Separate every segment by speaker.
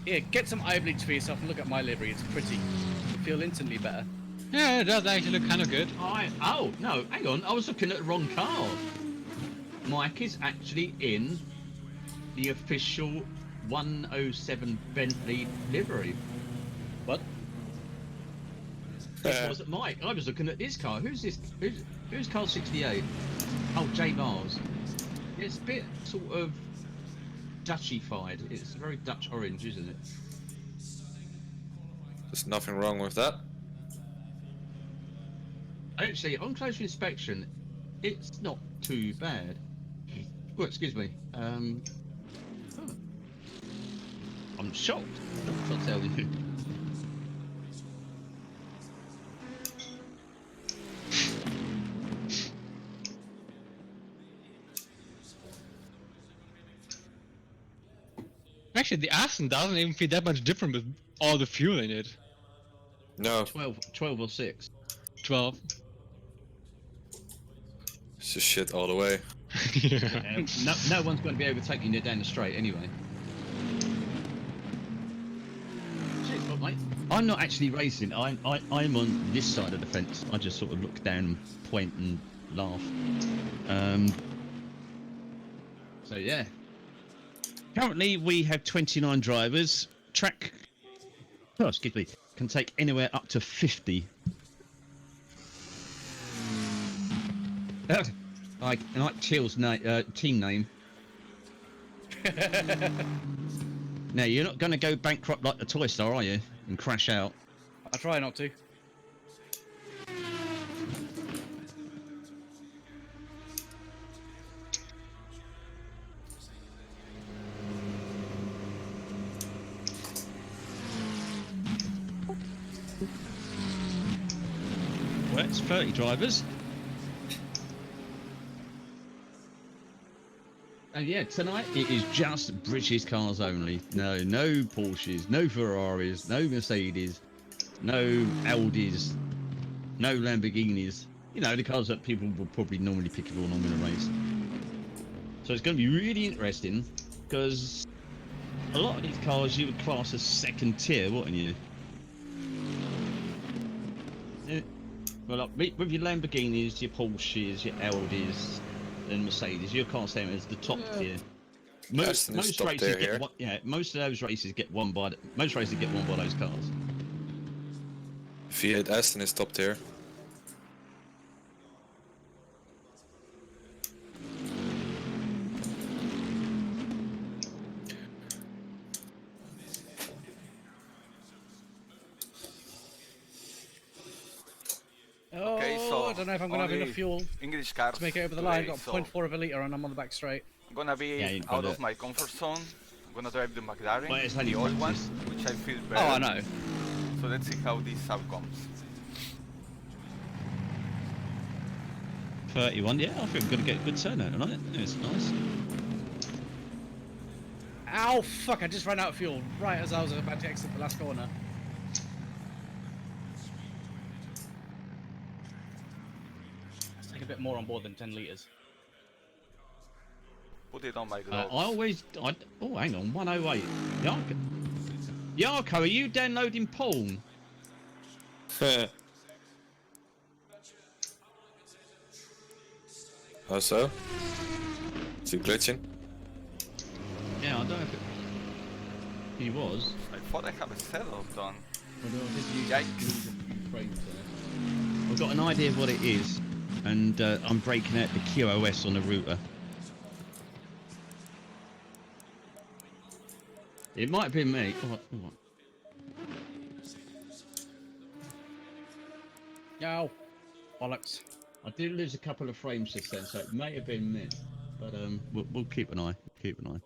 Speaker 1: Yeah, get some eye bleach for yourself and look at my livery. It's pretty. You feel instantly better.
Speaker 2: Yeah, it does actually look kind of good.
Speaker 3: Oh, no, hang on. I was looking at the wrong car. Mike is actually in the official 107 Bentley livery.
Speaker 1: What?
Speaker 3: It wasn't Mike. I was looking at this car. Who's this? Who's car 68? Oh, J Mars. It's a bit sort of Dutchified. It's very Dutch orange, isn't it?
Speaker 4: There's nothing wrong with that.
Speaker 3: Actually, on closer inspection, it's not too bad. Oh, excuse me. I'm shocked. I'll tell you.
Speaker 2: Actually, the Aston doesn't even feel that much different with all the fuel in it.
Speaker 4: No,
Speaker 3: 12 or 6.
Speaker 2: 12.
Speaker 4: it's just shit all the way.
Speaker 3: No one's going to be overtaking you down the straight anyway. Shit, well, mate, I'm not actually racing. I'm on this side of the fence. I just sort of look down, point, and laugh. So yeah. Currently, we have 29 drivers. Track, excuse me, can take anywhere up to 50. I like Chill's team name. Now, you're not going to go bankrupt like the Toy Star, are you? And crash out.
Speaker 1: I try not to.
Speaker 3: Well, it's 30 drivers. And yeah, tonight it is just British cars only. No Porsches, no Ferraris, no Mercedes, no Audis, no Lamborghinis. You know, the cars that people will probably normally pick up on in a race. So it's going to be really interesting because a lot of these cars you would class as second tier, wouldn't you? Yeah. Well, like, with your Lamborghinis, your Porsches, your Audis, and Mercedes, you can't say them as the top tier. Most races get one, most of those races get won by most races get won by those cars.
Speaker 4: V8 Aston is top tier.
Speaker 1: Oh,
Speaker 5: Okay, so
Speaker 1: I don't know if I'm going to have
Speaker 5: only
Speaker 1: enough fuel
Speaker 5: English cars
Speaker 1: to make it over the
Speaker 5: today,
Speaker 1: line. Got
Speaker 5: so
Speaker 1: 0.4 of a litre and I'm on the back straight.
Speaker 5: I'm gonna be
Speaker 3: Yeah, you got
Speaker 5: out
Speaker 3: it.
Speaker 5: of my comfort zone. I'm gonna drive the McLaren,
Speaker 3: Well, it's only
Speaker 5: the old one,
Speaker 3: practice.
Speaker 5: which I feel
Speaker 1: Oh,
Speaker 5: better.
Speaker 1: I know.
Speaker 5: So let's see how this outcomes.
Speaker 3: 31, yeah, I think I'm going to get a good turnout tonight. It's nice.
Speaker 1: Ow, fuck, I just ran out of fuel right as I was about to exit the last corner. Let's take a bit more on board than 10 litres.
Speaker 5: Put it on my
Speaker 3: I
Speaker 5: gloves.
Speaker 3: oh, hang on, 108. Yarko, are you downloading porn?
Speaker 4: How so? Is he glitching?
Speaker 3: Yeah, I don't know if it... He was.
Speaker 5: I thought I have a setup done.
Speaker 3: Yikes. I've got an idea of what it is, and I'm breaking out the QoS on the router. It might have been me. Oh.
Speaker 1: Ow. Bollocks.
Speaker 3: I did lose a couple of frames just then, so it may have been me. But we'll keep an eye. Keep an eye.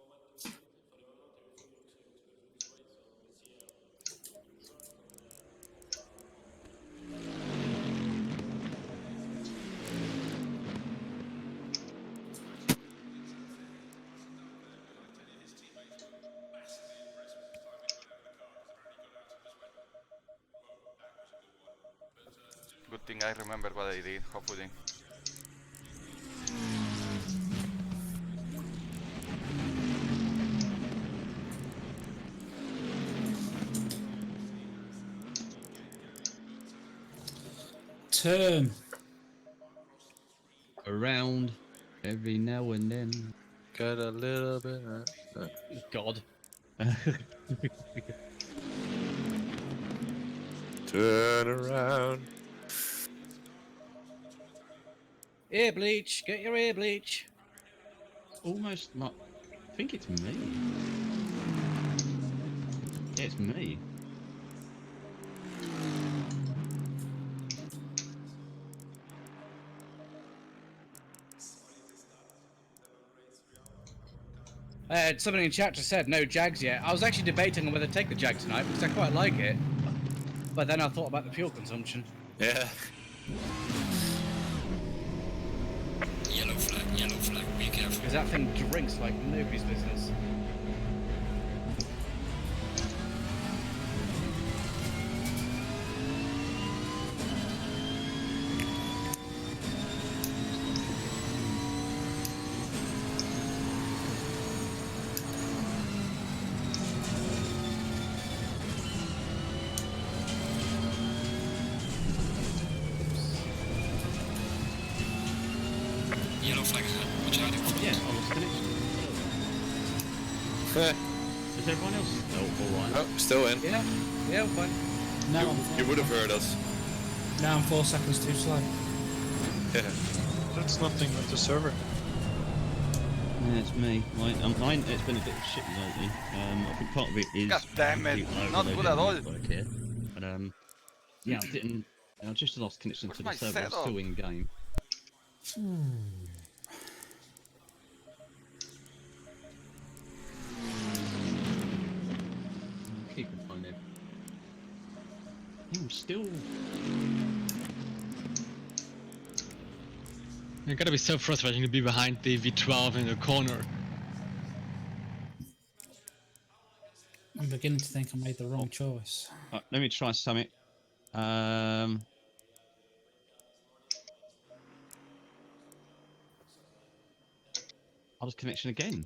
Speaker 5: Good thing I remember what I did, hopefully.
Speaker 6: turn.
Speaker 3: Around every now and then.
Speaker 4: Got a little bit.
Speaker 1: God.
Speaker 4: Turn around.
Speaker 1: Ear bleach. Get your ear bleach.
Speaker 3: Almost like. I think it's me. Yeah, it's me.
Speaker 1: Somebody in chat just said no Jags yet. I was actually debating on whether to take the Jag tonight because I quite like it. But then I thought about the fuel consumption.
Speaker 4: Yeah.
Speaker 7: Yellow flag, be careful.
Speaker 1: Because that thing drinks like nobody's business.
Speaker 7: Yellow flag ahead. Watch out in front.
Speaker 3: Yeah, I was connection. Is everyone else? Oh, alright.
Speaker 4: Oh, still in.
Speaker 1: Yeah. Yeah, fine.
Speaker 6: Now,
Speaker 4: You would have heard us.
Speaker 6: now I'm 4 seconds too slow.
Speaker 4: Yeah.
Speaker 8: That's nothing but the server.
Speaker 3: Yeah, it's me. Mine, it's been a bit of shit lately. I think part of it is.
Speaker 5: God damn it, not good at all.
Speaker 3: Work here. But yeah, I didn't. I just lost connection to the
Speaker 5: Where's my
Speaker 3: server. I'm
Speaker 5: setup?
Speaker 3: still in game. Keep it fine there. I'm still.
Speaker 2: You gotta be so frustrating to be behind the V12 in the corner.
Speaker 6: I'm beginning to think I made the wrong choice.
Speaker 3: Let me try something. I'll just connection again.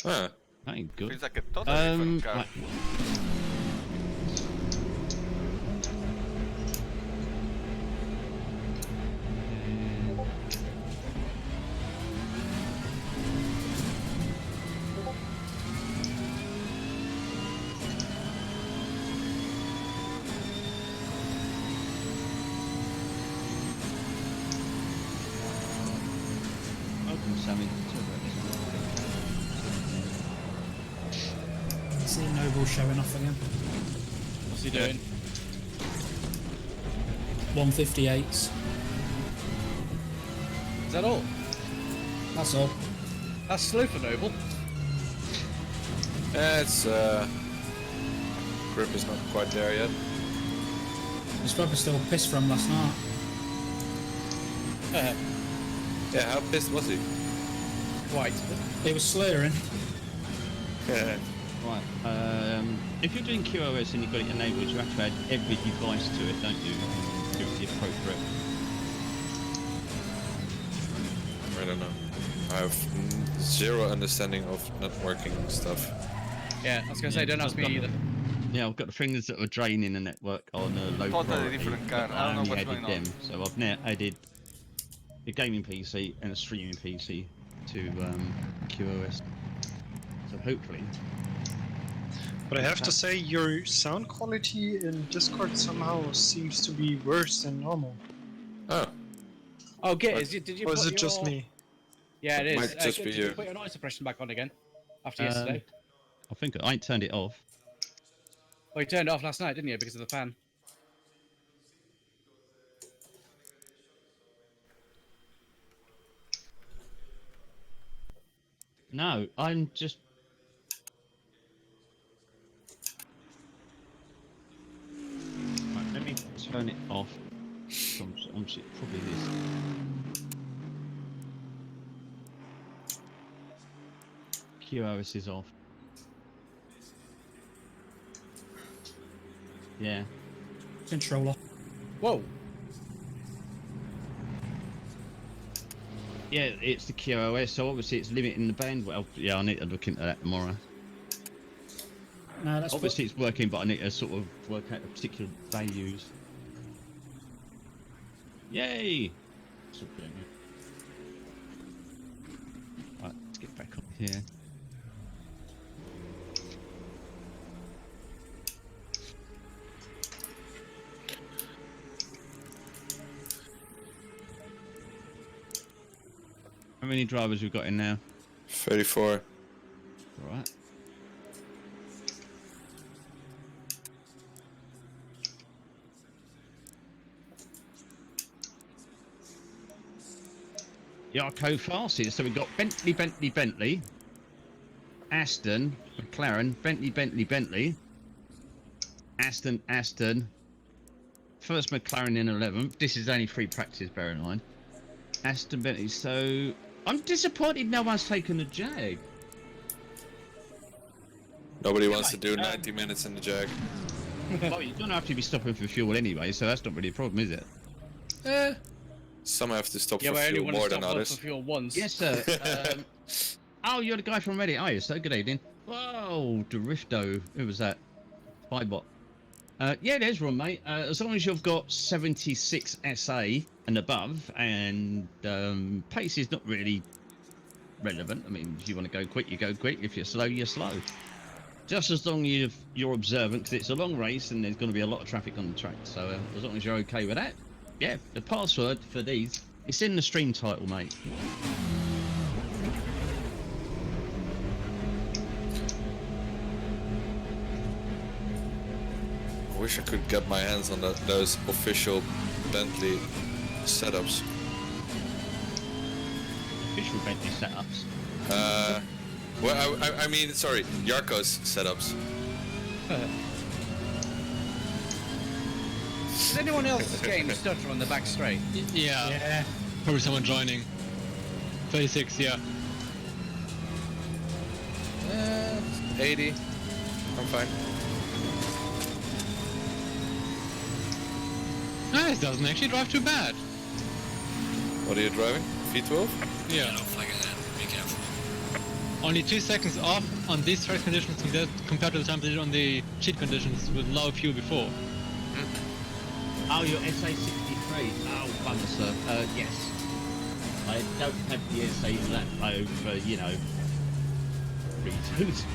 Speaker 4: Huh.
Speaker 3: That ain't good.
Speaker 5: Feels like a totally different car.
Speaker 3: Right. Welcome, Sammy.
Speaker 6: See Noble showing off again.
Speaker 1: What's he doing?
Speaker 6: 158s.
Speaker 1: Is that all?
Speaker 6: That's all.
Speaker 1: That's slow for Noble.
Speaker 4: It's grip is not quite there yet.
Speaker 6: He's probably still pissed from last night.
Speaker 4: Yeah, how pissed was he?
Speaker 1: Quite.
Speaker 6: He was slurring.
Speaker 3: Right. If you're doing QoS and you've got it enabled, you have to add every device to it, don't you? Do it the appropriate.
Speaker 4: I don't know. I have zero understanding of networking stuff.
Speaker 1: Yeah, I was gonna say, don't ask me either.
Speaker 3: Yeah, I've got the things that are draining the network on a low
Speaker 5: Totally
Speaker 3: priority.
Speaker 5: different car.
Speaker 3: but
Speaker 5: I don't know
Speaker 3: only
Speaker 5: what's
Speaker 3: added
Speaker 5: going on.
Speaker 3: them. So I've now added a gaming PC and a streaming PC to QoS. So hopefully.
Speaker 8: But I have to say, your sound quality in Discord somehow seems to be worse than normal.
Speaker 4: Oh,
Speaker 1: Oh, did you
Speaker 8: Or is
Speaker 1: put
Speaker 8: it just
Speaker 1: your-
Speaker 8: me?
Speaker 1: Yeah, it is.
Speaker 4: Might just be
Speaker 1: did
Speaker 4: you.
Speaker 1: you put your noise suppression back on again? After yesterday?
Speaker 3: I think I ain't turned it off.
Speaker 1: Oh, you turned it off last night, didn't you, because of the fan?
Speaker 3: No, I'm just. Right, let me turn it off. Probably this. QoS is off. Yeah.
Speaker 6: Controller.
Speaker 1: Whoa!
Speaker 3: Yeah, it's the QoS, so obviously it's limiting the band. Well, yeah, I need to look into that tomorrow.
Speaker 6: No, that's
Speaker 3: Obviously it's working, but I need to sort of work out the particular values. Yay! Right, let's get back up here. How many drivers we've got in now?
Speaker 4: 34.
Speaker 3: All right. Yarko fastest. So we've got Bentley, Aston, McLaren, Bentley, Aston. First McLaren in 11th. This is only free practice, bear in mind. Aston Bentley. So I'm disappointed no one's taken the Jag.
Speaker 4: Nobody wants to do 90 minutes in the Jag.
Speaker 3: Well, you don't have to be stopping for fuel anyway, so that's not really a problem, is it?
Speaker 4: Some have to stop
Speaker 1: Yeah,
Speaker 4: for
Speaker 1: but I only
Speaker 4: fuel
Speaker 1: want to
Speaker 4: more than
Speaker 1: stop
Speaker 4: others.
Speaker 1: for fuel once.
Speaker 3: Yes, sir. Oh, you're the guy from Reddit, are you? So good evening. Whoa, Drifto. Who was that? Spybot. Yeah, there's one, mate. As long as you've got 76 SA and above, and pace is not really relevant. I mean, if you want to go quick, you go quick. If you're slow, you're slow. Just as long as you're observant, because it's a long race and there's going to be a lot of traffic on the track. So as long as you're okay with that, yeah. The password for these, it's in the stream title, mate.
Speaker 4: I wish I could get my hands on those official Bentley setups.
Speaker 3: Official Bentley setups.
Speaker 4: Well, I mean, sorry, Yarko's setups.
Speaker 1: Does anyone else's game stutter on the back straight?
Speaker 2: Yeah. Probably someone joining. 36, yeah.
Speaker 4: 80. I'm fine.
Speaker 2: Nice, doesn't actually drive too bad.
Speaker 4: What are you driving? V12?
Speaker 2: Yeah.
Speaker 7: Yellow flag ahead. Be careful.
Speaker 2: Only 2 seconds off on these track conditions compared to the time they did on the cheat conditions with low fuel before.
Speaker 3: Oh, you're SA63. Oh, bummer, sir. Yes. I don't have the SA lap low for, you know, reasons.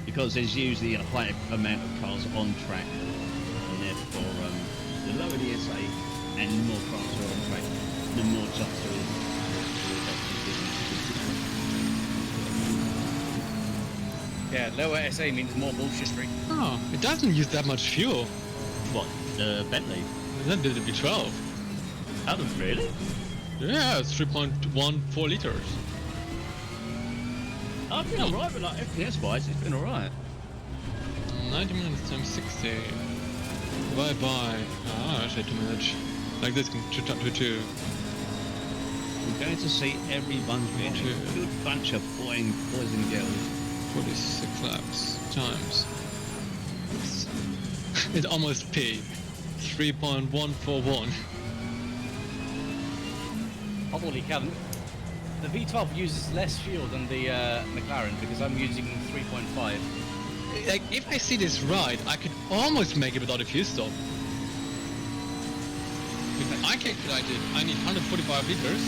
Speaker 3: Because there's usually a high amount of cars on track. And therefore, the lower the SA and the more cars are on track, the more chance there is.
Speaker 1: Yeah, lower SA means more bullshit free.
Speaker 2: Oh, it doesn't use that much fuel.
Speaker 3: What? Bentley?
Speaker 2: That did it be 12.
Speaker 3: Out of really?
Speaker 2: Yeah, it's 3.14 liters.
Speaker 3: I've been alright with like FPS wise, it's been alright.
Speaker 2: 90 minutes times 60. Bye bye. Ah, actually 2 minutes. Like this can to 2.
Speaker 3: I'm going to see everyone's watching. A good bunch of boys and girls.
Speaker 2: 46 laps times. It's almost P. 3.141.
Speaker 1: Holy cow. The V12 uses less fuel than the McLaren because I'm using 3.5.
Speaker 2: Like, if I see this right, I could almost make it without a fuel stop. Because I calculated I need 145 liters,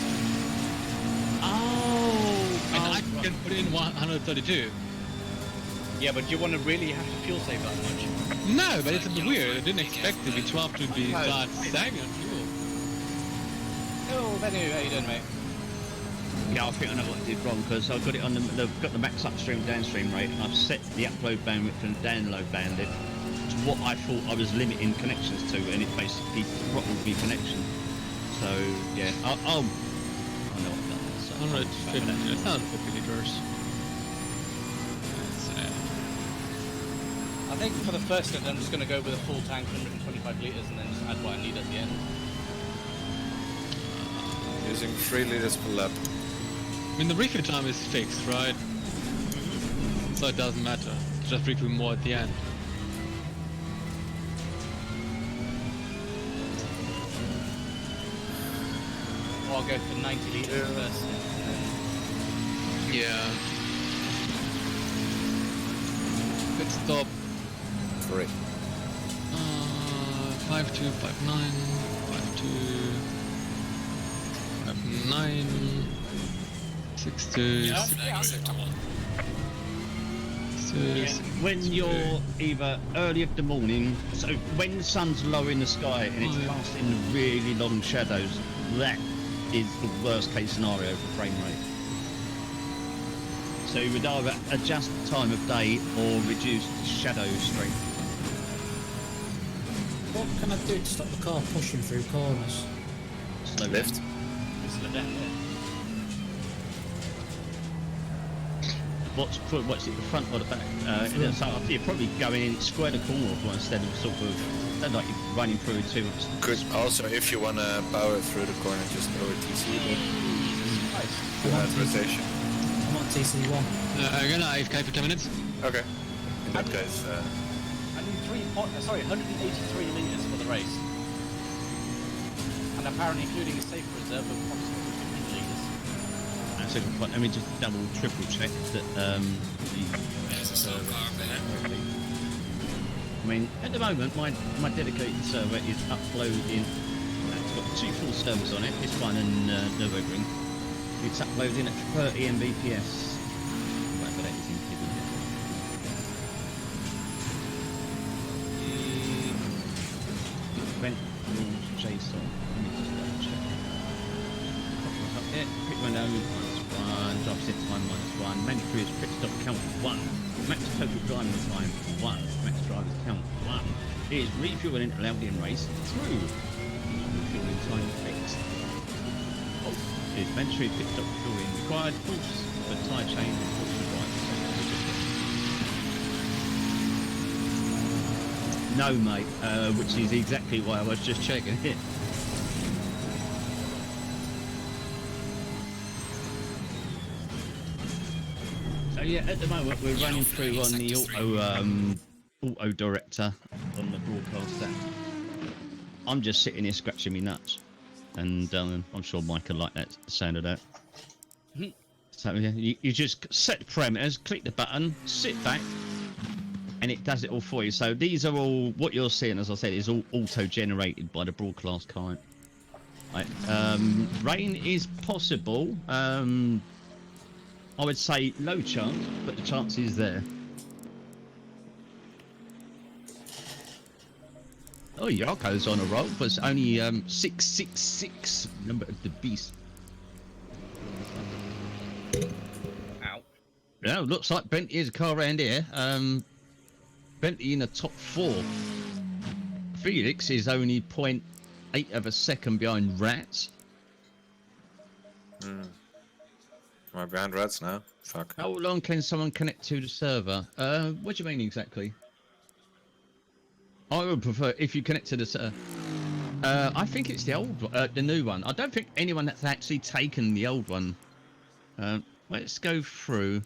Speaker 3: Oh!
Speaker 2: and I can put in 132.
Speaker 1: Yeah, but you want to really have to fuel save that much.
Speaker 2: No, but it's a bit weird. I didn't expect the V12 to be that sagging on fuel.
Speaker 1: Oh, Benny, how you doing, mate?
Speaker 3: Yeah, I think I know what I did wrong because I've got it on got the max upstream downstream rate and I've set the upload bandwidth and download bandwidth to what I thought I was limiting connections to, and it basically throttled me connection. So yeah, I know what I've done. So
Speaker 2: 150, it's not 50 liters.
Speaker 1: I think for the first stint, I'm just going to go with a full tank, 125 litres, and then just add what I need at the end.
Speaker 4: Using 3 liters per lap.
Speaker 2: I mean, the refill time is fixed, right? So it doesn't matter. Just refill more at the end.
Speaker 1: Or I'll go for 90 litres first. And then...
Speaker 2: Yeah. Pit stop.
Speaker 4: 3.
Speaker 2: 5259, 52. 9, 6 to
Speaker 7: Yeah,
Speaker 2: 6
Speaker 7: flag Assetto 1.
Speaker 3: Yeah, when you're either early of the morning, so when the sun's low in the sky and it's casting really long shadows, that is the worst case scenario for frame rate. So you would either adjust the time of day or reduce the shadow strength.
Speaker 6: What can I do to stop the car pushing through corners?
Speaker 3: Slow
Speaker 4: Lift.
Speaker 3: Slow down, yeah. What's it, the front or the back? So I think you're probably going in square the corner instead of sort of like you're running through too much.
Speaker 4: Good. Also, if you wanna power through the corner, just lower TC. Rotation.
Speaker 6: I'm on TC1.
Speaker 2: I'm gonna AFK for 10 minutes.
Speaker 4: Okay. In that case,
Speaker 9: I need 183 meters for the race, and apparently including a safe reserve of approximately 15 liters.
Speaker 3: That's a good point. Let me just triple check that
Speaker 7: There's a slow car there.
Speaker 3: I mean, at the moment, my dedicated server is uploading. It's got 2 full servers on it. This one and Nürburgring. It's uploading at 30 Mbps. Whatever that is in kbps. Event rules JSON. Let me just double check. Up here. Quick window -1. Drive set time -1. Mandatory is pit stop count 1. Max total driving time 1. Max driver's count 1. Is refueling allowed in race through. Refueling time fixed. Is mandatory pit stop fueling required. False for tyre change and false for driver. No, mate. Which is exactly why I was just checking it. So yeah, at the moment we're running through on the auto director on the broadcaster. I'm just sitting here scratching me nuts, and I'm sure Mike will like that sound of that. So yeah, you just set the parameters, click the button, sit back, and it does it all for you. So these are all what you're seeing, as I said, is all auto-generated by the broadcast client. Right. Rain is possible. I would say low chance, but the chance is there. Oh, Yarko's on a roll, but it's only 666, number of the beast.
Speaker 1: Ow.
Speaker 3: Yeah, looks like Bentley is a car around here. Bentley in the top 4. Felix is only 0.8 of a second behind Rats.
Speaker 4: am I behind rats now? Fuck.
Speaker 3: How long can someone connect to the server? What do you mean exactly? I would prefer if you connect to the server. I think it's the old, the new one. I don't think anyone that's actually taken the old one. Let's go through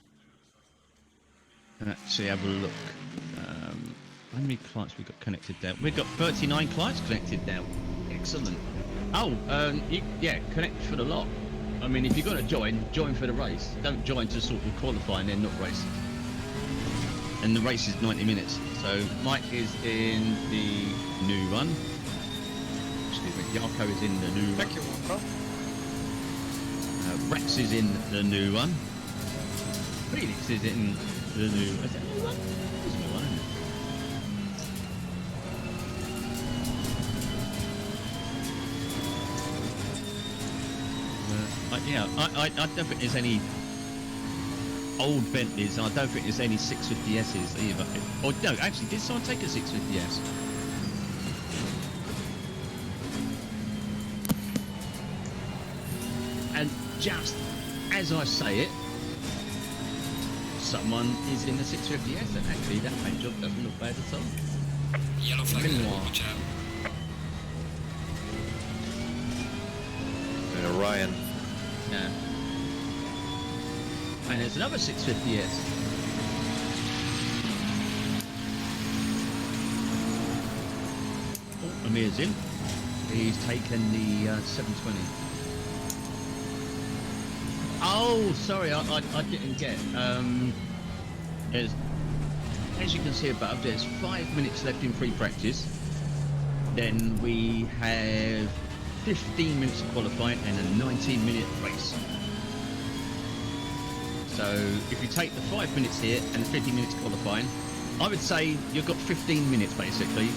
Speaker 3: and actually have a look. How many clients we got connected now? We've got 39 clients connected now. Excellent. Oh, yeah, connect for the lot. I mean, if you're going to join for the race. Don't join to sort of qualify and then not race. And the race is 90 minutes. So Mike is in the new one. Excuse me, Yarko is in the new one.
Speaker 8: Thank you, bro.
Speaker 3: Rex is in the new one. Felix is in the new one. Is that a new one? It's a new one, isn't it? Yeah, I don't think there's any old Bentleys, and I don't think there's any 650Ss either. Or no, actually, did someone take a 650S? And just as I say it, someone is in the 650S, and actually that paint job doesn't look bad at all.
Speaker 7: Yellow flag.
Speaker 3: Meanwhile.
Speaker 7: Watch out.
Speaker 4: Ryan.
Speaker 3: Yeah. And there's another 650S. Oh, Amir's in. He's taken the 720. Oh, sorry, I didn't get. There's, as you can see above, there's 5 minutes left in free practice. Then we have 15 minutes of qualifying and a 19-minute race. So if you take the 5 minutes here and the 15 minutes qualifying, I would say you've got 15 minutes basically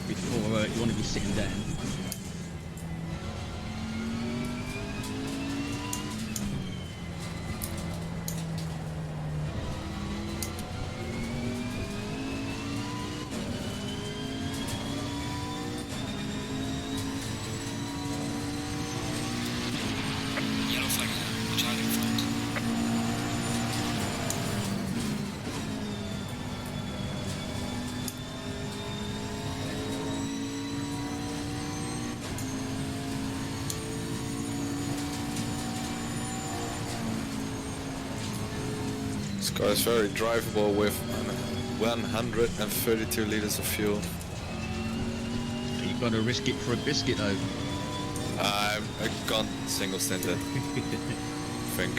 Speaker 3: before you want to be sitting down.
Speaker 7: Yellow flag, child in front.
Speaker 4: This car is very drivable with 132 liters of fuel.
Speaker 3: You've got to risk it for a biscuit though.
Speaker 4: I'm gone single stinted, think.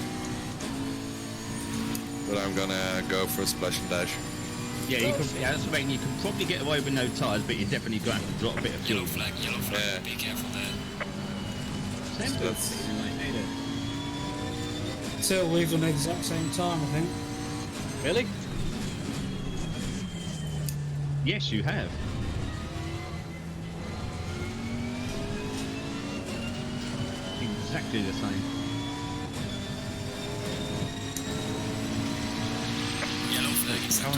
Speaker 4: But I'm gonna go for a splash and dash.
Speaker 3: Yeah, that's what I mean. You can probably get away with no tyres, but you definitely got to have to drop a bit of fuel.
Speaker 7: Yellow flag,
Speaker 4: Yeah.
Speaker 7: be careful there.
Speaker 4: That's,
Speaker 6: Till we've done the exact same time, I think.
Speaker 1: Really?
Speaker 3: Yes, you have. Exactly the same.
Speaker 7: Yellow flag is out.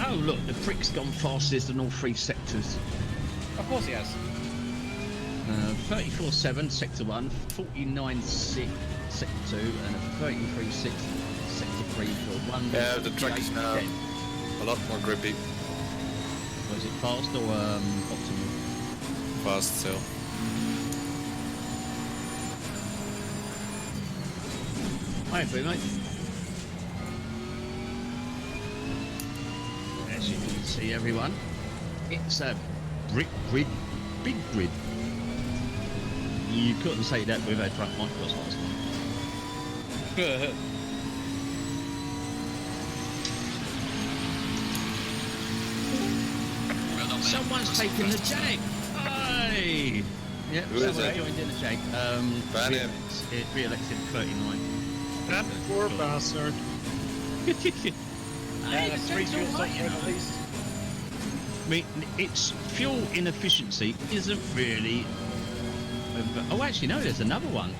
Speaker 3: Oh look, the prick's gone fastest in all three sectors.
Speaker 1: Of course he has.
Speaker 3: 34.7 sector 1, 49.6 sector 2, and a 33.6 sector 3 for 1.
Speaker 4: yeah, the track is now a lot more grippy.
Speaker 3: Was it fast or optimal?
Speaker 4: Fast still.
Speaker 3: Hi, mate. As you can see, everyone, it's a BigGrid. BigGrid. You couldn't say that with a front mic was last time.
Speaker 7: Well done, man.
Speaker 3: Someone's taken the Jag. Hey. Yeah,
Speaker 4: Who is
Speaker 3: someone
Speaker 4: it?
Speaker 3: joined in the Jag.
Speaker 4: Bannon.
Speaker 3: Re-elected 39.
Speaker 8: That poor bastard.
Speaker 1: Yeah, that's 3 fuel stops for him at least.
Speaker 3: I mean, its fuel inefficiency isn't really. Oh, actually, no. There's another one.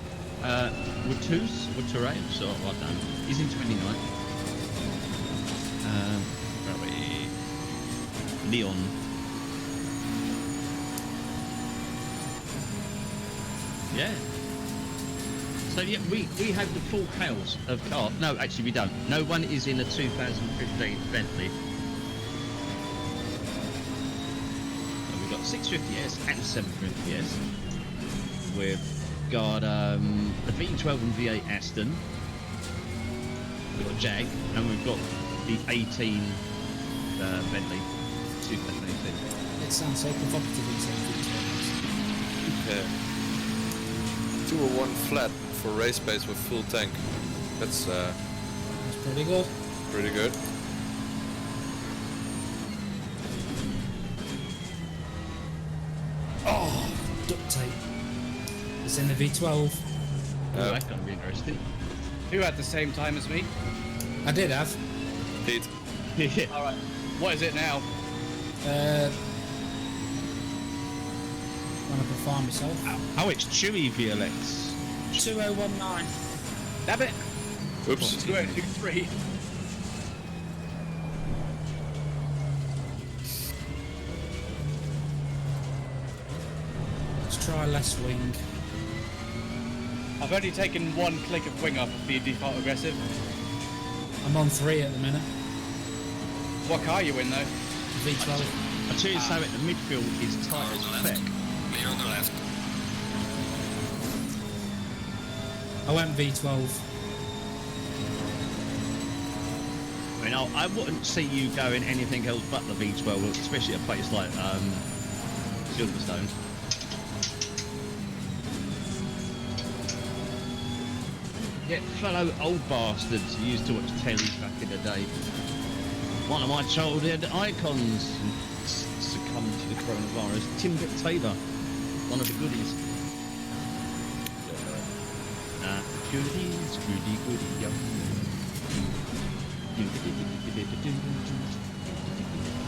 Speaker 3: Watus, Waturaeus, or I don't know. He's in 29. Where are we? Leon. Yeah. So yeah, we have the full house of car. No, actually we don't. No one is in a 2015 Bentley. So we've got 650S and 750S. We've got a V12 and V8 Aston. We've got Jag, and we've got the 18 Bentley 2018.
Speaker 6: It sounds so provocative in some
Speaker 4: Yeah. 201 flat for race pace with full tank. That's
Speaker 6: That's pretty good.
Speaker 4: pretty good.
Speaker 6: Oh, duct tape. It's in the V12.
Speaker 3: Oh, that's going to be interesting.
Speaker 1: Who had the same time as me?
Speaker 6: I did have.
Speaker 4: Pete.
Speaker 3: Yeah.
Speaker 1: Alright. What is it now?
Speaker 6: When I can find myself.
Speaker 3: Oh, it's Chewy VLX.
Speaker 6: 2019.
Speaker 1: Damn it!
Speaker 4: Oops.
Speaker 1: 2023.
Speaker 6: Let's try less wing.
Speaker 1: I've only taken 1 click of wing off of the default aggressive.
Speaker 6: I'm on 3 at the minute.
Speaker 1: What car are you in though?
Speaker 6: V12.
Speaker 3: I tell you something, the midfield is tight as feck.
Speaker 7: Clear on the left.
Speaker 6: I went V12.
Speaker 3: I mean, I wouldn't see you going anything else but the V12, especially a place like Silverstone. Yeah, fellow old bastards who used to watch telly back in the day. One of my childhood icons succumbed to the coronavirus. Timbit Tabor, one of the goodies. Goodies, goody, yum.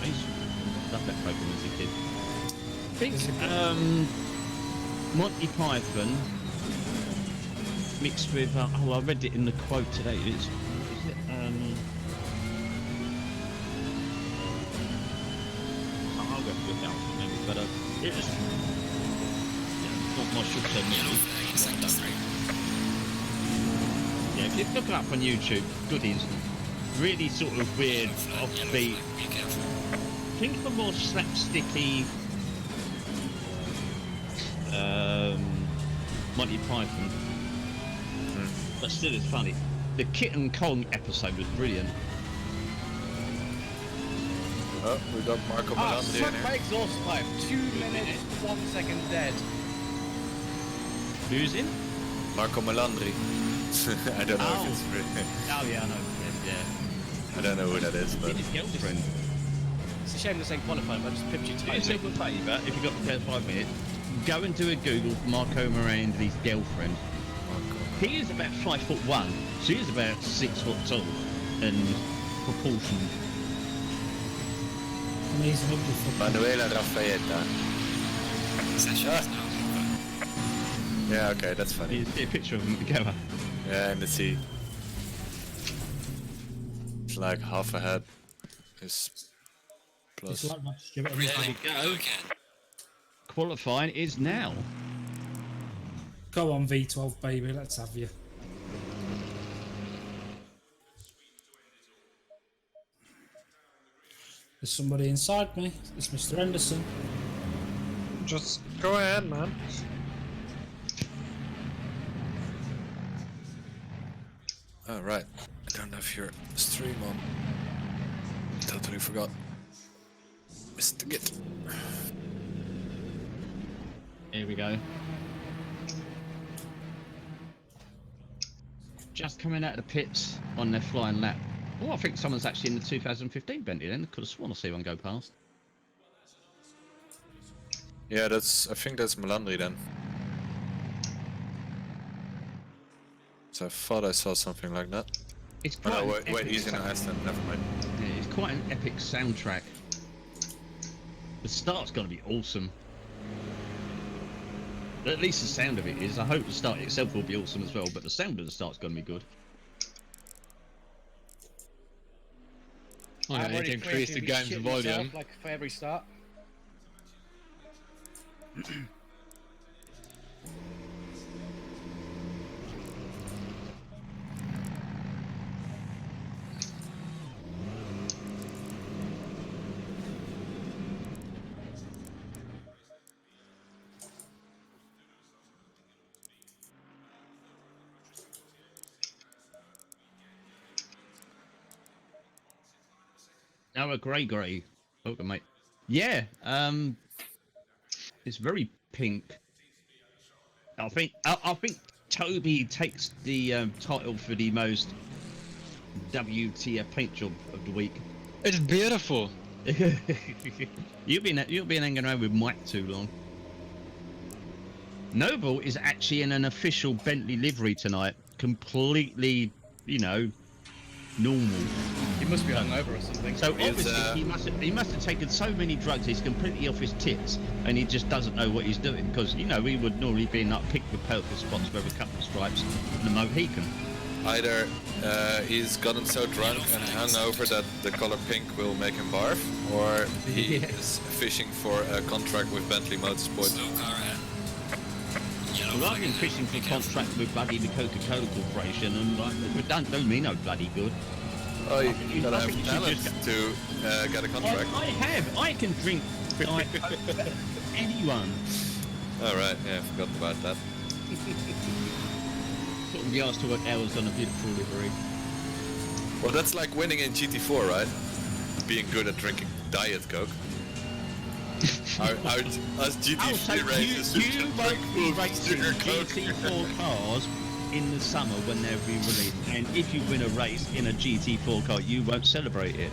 Speaker 3: I used to love that program as a kid. I think Monty Python mixed with oh, I read it in the quote today. Is it I'll go for it now, maybe, but it was not my short-term memory. Yeah, if you look it up on YouTube, goodies, really sort of weird, offbeat. Think of a more slapsticky Monty Python, but still it's funny. The Kitten Kong episode was brilliant.
Speaker 4: Oh, we got Marco Melandri
Speaker 1: Suck
Speaker 4: in
Speaker 1: my
Speaker 4: here.
Speaker 1: exhaust pipe. 2 minutes, 1 second dead.
Speaker 3: Who's in?
Speaker 4: Marco Melandri. I don't know
Speaker 3: Oh.
Speaker 4: if it's really...
Speaker 3: Oh yeah, I know. Yeah.
Speaker 4: I don't know who that is, but...
Speaker 3: His girlfriend.
Speaker 1: It's a shame this ain't qualified, but I just pipped you
Speaker 3: Do
Speaker 1: tightly.
Speaker 3: yourself a favour, if you've got 5 minutes, go and do a Google for Marco Melandri's girlfriend. He is about 5'1", she is about 6 foot tall and proportioned.
Speaker 6: Amazing, ugly fucking.
Speaker 4: Manuela Raffaetta.
Speaker 7: 6 shots now.
Speaker 4: Yeah, okay, that's funny.
Speaker 3: You see a picture of them together.
Speaker 4: Yeah, in the sea. It's like half a head is plus.
Speaker 6: It's like that, Stuart.
Speaker 7: Really? Go again.
Speaker 3: Qualifying is now.
Speaker 6: Go on, V12, baby, let's have you. There's somebody inside me. It's Mr. Henderson.
Speaker 8: Just go ahead, man.
Speaker 4: Oh, right. I don't have your stream on. Totally forgot. MrGit.
Speaker 3: Here we go. Just coming out of the pits on their flying lap. Oh, I think someone's actually in the 2015 Bentley then. Could have sworn I see one go past.
Speaker 4: Yeah, that's. I think that's Melandri then. So I thought I saw something like that.
Speaker 3: It's
Speaker 4: Oh,
Speaker 3: quite
Speaker 4: no,
Speaker 3: an
Speaker 4: wait,
Speaker 3: epic
Speaker 4: he's in Aston. Never mind.
Speaker 3: Yeah, it's quite an epic soundtrack. The start's got to be awesome. At least the sound of it is. I hope the start itself will be awesome as well, but the sound of the start's going to be good.
Speaker 2: Oh, I need to increase the game's volume.
Speaker 1: Like for every start.
Speaker 3: Now a grey. Okay, mate. Yeah, it's very pink. I think Toby takes the title for the most WTF paint job of the week.
Speaker 2: It's beautiful.
Speaker 3: You've been hanging around with Mike too long. Noble is actually in an official Bentley livery tonight, completely, you know, normal.
Speaker 1: He must be hungover or something.
Speaker 3: So obviously he must have taken so many drugs he's completely off his tits and he just doesn't know what he's doing, because you know he would normally be in like picked with purple spots with a couple of stripes and a Mohican.
Speaker 4: Either he's gotten so drunk and hungover that the color pink will make him barf, or he is fishing for a contract with Bentley Motorsport.
Speaker 7: Slow car ahead. Yellow
Speaker 3: Well, I've
Speaker 7: flag
Speaker 3: been
Speaker 7: ahead.
Speaker 3: fishing for a contract with bloody the Coca-Cola Corporation and like it don't do me no bloody good.
Speaker 4: Oh, you
Speaker 3: think you-
Speaker 4: gotta
Speaker 3: I
Speaker 4: have
Speaker 3: think you should
Speaker 4: talent
Speaker 3: just-
Speaker 4: to get a contract.
Speaker 3: I can drink like anyone.
Speaker 4: Alright, yeah, I forgot about that.
Speaker 3: Couldn't be asked to work hours on a beautiful livery.
Speaker 4: Well, that's like winning in GT4, right? Being good at drinking Diet Coke. Us GT3 races,
Speaker 3: you won't be racing
Speaker 4: sugar Coke.
Speaker 3: GT4 cars in the summer when they're being released. And if you win a race in a GT4 car, you won't celebrate it.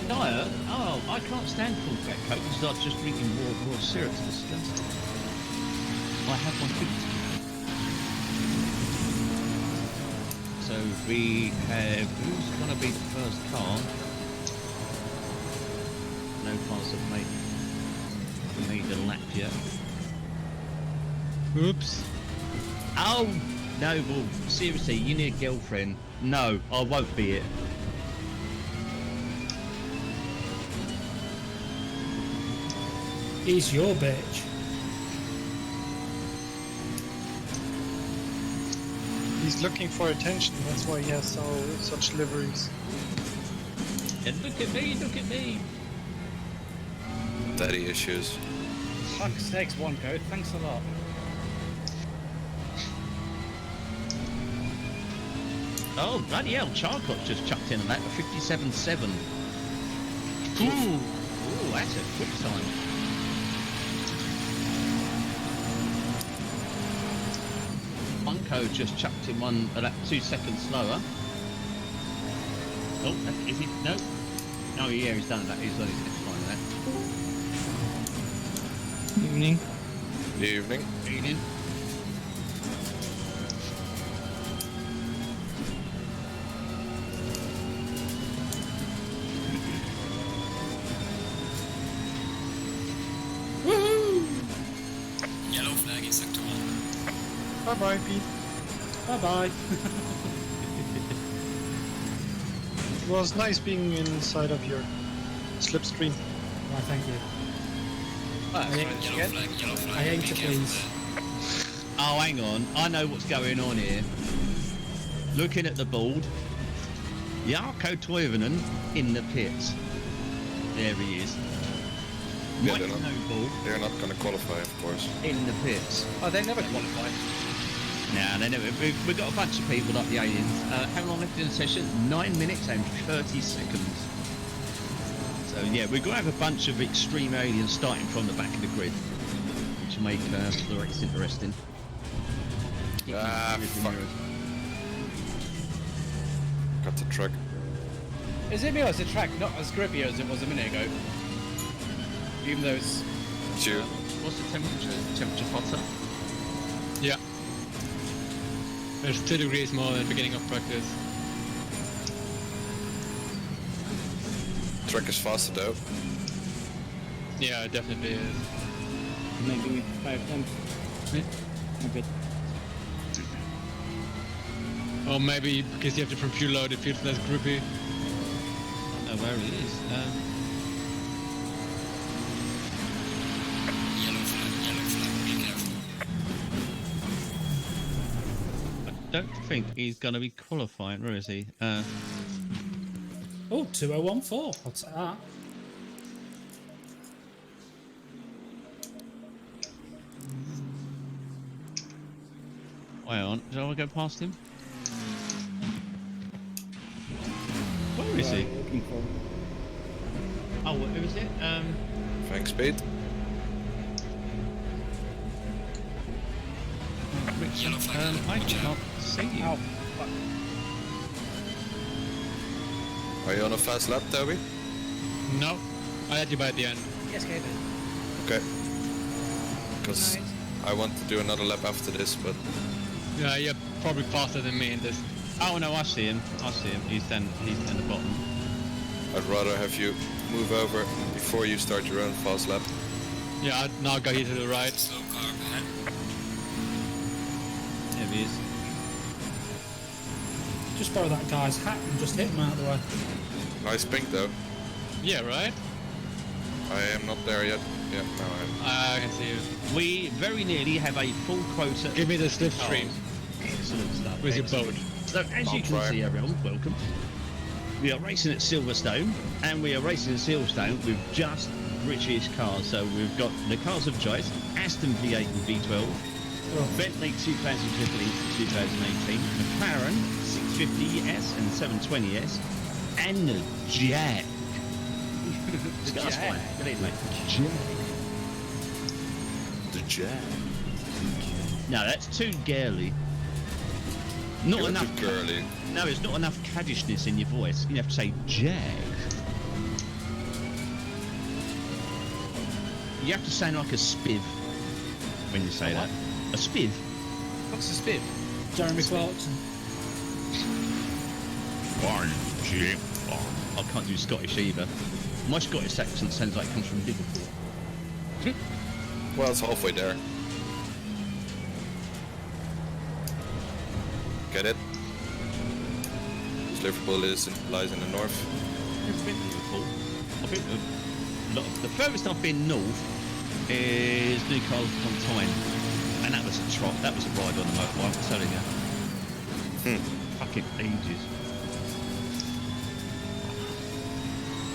Speaker 3: Diet? Oh, I can't stand full fat Coke because I'm just drinking raw syrup. It's disgusting. I have my food. So we have, who's going to be the first car? No cars have made the lap yet.
Speaker 2: Oops.
Speaker 3: Oh, no, well, seriously, you need a girlfriend. No, I won't be it.
Speaker 6: He's your bitch.
Speaker 8: He's looking for attention, that's why he has such liveries.
Speaker 3: And look at me, look at me.
Speaker 4: Daddy issues.
Speaker 1: Fuck's sakes, one code. Thanks a lot.
Speaker 3: Oh, bloody hell, Charcot just chucked in a lap of 57.7. Ooh, that's a quick time. Bunko just chucked in one a lap 2 seconds slower. Oh, is he? No. Oh, yeah, he's done that. He's on his next line there.
Speaker 2: Evening.
Speaker 4: Evening.
Speaker 3: Evening.
Speaker 7: Yellow flag in sector 1.
Speaker 8: Bye bye, Pete.
Speaker 6: Bye bye.
Speaker 8: It was nice being inside of your slipstream.
Speaker 6: Why, thank you.
Speaker 7: Yellow flag.
Speaker 6: I aim
Speaker 7: be
Speaker 6: to
Speaker 7: careful
Speaker 6: please.
Speaker 7: there.
Speaker 3: Oh, hang on. I know what's going on here. Looking at the board, Jarkko Toivonen in the pits. There he is.
Speaker 4: Yeah,
Speaker 3: Mike
Speaker 4: they're not-
Speaker 3: Noble
Speaker 4: They're not gonna qualify, of course.
Speaker 3: in the pits.
Speaker 1: Oh, they never qualified.
Speaker 3: Nah, they never. We've got a bunch of people like the aliens. How long left in the session? 9 minutes and 30 seconds. So yeah, we're going to have a bunch of extreme aliens starting from the back of the grid, which will make the race interesting.
Speaker 4: Ah, fuck. Got the truck.
Speaker 1: Is it me or is the track not as grippy as it was a minute ago? Even though it's...
Speaker 4: It's you.
Speaker 3: What's the temperature? Temperature hotter?
Speaker 2: Yeah. There's 2 degrees more than beginning of practice.
Speaker 4: Truck is faster though.
Speaker 2: Yeah, it definitely is.
Speaker 9: Maybe 5 times. A bit.
Speaker 2: Or maybe because you have different fuel load, it feels less grippy.
Speaker 3: I don't know where he is.
Speaker 7: Yellow flag, be careful.
Speaker 3: I don't think he's going to be qualifying. Where is he?
Speaker 6: Oh, 2014. I'll take that.
Speaker 3: Wait on. Shall I go past him? Where is he?
Speaker 9: Looking for.
Speaker 3: Oh, who is it?
Speaker 4: Thanks, Pete.
Speaker 7: Yellow flag.
Speaker 3: I
Speaker 7: watch out.
Speaker 3: can't see you.
Speaker 1: Oh, fuck.
Speaker 4: Are you on a fast lap, Toby?
Speaker 2: No, I had you by the end.
Speaker 1: Yes, Kevin.
Speaker 4: Okay. Because I want to do another lap after this, but
Speaker 2: Yeah, you're probably faster than me in this.
Speaker 3: Oh no, I see him. I see him. He's down the bottom.
Speaker 4: I'd rather have you move over before you start your own fast lap.
Speaker 2: Yeah, I'd now go here to the right.
Speaker 7: Slow car behind.
Speaker 3: There he is.
Speaker 6: Just borrow that guy's hat and just hit him out of the way.
Speaker 4: Nice pink though.
Speaker 2: Yeah, right?
Speaker 4: I am not there yet. Yeah, now I am.
Speaker 2: I can see you.
Speaker 3: We very nearly have a full quota.
Speaker 2: Give me the slipstream
Speaker 3: Excellent stuff.
Speaker 2: with your
Speaker 3: excellent.
Speaker 2: boat.
Speaker 3: So as you can
Speaker 4: try.
Speaker 3: see, everyone, welcome. We are racing at Silverstone, and we are racing at Silverstone with just British cars. So we've got the cars of choice: Aston V8 and V12, Bentley 2015 and 2018, McLaren 650S and 720S, and the Jag. That's fine. Good evening, mate. Jag.
Speaker 4: the Jag.
Speaker 3: No, that's too girly. Not
Speaker 4: You're
Speaker 3: enough.
Speaker 4: too girly.
Speaker 3: No, it's not enough caddishness in your voice. You have to say Jag. You have to sound like a spiv when you say that. A spiv.
Speaker 1: What's a spiv?
Speaker 6: Jeremy Clarkson.
Speaker 3: I can't do Scottish either. My Scottish accent sounds like it comes from Liverpool.
Speaker 4: Well, it's halfway there. Get it? Liverpool lies in the north.
Speaker 3: I've been to Liverpool. I've been to the furthest I've been north is Newcastle upon Tyne, and that was a trot. That was a ride on the motorbike. I'm telling you. Fucking ages.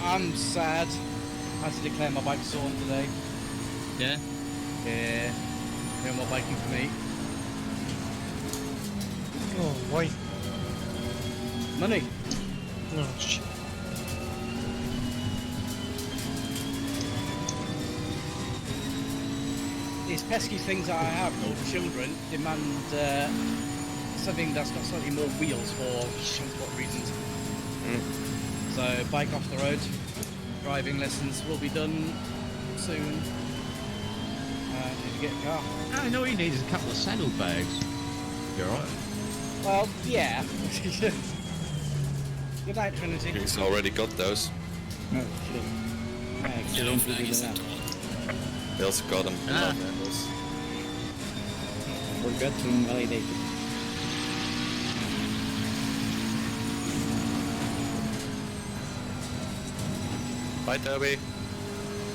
Speaker 1: I'm sad. I had to declare my bike stolen today.
Speaker 3: Yeah.
Speaker 1: Yeah. No more biking for me.
Speaker 8: Oh, why?
Speaker 1: Money.
Speaker 8: No, shit.
Speaker 1: These pesky things that I have called children demand something that's got slightly more wheels for transport reasons. So bike off the road, driving lessons will be done soon. Need to get a car.
Speaker 3: No, all you need is a couple of saddlebags. You're alright.
Speaker 1: Well, yeah. Good night, Trinity.
Speaker 4: He's already got those.
Speaker 6: No, shit. I
Speaker 7: Yellow
Speaker 6: accidentally
Speaker 7: flag
Speaker 6: did
Speaker 7: is
Speaker 6: that.
Speaker 7: sector 1.
Speaker 4: They also got them.
Speaker 3: Ah.
Speaker 6: Forgot to invalidate it.
Speaker 4: Bye, Toby.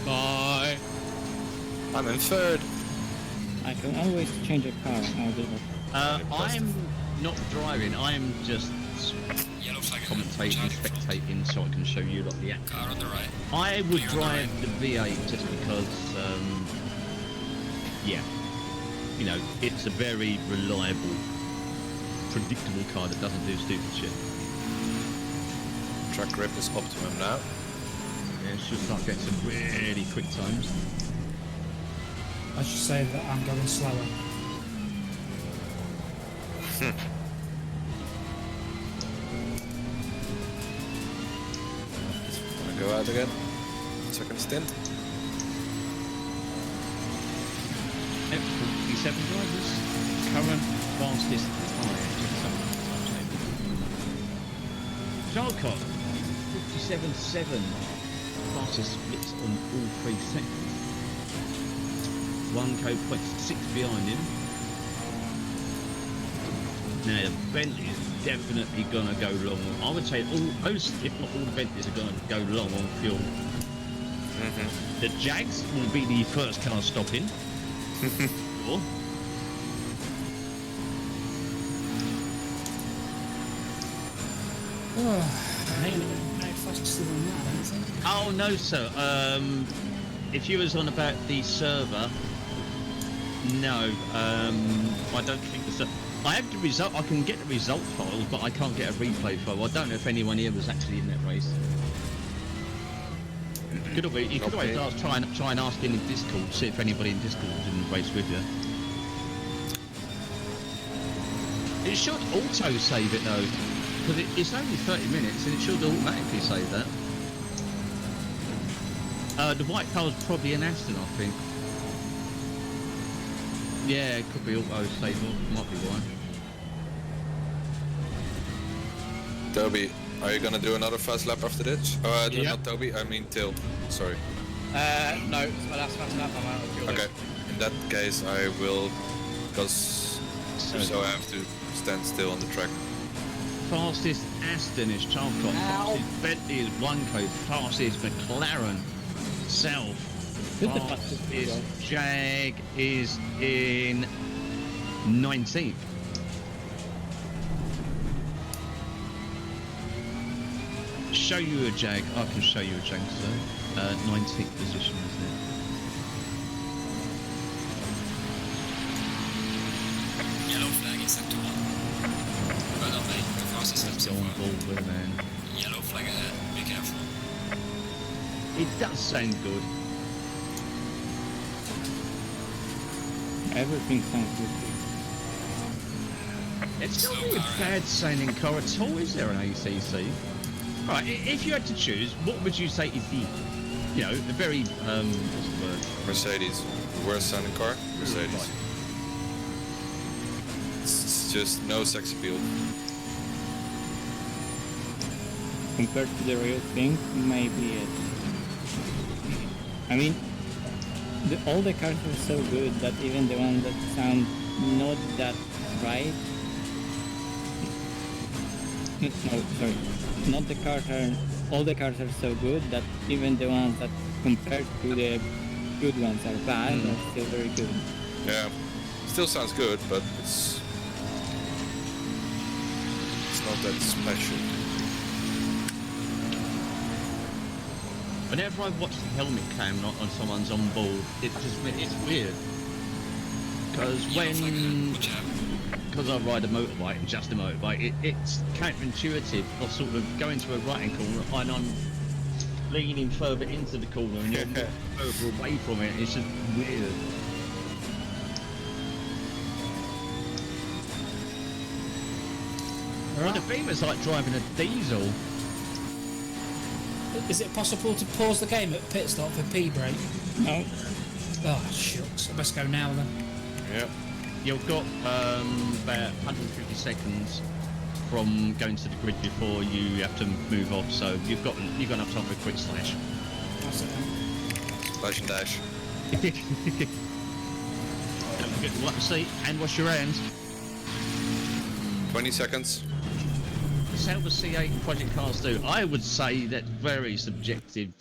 Speaker 2: Bye.
Speaker 4: I'm in third.
Speaker 6: I can always change a car. I'll do that.
Speaker 3: I'm not driving. I'm just
Speaker 7: Yellow flag ahead.
Speaker 3: commentating,
Speaker 7: Charging front.
Speaker 3: spectating, so I can show you like the action.
Speaker 7: Car on the right.
Speaker 3: I would
Speaker 7: Clear on the
Speaker 3: drive the V8 just because, yeah, you know, it's a very reliable, predictable car that doesn't do stupid shit.
Speaker 4: Track grip is optimum now.
Speaker 3: Yeah, it should start getting some really quick times.
Speaker 6: I should say that I'm going slower.
Speaker 4: Wanna go out again? Second stint.
Speaker 3: F47 drivers, current fastest time. Jalcott, 57.7, fastest splits on all 3 seconds. 1.6 behind him. Now the Bentley's definitely gonna go long. I would say most, if not all, the Bentleys are gonna go long on fuel. The Jags will be the first car stopping. Sure.
Speaker 6: No faster than that, I don't think.
Speaker 3: Oh no, sir. If you was on about the server, no. I don't think the server. I have the result. I can get the result file, but I can't get a replay file. I don't know if anyone here was actually in that race. Could always, you could always ask, try and ask in Discord, see if anybody in Discord didn't race with you. It should auto save it though, because it's only 30 minutes and it should automatically save that. The white car was probably an Aston, I think. Yeah, it could be auto save, might be why.
Speaker 4: Toby, are you gonna do another fast lap after this? Not Toby, I mean Till. Sorry.
Speaker 1: No, it's my last fast lap. I'm out of fuel.
Speaker 4: Okay. In that case, I will, because so I have to stand still on the track.
Speaker 3: Fastest Aston is Chalcott, fastest Bentley is Wanko, fastest McLaren, South, fastest Jag is in 19th. Show you a Jag, I can show you a Jag, so 19th position, isn't it?
Speaker 7: Yellow flag is sector 1. Well done, mate. The fastest lap so
Speaker 3: On
Speaker 7: far.
Speaker 3: board with, man.
Speaker 7: Yellow flag ahead. Be careful.
Speaker 3: It does sound good.
Speaker 10: Everything sounds good.
Speaker 3: It's not really a bad sounding car at all, is there, an ACC? Right, if you had to choose, what would you say is the, the very, what's the word?
Speaker 4: Mercedes. Worst sounding car? Mercedes.
Speaker 3: Right.
Speaker 4: It's just no sex appeal.
Speaker 10: Compared to the real thing, maybe it. I mean, all the cars are so good that even the ones that sound not that right. No, sorry. Not the cars are. All the cars are so good that even the ones that compared to the good ones are bad are still very good.
Speaker 4: Yeah. Still sounds good, but it's not that special.
Speaker 3: Whenever I watch the helmet cam on someone's on board, it's weird. Because I ride a motorbike and just a motorbike, it's counterintuitive of sort of going to a right-hand corner and I'm leaning further into the corner and you're further away from it. It's just weird. Well, the Beamer's like driving a diesel.
Speaker 6: Is it possible to pause the game at pit stop for pee break?
Speaker 10: No.
Speaker 6: Oh, shucks. I best go now then.
Speaker 4: Yeah.
Speaker 3: You've got about 150 seconds from going to the grid before you have to move off, so you've got enough time for a quick slash.
Speaker 6: That's it then.
Speaker 4: Slash and dash.
Speaker 3: Don't forget to wipe the seat and wash your hands.
Speaker 4: 20 seconds.
Speaker 3: Sound of C8 and Project Cars 2, I would say that's very subjective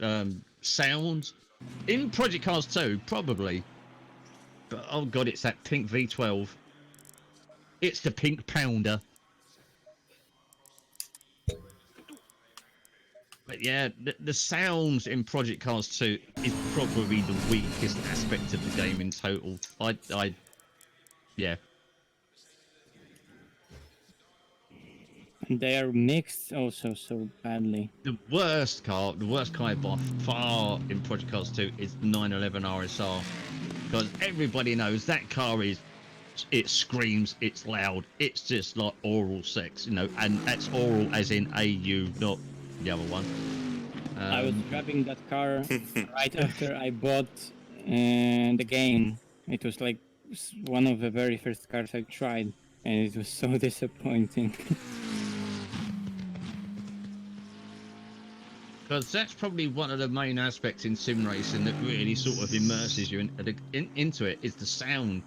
Speaker 3: sound. In Project Cars 2, probably. But oh god, it's that pink V12. It's the pink pounder. But yeah, the sounds in Project Cars 2 is probably the weakest aspect of the game in total. Yeah.
Speaker 10: And they are mixed also so badly.
Speaker 3: The worst car by far in Project Cars 2 is the 911 RSR. Because everybody knows that car it screams, it's loud, it's just like oral sex, and that's oral as in AU, not the other one.
Speaker 10: I was driving that car right after I bought the game. It was like one of the very first cars I tried, and it was so disappointing.
Speaker 3: Because that's probably one of the main aspects in sim racing that really sort of immerses you into it, is the sound.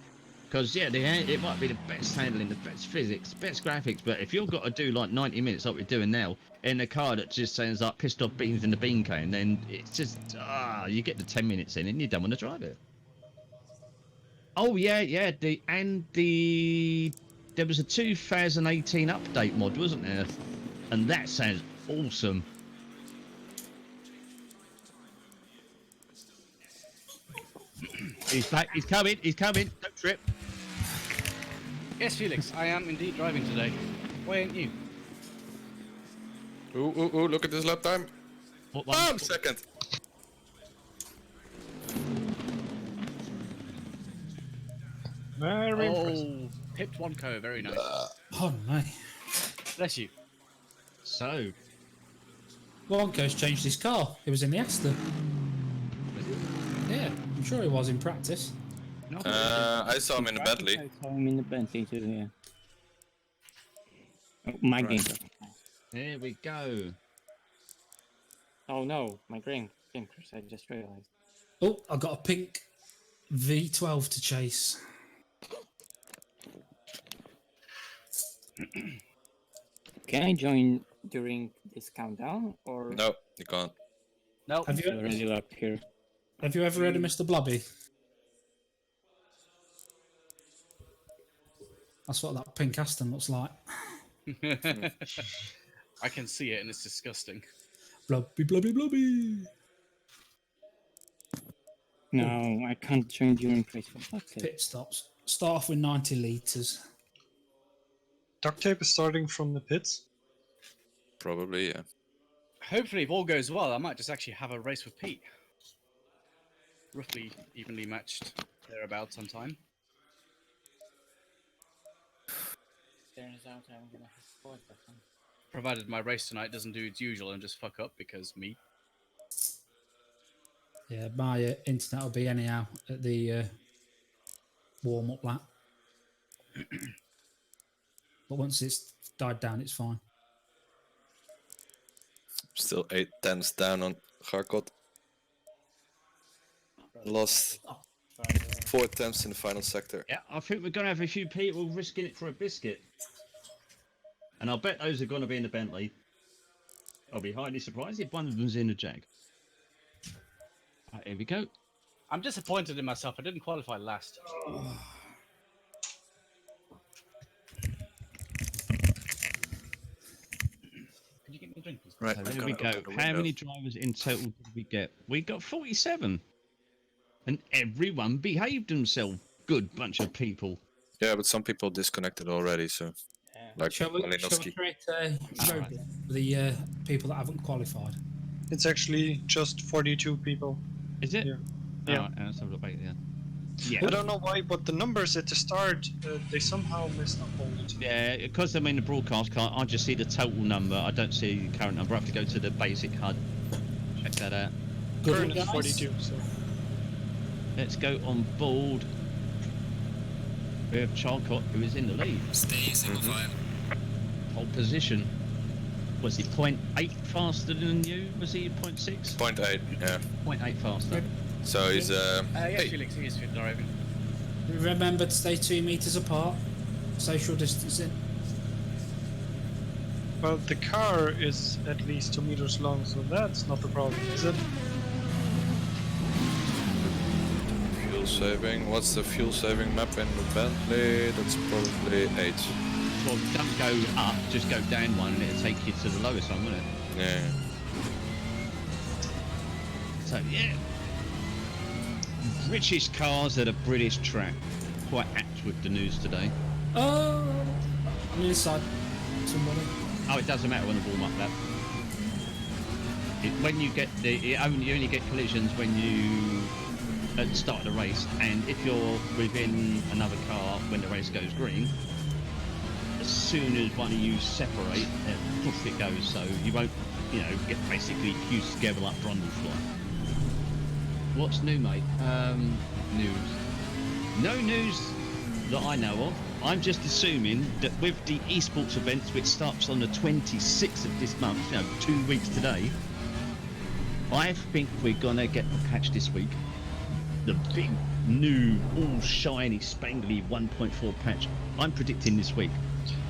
Speaker 3: Because yeah, it might be the best handling, the best physics, best graphics, but if you've got to do like 90 minutes like we're doing now in a car that just sounds like pissed off beans in the bean can, then it's just you get the 10 minutes in and you don't want to drive it. Oh yeah, there was a 2018 update mod, wasn't there? And that sounds awesome. He's back, he's coming, don't trip.
Speaker 1: Yes, Felix, I am indeed driving today. Why ain't you?
Speaker 4: Ooh, look at this lap time.
Speaker 3: What one?
Speaker 4: Second.
Speaker 8: Very impressive.
Speaker 1: Oh, pipped 1Co, very nice.
Speaker 6: Oh no.
Speaker 1: Bless you.
Speaker 6: So. Wonko's changed his car. It was in the Assetto. Yeah, I'm sure he was in practice.
Speaker 4: I saw him in the Bentley.
Speaker 10: I saw him in the Bentley too, yeah. Oh, my game.
Speaker 3: Here we go.
Speaker 10: Oh no, my game crashed, I just realized.
Speaker 6: Oh, I got a pink V12 to chase.
Speaker 10: Can I join during this countdown, or...?
Speaker 4: No, you can't.
Speaker 1: No.
Speaker 6: Have you
Speaker 10: already locked here?
Speaker 6: Have you ever heard of Mr. Blobby? That's what that pink Aston looks like.
Speaker 1: I can see it and it's disgusting.
Speaker 6: Blobby, blobby, blobby.
Speaker 10: No, I can't join during race.
Speaker 6: Pit stops. Start off with 90 litres.
Speaker 8: Duct tape is starting from the pits.
Speaker 4: Probably, yeah.
Speaker 1: Hopefully, if all goes well, I might just actually have a race with Pete. Roughly evenly matched thereabouts on time.
Speaker 10: turns out I'm gonna have fought that one.
Speaker 1: Provided my race tonight doesn't do its usual and just fuck up because me.
Speaker 6: Yeah, my internet will be anyhow at the warm-up lap. But once it's died down, it's fine.
Speaker 4: Still 8 tenths down on Garkot. Lost 4 tenths in the final sector.
Speaker 3: Yeah, I think we're going to have a few people risking it for a biscuit. And I'll bet those are going to be in the Bentley. I'll be highly surprised if one of them's in a Jag. Right, here we go.
Speaker 1: I'm disappointed in myself. I didn't qualify last. Can you get me a drink, please?
Speaker 4: Right,
Speaker 3: So there we go. How many drivers in total did we get? We got 47. And everyone behaved themselves. Good bunch of people.
Speaker 4: Yeah, but some people disconnected already, so... Like
Speaker 6: Shall we
Speaker 4: Malinowski.
Speaker 6: create a roadblock for the people that haven't qualified?
Speaker 8: It's actually just 42 people.
Speaker 3: Is it?
Speaker 8: Yeah.
Speaker 3: Oh,
Speaker 8: Yeah.
Speaker 3: right, let's have a look at it, yeah.
Speaker 8: I don't know why, but the numbers at the start, they somehow messed up all the time.
Speaker 3: Yeah, because I'm in the broadcast card, I just see the total number. I don't see the current number. I have to go to the basic HUD. Check that out.
Speaker 8: Current is 42, so...
Speaker 3: Let's go on board. We have Charcot, who is in the lead.
Speaker 7: Stay single file.
Speaker 3: Pole position. Was he 0.8 faster than you? Was he 0.6?
Speaker 4: 0.8, yeah.
Speaker 3: 0.8 faster.
Speaker 4: So he's
Speaker 1: Yeah,
Speaker 4: hey,
Speaker 1: Felix, he is fit driving.
Speaker 6: Remember to stay 2 meters apart. Social distancing.
Speaker 8: Well, the car is at least 2 meters long, so that's not the problem, is it?
Speaker 4: fuel saving. What's the fuel saving map in the Bentley? That's probably 8.
Speaker 3: Well, don't go up, just go down one and it'll take you to the lowest one, won't it?
Speaker 4: Yeah.
Speaker 3: So, yeah. British cars at a British track. Quite apt with the news today.
Speaker 6: Oh, I'm inside somebody.
Speaker 3: Oh, it doesn't matter when the warm up lap. When you get you only get collisions when you start the race, and if you're within another car when the race goes green, as soon as one of you separate, poof it goes. So you won't, get basically fused together like Brundlefly. What's new, mate? News. No news that I know of. I'm just assuming that with the esports events, which starts on the 26th of this month, 2 weeks today, I think we're gonna get the patch this week. The big, new, all shiny, spangly 1.4 patch. I'm predicting this week.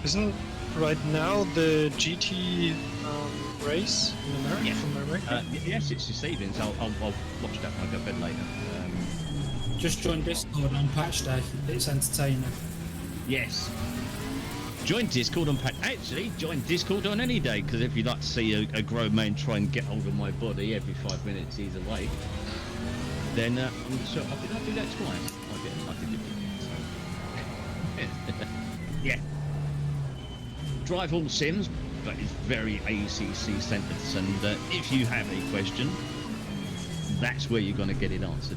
Speaker 8: Isn't right now the GT race in America?
Speaker 3: Yeah.
Speaker 8: From America?
Speaker 3: Yes, it's this evening, so I'll watch that when I go to bed later.
Speaker 6: Just join Discord on patch day. It's entertaining.
Speaker 3: Yes. Join Discord on patch. Actually, join Discord on any day, because if you'd like to see a grown man try and get hold of my body every 5 minutes he's away, then I'm sure I'll do that twice. I'll get nothing to do. Yeah. Drive all sims, but it's very ACC centered, and if you have a question, that's where you're going to get it answered.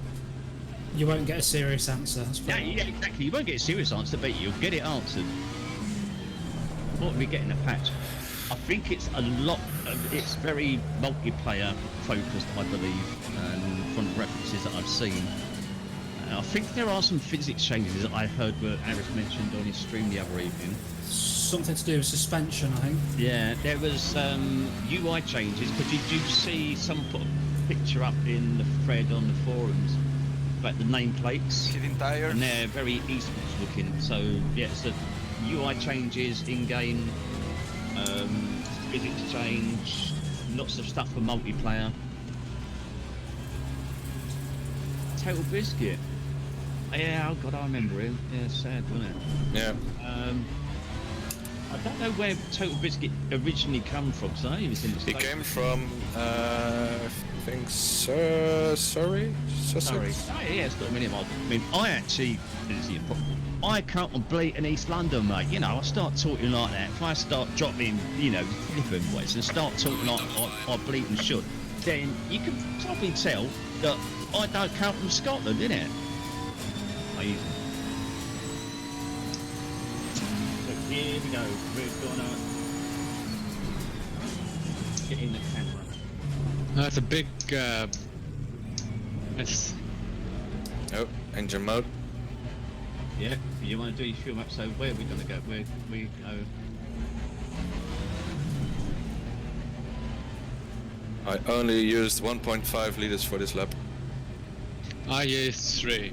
Speaker 6: You won't get a serious answer. That's
Speaker 3: Yeah, exactly. You won't get a serious answer, but you'll get it answered. What are we getting a patch? I think it's a lot. It's very multiplayer focused, I believe, and from the references that I've seen. I think there are some physics changes that I heard were Aris mentioned on his stream the other evening.
Speaker 6: Something to do with suspension, I think.
Speaker 3: Yeah, there was UI changes. But did you see someone put a picture up in the thread on the forums about the nameplates?
Speaker 5: Hitting tires.
Speaker 3: And they're very esports looking. So yeah, so UI changes in game, physics change, lots of stuff for multiplayer. Total Biscuit. Yeah, oh god, I remember him. Yeah, sad, wasn't it?
Speaker 4: Yeah.
Speaker 3: I don't know where Total Biscuit originally come from, so he was in the
Speaker 4: He
Speaker 3: States.
Speaker 4: came from, I think, Surrey?
Speaker 3: Sorry. Oh, yeah, it's got a minute. I mean, I can't complete in East London, mate. I start talking like that. If I start dropping, flipping voice and start talking like I bleed and should, then you can probably tell that I don't come from Scotland, innit? I use Here we go. We're gonna get in the camera.
Speaker 2: That's a big. It's
Speaker 4: Oh, engine mode.
Speaker 3: Yeah, you want to do your fuel map, so where are we gonna go? Where we go?
Speaker 4: I only used 1.5 liters for this lap.
Speaker 2: I used 3.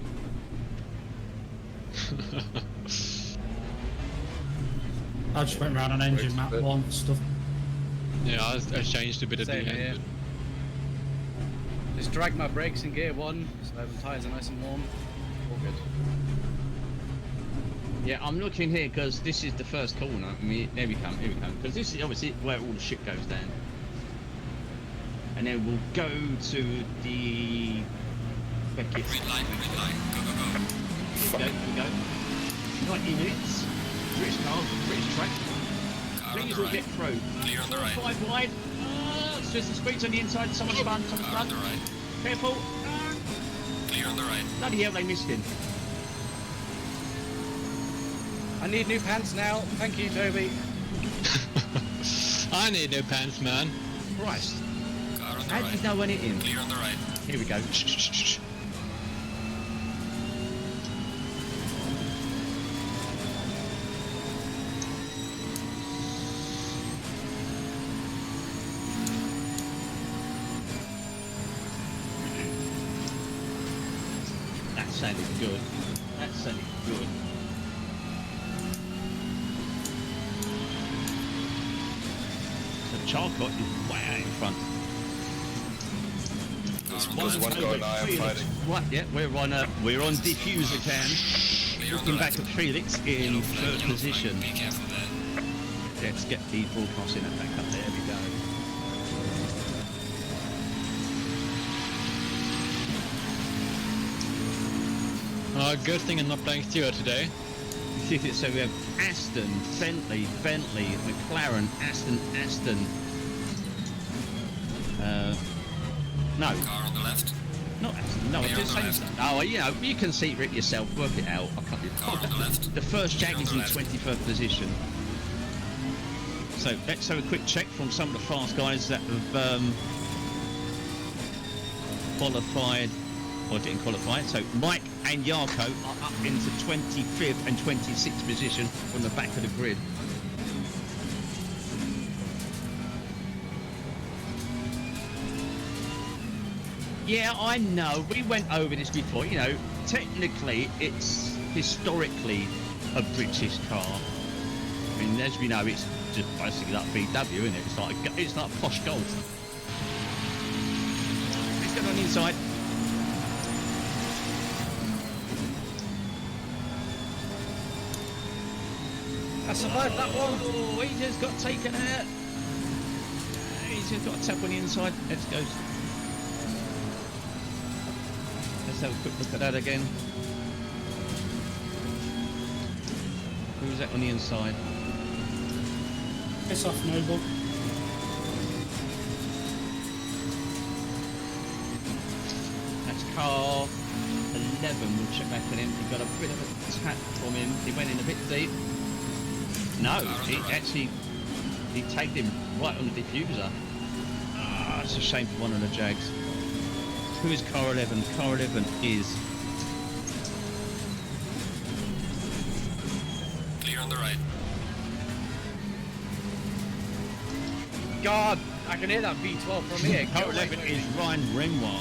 Speaker 6: I just went around on engine map
Speaker 4: Wait,
Speaker 6: 1 stuff.
Speaker 2: Yeah, I changed a bit at the
Speaker 1: Same here.
Speaker 2: end.
Speaker 1: Just drag my brakes in gear 1, so the tyres are nice and warm. All good.
Speaker 3: Yeah, I'm looking here because this is the first corner. I mean, here we come. Because this is obviously where all the shit goes down. And then we'll go to the Beckett.
Speaker 7: Green light, go, go, go.
Speaker 3: Here we go. 90 minutes. British car, British track.
Speaker 7: Car on
Speaker 3: Please
Speaker 7: the
Speaker 3: all get
Speaker 7: right.
Speaker 3: through.
Speaker 7: Clear on the right.
Speaker 3: 5 wide. It's just the speeds on the inside. Someone's run.
Speaker 7: Car on the right.
Speaker 3: Careful.
Speaker 7: Clear on the right.
Speaker 3: Bloody hell, they missed him.
Speaker 1: I need new pants now. Thank you, Toby.
Speaker 2: I need new pants, man.
Speaker 3: Christ.
Speaker 7: Car on the
Speaker 3: How did
Speaker 7: right.
Speaker 3: you know when it in?
Speaker 7: Clear on the right.
Speaker 3: Here we go. That sounded good. That sounded good. So Charcot is way out in front.
Speaker 4: There's one going I am fighting.
Speaker 3: Right, yeah, we're on diffuser cam.
Speaker 7: Clear on the
Speaker 3: Looking back
Speaker 7: left.
Speaker 3: at Felix in third position.
Speaker 7: Be careful there.
Speaker 3: Let's get the broadcasting back up. There we go.
Speaker 2: Good thing I'm not playing Stewart today.
Speaker 3: So we have Aston, Bentley, McLaren, Aston. No,
Speaker 7: Car on the left.
Speaker 3: not Aston. No, I'm
Speaker 7: Clear
Speaker 3: just
Speaker 7: on the
Speaker 3: saying. Oh, you know, you can see it yourself. Work it out. I can't.
Speaker 7: Car on the left.
Speaker 3: The first Jag
Speaker 7: Clear on
Speaker 3: is
Speaker 7: the
Speaker 3: in
Speaker 7: left.
Speaker 3: 21st position. So let's have a quick check from some of the fast guys that have qualified or didn't qualify. So Mike and Yarko are up into 25th and 26th position from the back of the grid. Yeah, I know. We went over this before. You know, technically, it's historically a British car. I mean, as we know, it's just basically like VW, isn't it? It's like posh Golf. Let's get on the inside.
Speaker 1: I survived that one.
Speaker 3: Oh, he just got taken out. He's just got a tap on the inside. Let's go. Let's have a quick look at that again. Who's that on the inside?
Speaker 6: Piss off, Noble.
Speaker 3: That's car 11. We'll check back at him. He got a bit of a tap from him. He went in a bit deep. No, he tagged him right on the diffuser. Ah, it's a shame for one of the Jags. Who is car 11? Car 11 is
Speaker 7: Clear on the right.
Speaker 1: God, I can hear that V12 from here.
Speaker 3: car
Speaker 1: Go
Speaker 3: 11
Speaker 1: away,
Speaker 3: is Ryan Renoir.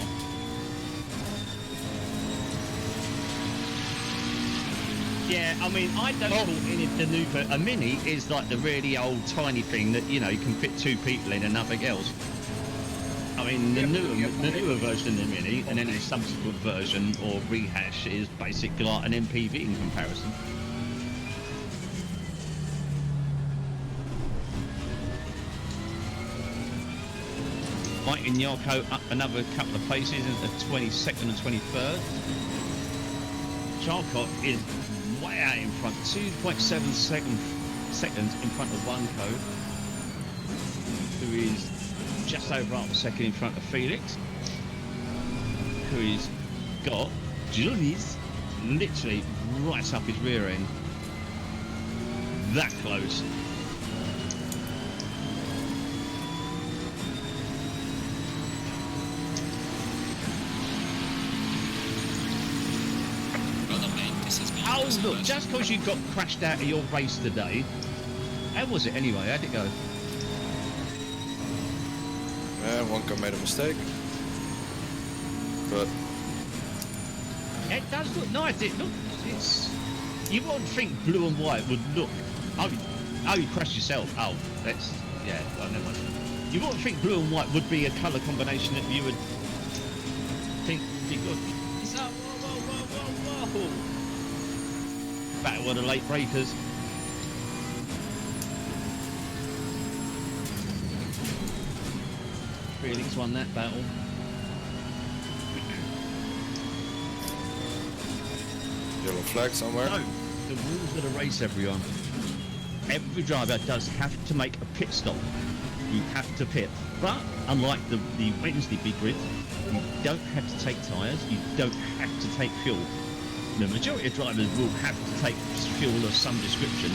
Speaker 3: Yeah, I mean, I don't call any the new a Mini is like the really old tiny thing that you know you can fit 2 people in and nothing else. I mean, the newer version of the Mini and then a subsequent version or rehash is basically like an MPV in comparison. Mike and Yarko up another couple of places at the 22nd and 23rd. Charcot is way out in front, 2.7 seconds in front of Wanko, who is just over half a second in front of Felix, who has got Johnny's literally right up his rear end. that close.
Speaker 7: Well done, mate. This has been
Speaker 3: Oh,
Speaker 7: impressive,
Speaker 3: look,
Speaker 7: lads.
Speaker 3: just because you got crashed out of your race today, how was it anyway? How'd it go?
Speaker 4: One car made a mistake. But
Speaker 3: It does look nice. It look, it's. You wouldn't think blue and white would look. Oh, you crashed yourself. Oh, that's yeah. Well, never mind. You wouldn't think blue and white would be a colour combination that you would think would be good. It's like whoa. Battle of the late breakers. Felix won that battle.
Speaker 4: yellow flag somewhere.
Speaker 3: So, the rules of the race, everyone. Every driver does have to make a pit stop. You have to pit. But, unlike the Wednesday Big Grid, you don't have to take tyres, you don't have to take fuel. The majority of drivers will have to take fuel of some description,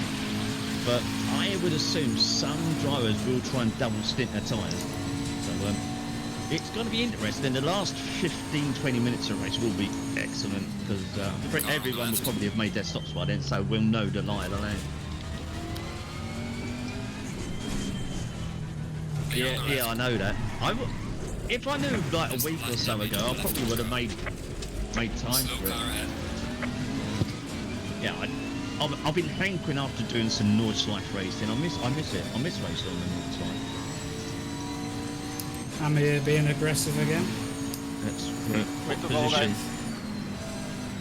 Speaker 3: but I would assume some drivers will try and double stint their tyres. So, it's going to be interesting. The last 15-20 minutes of race will be excellent because everyone will probably have made their stops by then, so we'll know the lie of the land. Yeah, I know that. If I knew like a week or so ago, I probably would have made time for it. Yeah, I've been hankering after doing some Nordschleife racing. I miss it. I miss racing on the Nordschleife.
Speaker 6: I'm here being aggressive again.
Speaker 3: That's quick
Speaker 5: Good to go,
Speaker 3: position.
Speaker 5: guys.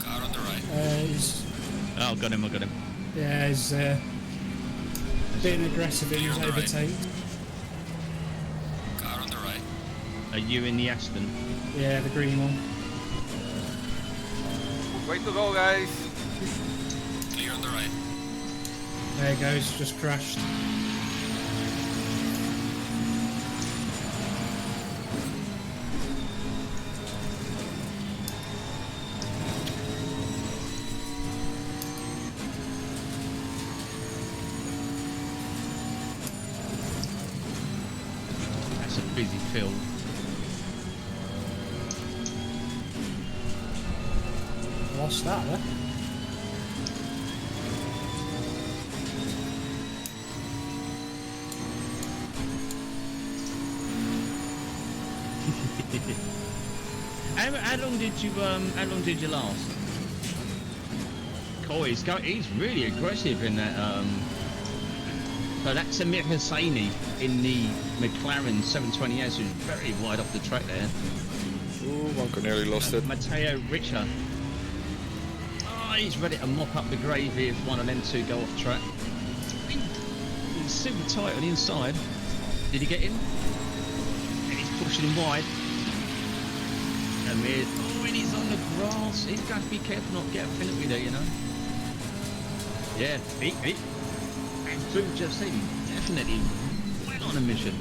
Speaker 7: Car on the right.
Speaker 6: He's,
Speaker 3: Oh, got him.
Speaker 6: yeah, he's being aggressive in his
Speaker 7: You're on the right.
Speaker 6: overtake.
Speaker 7: Car on the right.
Speaker 3: Are you in the Aston?
Speaker 6: Yeah, the green one.
Speaker 5: Way to go, guys.
Speaker 7: Clear on the right.
Speaker 6: There he goes, just crashed.
Speaker 3: That's a busy field.
Speaker 6: Lost that there.
Speaker 3: How long did you last? Cool, he's really aggressive in that. So that's Amir Hosseini in the McLaren 720S, who's very wide off the track there.
Speaker 4: Ooh, one car nearly lost it.
Speaker 3: Matteo Richter. Oh, he's ready to mop up the gravy if one of them two go off track. He's super tight on the inside. Did he get in? And he's pushing him wide. Amir, oh, and he's on the grass. He's got to be careful not to get a penalty there, you know. Yeah, and through just seen him, definitely well on a mission.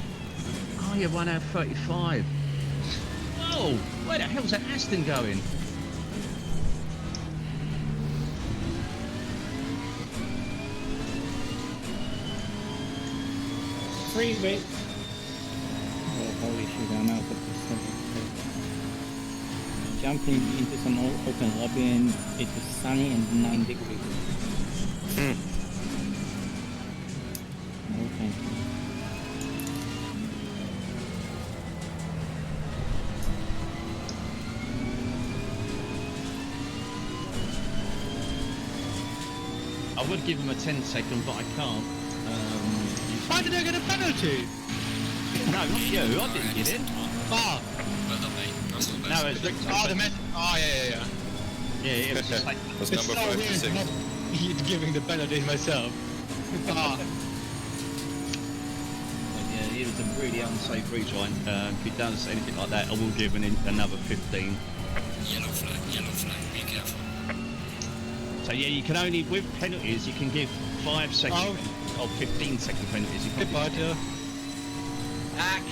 Speaker 3: Oh, you 1 hour 35. Whoa, where the hell's that Aston going?
Speaker 6: Freebie.
Speaker 10: Oh, holy shit, I'm out of the center. Jumping into some open lobby and it was sunny and 9 degrees. No, thank you.
Speaker 3: I would give him a 10-second, but I can't.
Speaker 2: Why did I get a penalty?
Speaker 3: No, not you. I didn't get in.
Speaker 2: Ah,
Speaker 7: Well done, mate. Russell,
Speaker 3: No,
Speaker 7: best.
Speaker 3: it's Richter.
Speaker 2: oh, the met. Oh, yeah.
Speaker 3: Yeah, it was just like.
Speaker 4: Was
Speaker 2: It's
Speaker 4: number
Speaker 2: so
Speaker 4: 5 to
Speaker 2: weird
Speaker 4: 6.
Speaker 2: not giving the penalties myself. Ah,
Speaker 3: Yeah, it was a really unsafe retry. If he does anything like that, I will give him another 15.
Speaker 7: Yellow flag. Be careful.
Speaker 3: So yeah, you can only, with penalties, you can give 5 second or 15-second penalties. You can't
Speaker 2: good part, yeah.
Speaker 3: back.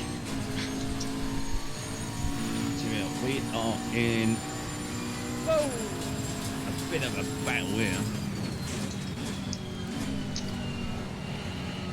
Speaker 3: So yeah, we are in a bit of a battle here.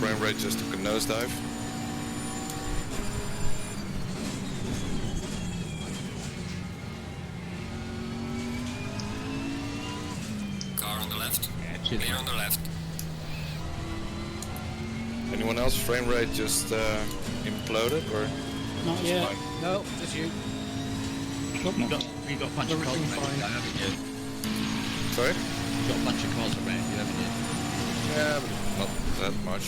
Speaker 4: Frame rate just took a nosedive.
Speaker 7: Car on the left.
Speaker 3: Yeah, cheers,
Speaker 7: Clear
Speaker 3: mate.
Speaker 7: on the left.
Speaker 4: Anyone else? Frame rate just imploded, or?
Speaker 6: Not yet.
Speaker 1: No, just you.
Speaker 3: You've got a bunch of cars around, haven't you?
Speaker 4: Sorry?
Speaker 3: You've got a bunch of cars around you, haven't you?
Speaker 4: Yeah, but not that much.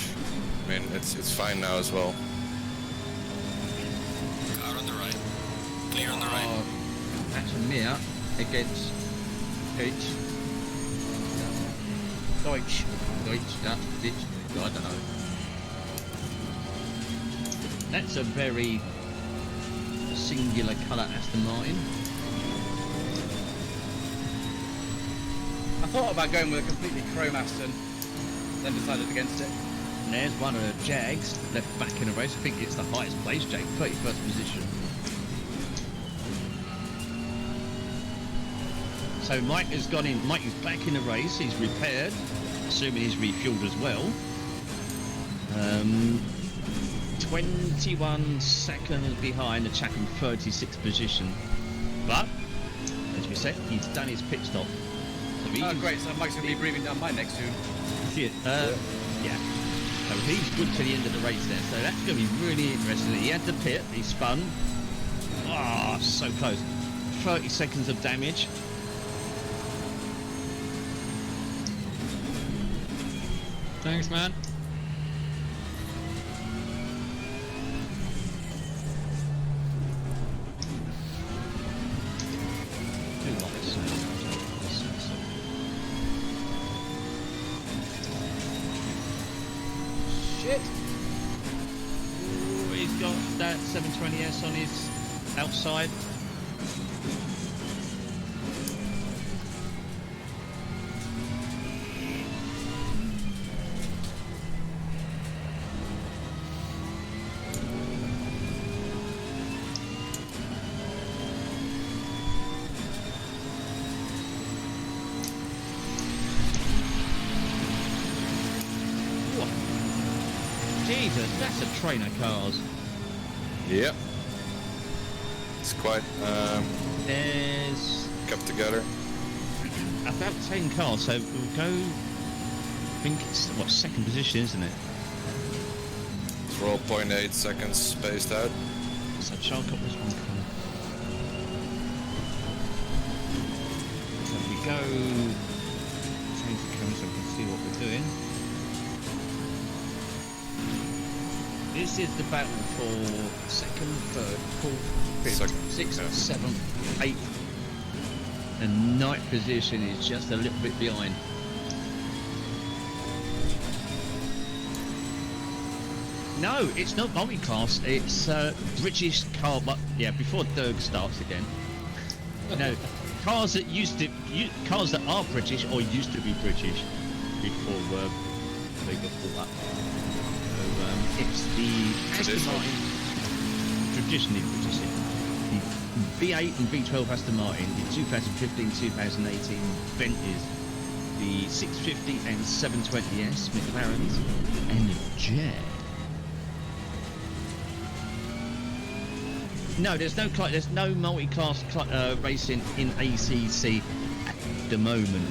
Speaker 4: I mean, it's fine now as well.
Speaker 7: Car on the right. Clear on the right.
Speaker 3: Oh, that's a mirror against each.
Speaker 1: Deutsch.
Speaker 3: Ditch. I don't know. That's a very singular colour Aston Martin.
Speaker 1: I thought about going with a completely chrome Aston, then decided against it.
Speaker 3: And there's one of the Jags left back in a race. I think it's the highest place, Jag, 31st position. So Mike has gone in. Mike is back in the race. He's repaired, assuming he's refueled as well. 21 seconds behind the chap in 36th position. But, as we said, he's done his pit stop. So
Speaker 1: Oh, great, so Mike's going to be breathing down my neck soon.
Speaker 3: Yeah. So he's good to the end of the race there. So that's going to be really interesting. He had the pit, he spun. Ah, so close. 30 seconds of damage.
Speaker 2: Thanks, man.
Speaker 1: Shit!
Speaker 3: Ooh, he's got that 720S on his outside. Jesus, that's a train of cars.
Speaker 4: Yep. It's quite
Speaker 3: There's
Speaker 4: kept together.
Speaker 3: about 10 cars, so we'll go. I think it's what, second position, isn't it?
Speaker 4: It's all 0.8 seconds spaced out.
Speaker 3: So Charles got this one car. So we go. Change the camera so we can see what we're doing. This is the battle for second, third, fourth, fifth,
Speaker 4: Second,
Speaker 3: sixth,
Speaker 4: yeah.
Speaker 3: seventh, eighth, and ninth position is just a little bit behind. No, it's not multi-class. It's British car. But yeah, before Dirk starts again. No, cars that cars that are British or used to be British before they got bought up. It's the Aston Martin, traditionally British, the V8 and V12 Aston Martin, the 2015-2018 Bentleys, the 650 and 720S McLarens, and the Jag. No, there's no multi-class racing in ACC at the moment,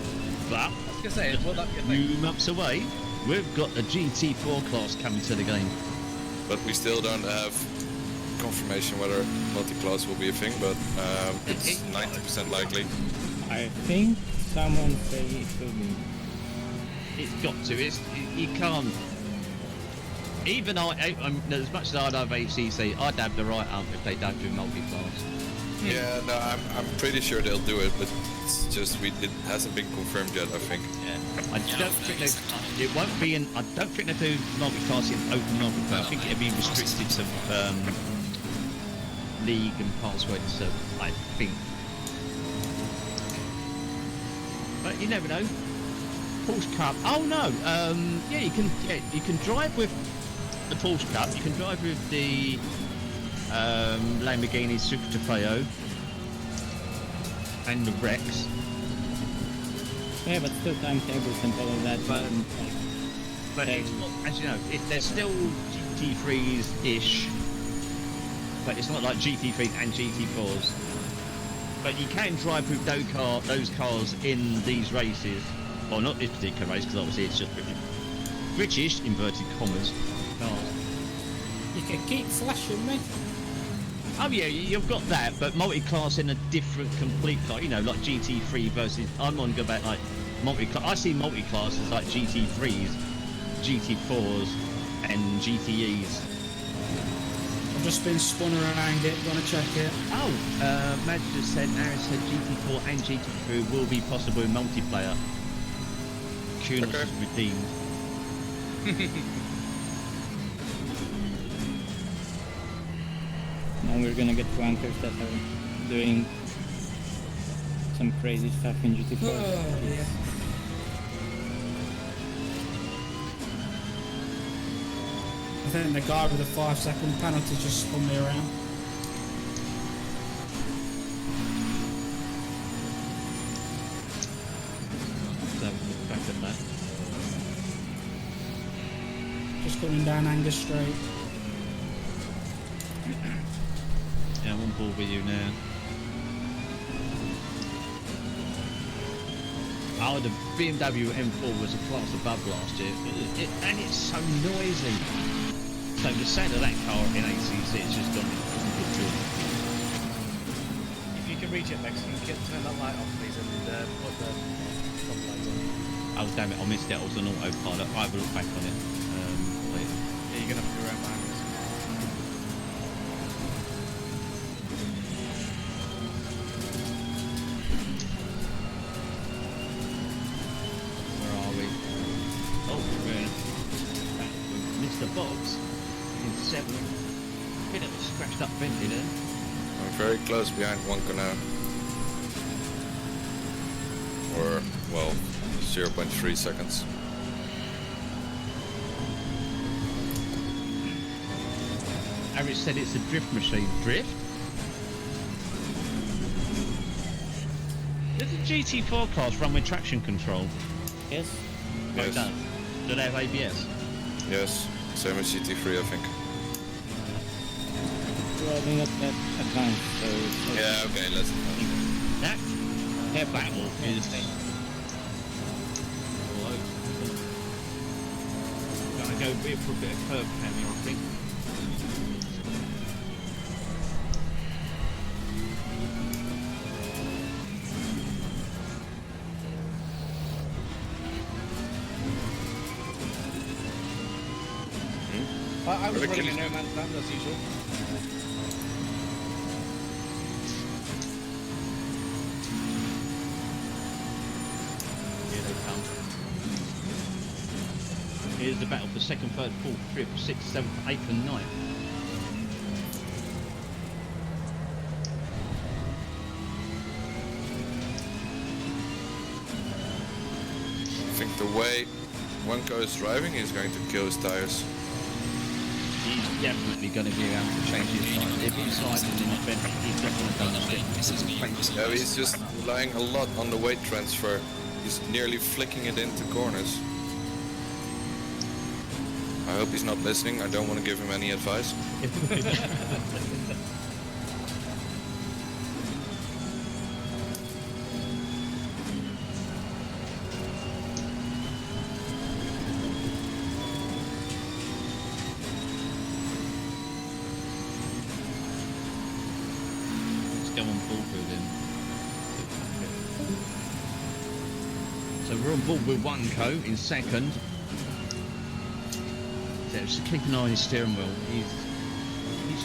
Speaker 3: but
Speaker 1: I was going to say, will that be a
Speaker 3: a
Speaker 1: thing?
Speaker 3: few months away. We've got the GT4 class coming to the game.
Speaker 4: But we still don't have confirmation whether multi-class will be a thing, but it's 90% likely.
Speaker 10: I think someone say it will be.
Speaker 3: It's got to. You can't. Even as much as I'd have ACC, I'd have the right arm if they don't do multi-class.
Speaker 4: Yeah, no, I'm pretty sure they'll do it, but it's just it hasn't been confirmed yet, I think.
Speaker 3: Yeah. I don't think it won't be in. I don't think they do multi-class in open multi-class. I think it'll be restricted to league and password server. I think. But you never know. Porsche Cup. Oh no. Yeah, you can drive with the Porsche Cup. You can drive with the Lamborghini Super Trofeo and the Rex.
Speaker 10: Yeah, but still timetables and all of that.
Speaker 3: But But it's not, as you know, they're still GT3s-ish, but it's not like GT3s and GT4s. But you can drive with those cars in these races. Well, not this particular race, because obviously it's just British, inverted commas, cars.
Speaker 6: You can keep flashing me.
Speaker 3: Oh yeah, you've got that, but multi-class in a different complete car, you know, like GT3 versus, I'm on about like multi-class. I see multi-class as like GT3s, GT4s, and GTEs.
Speaker 6: I've just been spun around it, gonna check it.
Speaker 3: Oh, Matt just said, Aaron said GT4 and GT3 will be possible in multiplayer. Kunos is redeemed.
Speaker 10: Now we're gonna get flankers that are doing some crazy stuff in GT4.
Speaker 6: Oh, yeah. I think the guy with the 5-second penalty just spun me around.
Speaker 3: Back at that.
Speaker 6: Just coming down Angus Straight.
Speaker 3: Yeah, I'm on board with you now. Oh, the BMW M4 was a class above last year, and it's so noisy. So the sound of that car in ACC is just gone.
Speaker 1: If you can reach it, Max, you can turn that light off, please, and put the front light on.
Speaker 3: Oh damn it, I missed it. I was on autopilot. I will look back on it. Later.
Speaker 1: Yeah, you're gonna have to go around behind us.
Speaker 3: Where are we? Oh, we're back with Mr. Bob's in 7th. Bit of a scratched up Bentley there.
Speaker 4: I'm very close behind Wonka now. Or, well, 0.3 seconds.
Speaker 3: Eric said it's a drift machine. Drift? Does the GT4 class run with traction control?
Speaker 10: Yes.
Speaker 3: Oh, it
Speaker 4: Yes.
Speaker 3: does. Do they have ABS?
Speaker 4: Yes, same as GT3, I think.
Speaker 10: Well, they're not that advanced, so...
Speaker 4: Yeah, okay, let's...
Speaker 3: That battle is... Gonna go for a bit of curb camera, I think.
Speaker 1: I was running a no man's land as usual.
Speaker 3: Here they come. Here's the battle for 2nd, 3rd, 4th, 5th, 6th, 7th, 8th and 9th.
Speaker 4: I think the way Wonka is driving, he's going to kill his tires.
Speaker 3: He's definitely going to be able to change his tires. If he's sliding in the bend, he's definitely going to stick.
Speaker 4: Yeah, he's just relying a lot on the weight transfer. He's nearly flicking it into corners. I hope he's not listening. I don't want to give him any advice.
Speaker 3: Let's go on board with him. So we're on board with Wonko in 2nd. So just keep an eye on his steering wheel. He's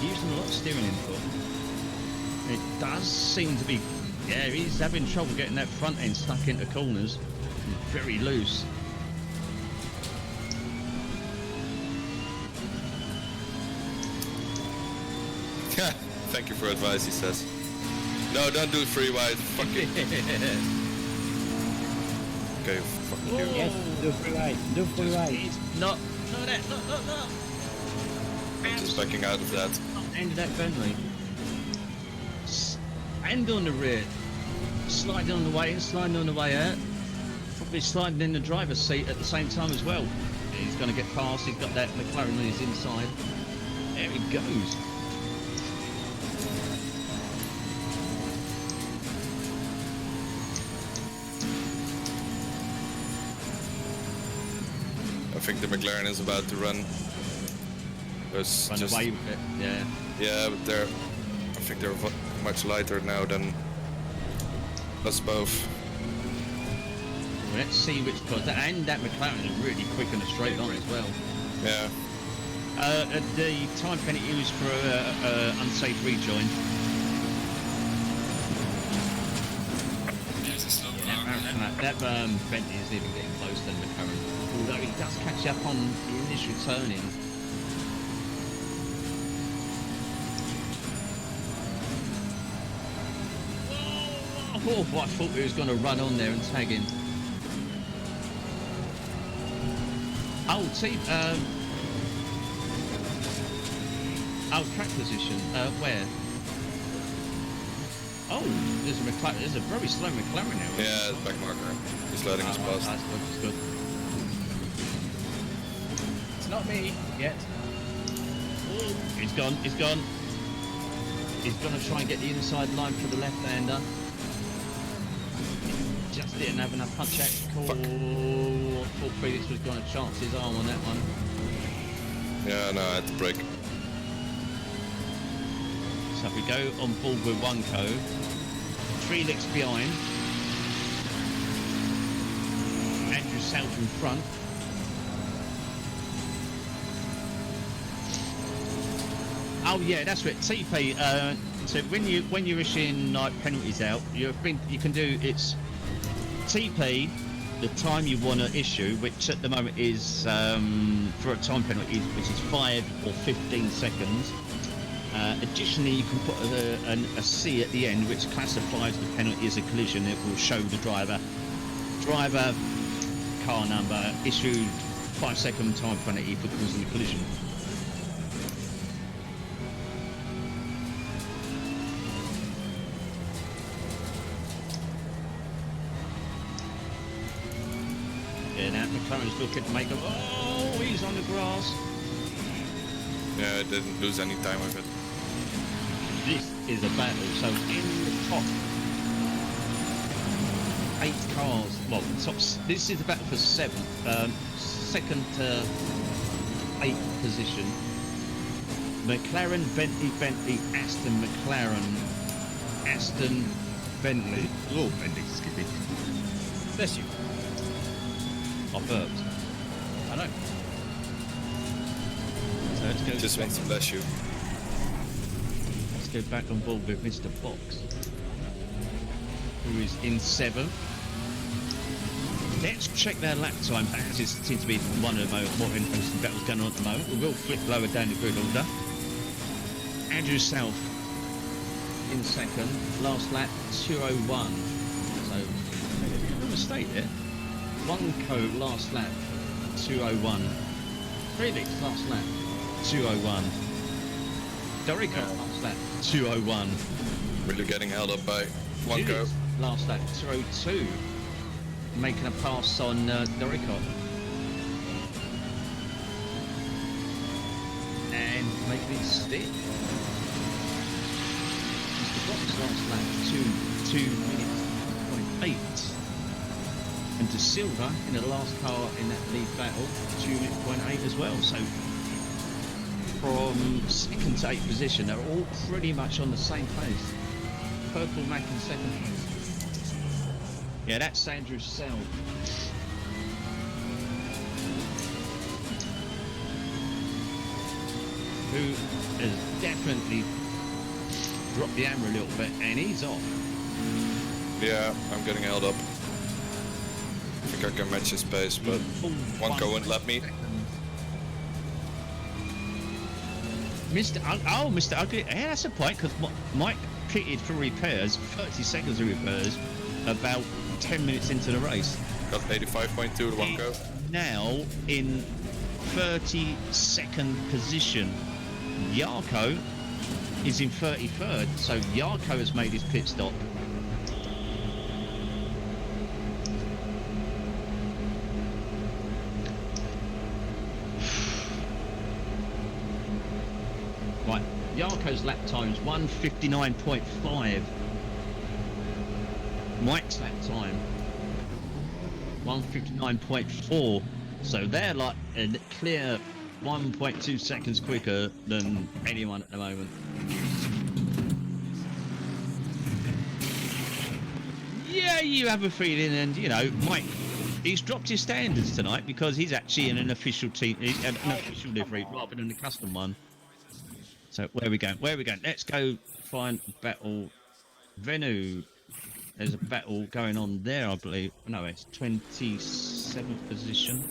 Speaker 3: using a lot of steering input. It does seem to be, yeah, he's having trouble getting that front end stuck into corners. It's very loose.
Speaker 4: Thank you for advice, he says. No, don't do free wide. Fuck it. Okay, fuck you.
Speaker 10: Yes, do free ride, do free ride.
Speaker 3: Not.
Speaker 4: I'm just backing out of that.
Speaker 3: End of that Bentley. And on the rear. Sliding on the way in, sliding on the way out. Probably sliding in the driver's seat at the same time as well. He's going to get past. He's got that McLaren on his inside. There he goes.
Speaker 4: I think the McLaren is about to run.
Speaker 3: Run away with it, yeah.
Speaker 4: Yeah, but I think they're much lighter now than us both.
Speaker 3: Well, let's see which cars. And that McLaren is really quick on a straight line as well.
Speaker 4: Yeah.
Speaker 3: The time penalty used for unsafe rejoin.
Speaker 7: There's a slow car.
Speaker 3: That Bentley isn't even getting close to the McLaren. Although he does catch up on the initial turning. Oh, I thought he was going to run on there and tag him. Oh, track position. Where? Oh, there's a McLaren. There's a very slow McLaren now.
Speaker 4: Yeah, it's back marker. He's letting us past.
Speaker 3: That's good. That's good.
Speaker 1: It's not me yet.
Speaker 3: Oh, he's gone. He's gone. He's going to try and get the inside line for the left-hander. Just didn't have enough punch out. Oh, I thought Felix was going to chance his arm on that one.
Speaker 4: Yeah, no, I had to brake.
Speaker 3: So we go on board with one code. Felix behind. Andrew South in front. Oh yeah, that's right. TP. So when you're issuing like penalties out, you can do it's TP the time you want to issue, which at the moment is for a time penalty, which is 5 or 15 seconds. Additionally, you can put a C at the end, which classifies the penalty as a collision. It will show the driver, car number, issued 5-second time penalty for causing a collision. Yeah, now McLaren's looking to make a... Oh, he's on the grass.
Speaker 4: Yeah, I didn't lose any time with it.
Speaker 3: This is a battle. So in the top 8 cars, well, this is the battle for 7th, second to 8th position. McLaren, Bentley, Aston, McLaren, Aston, Bentley. Oh, Bentley, excuse me.
Speaker 1: Bless you.
Speaker 3: I burped.
Speaker 1: I know.
Speaker 3: So let's go.
Speaker 4: Just wants to bless you.
Speaker 3: Let's go back on board with Mr. Box, who is in 7th. Let's check their lap time. That seems to be one of the more interesting battles going on at the moment. We will flip lower down the grid order. Andrew South in 2nd. Last lap 2:01. So no mistake there. 1 code last lap 2:01. Felix last lap 2:01. Dorico last lap 2:01.
Speaker 4: Really getting held up by 1 go.
Speaker 3: Last lap 2:02. Making a pass on Dorico. And making it stick. Mr. Box last lap 2 minutes 0.8. And De Silva in the last car in that lead battle, 2 minutes 0.8 as well. So from 2nd to 8th position, they're all pretty much on the same pace. Purple Mac in 2nd place. Yeah, that's Andrew Sell. Who has definitely dropped the hammer a little bit, and he's off.
Speaker 4: Yeah, I'm getting held up. I think I can match his pace, but 1 go wouldn't let me.
Speaker 3: Mr. Ugly, yeah, that's a point, because Mike pitted for repairs, 30 seconds of repairs, about 10 minutes into the race.
Speaker 4: Got 85.2 to 1 go.
Speaker 3: Now in 32nd position. Yarko is in 33rd, so Yarko has made his pit stop. Yarko's lap time's 1:59.5. Mike's lap time 1:59.4. So they're like a clear 1.2 seconds quicker than anyone at the moment. Yeah, you have a feeling, and you know, Mike, he's dropped his standards tonight because he's actually in an official team, an official livery rather than a custom one. So where are we going? Where are we going? Let's go find battle Venu. There's a battle going on there, I believe. No, it's 27th position.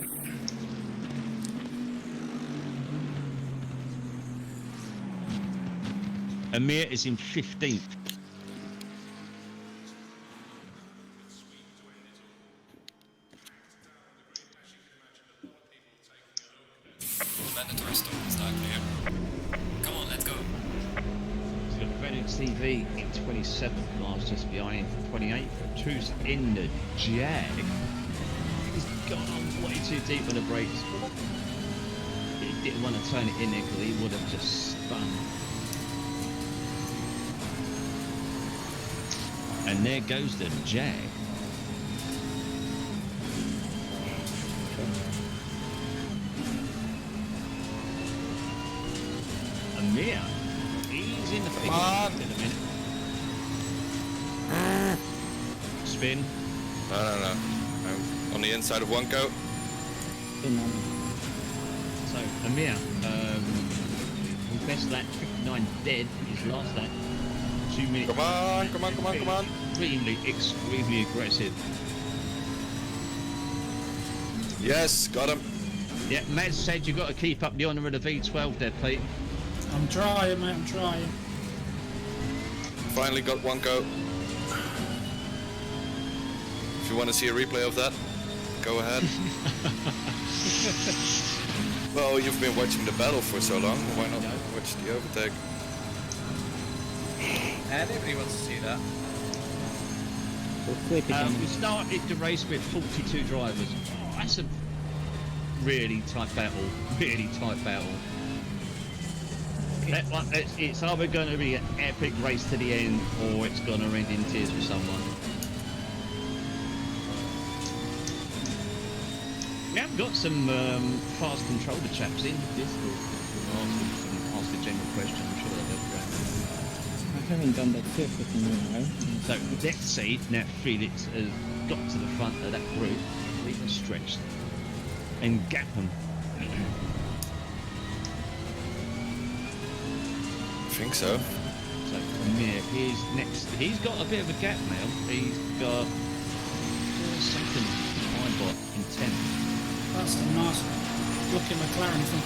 Speaker 3: Amir is in 15th.
Speaker 7: Mandatory stop is not clear. Come on, let's go.
Speaker 3: He's got Venu TV in 27th class, just behind 28th. Who's in the Jag? He's gone on way too deep with the brakes. He didn't want to turn it in there because he would have just spun. And there goes the Jag. Amir, he's in the
Speaker 4: Come on.
Speaker 3: in a minute. Spin.
Speaker 4: No. I'm on the inside of one coat.
Speaker 3: So Amir, best lap 59 dead. His last lap 2 minutes.
Speaker 4: Come on.
Speaker 3: Extremely aggressive.
Speaker 4: Yes, got him.
Speaker 3: Yeah, Maz said you got to keep up the honour of the V12 there, Pete.
Speaker 6: I'm trying, mate, I'm trying.
Speaker 4: Finally got one coat. If you want to see a replay of that, go ahead. Well, you've been watching the battle for so long, why not watch the overtake?
Speaker 1: Everybody wants to see that.
Speaker 3: We started the race with 42 drivers. Oh, that's a really tight battle. That one, it's either going to be an epic race to the end, or it's going to end in tears for someone. We have got some fast controller chaps in Discord. Ask a general question. I'm sure they'll be great.
Speaker 10: I haven't done that circuit in a while.
Speaker 3: So let's see now. Felix has got to the front of that group, even stretched, and gap them.
Speaker 4: I think so.
Speaker 3: So Amir is next. He's got a bit of a gap now. He's got 4 seconds behind bot in 10th.
Speaker 6: That's a nice looking McLaren thing.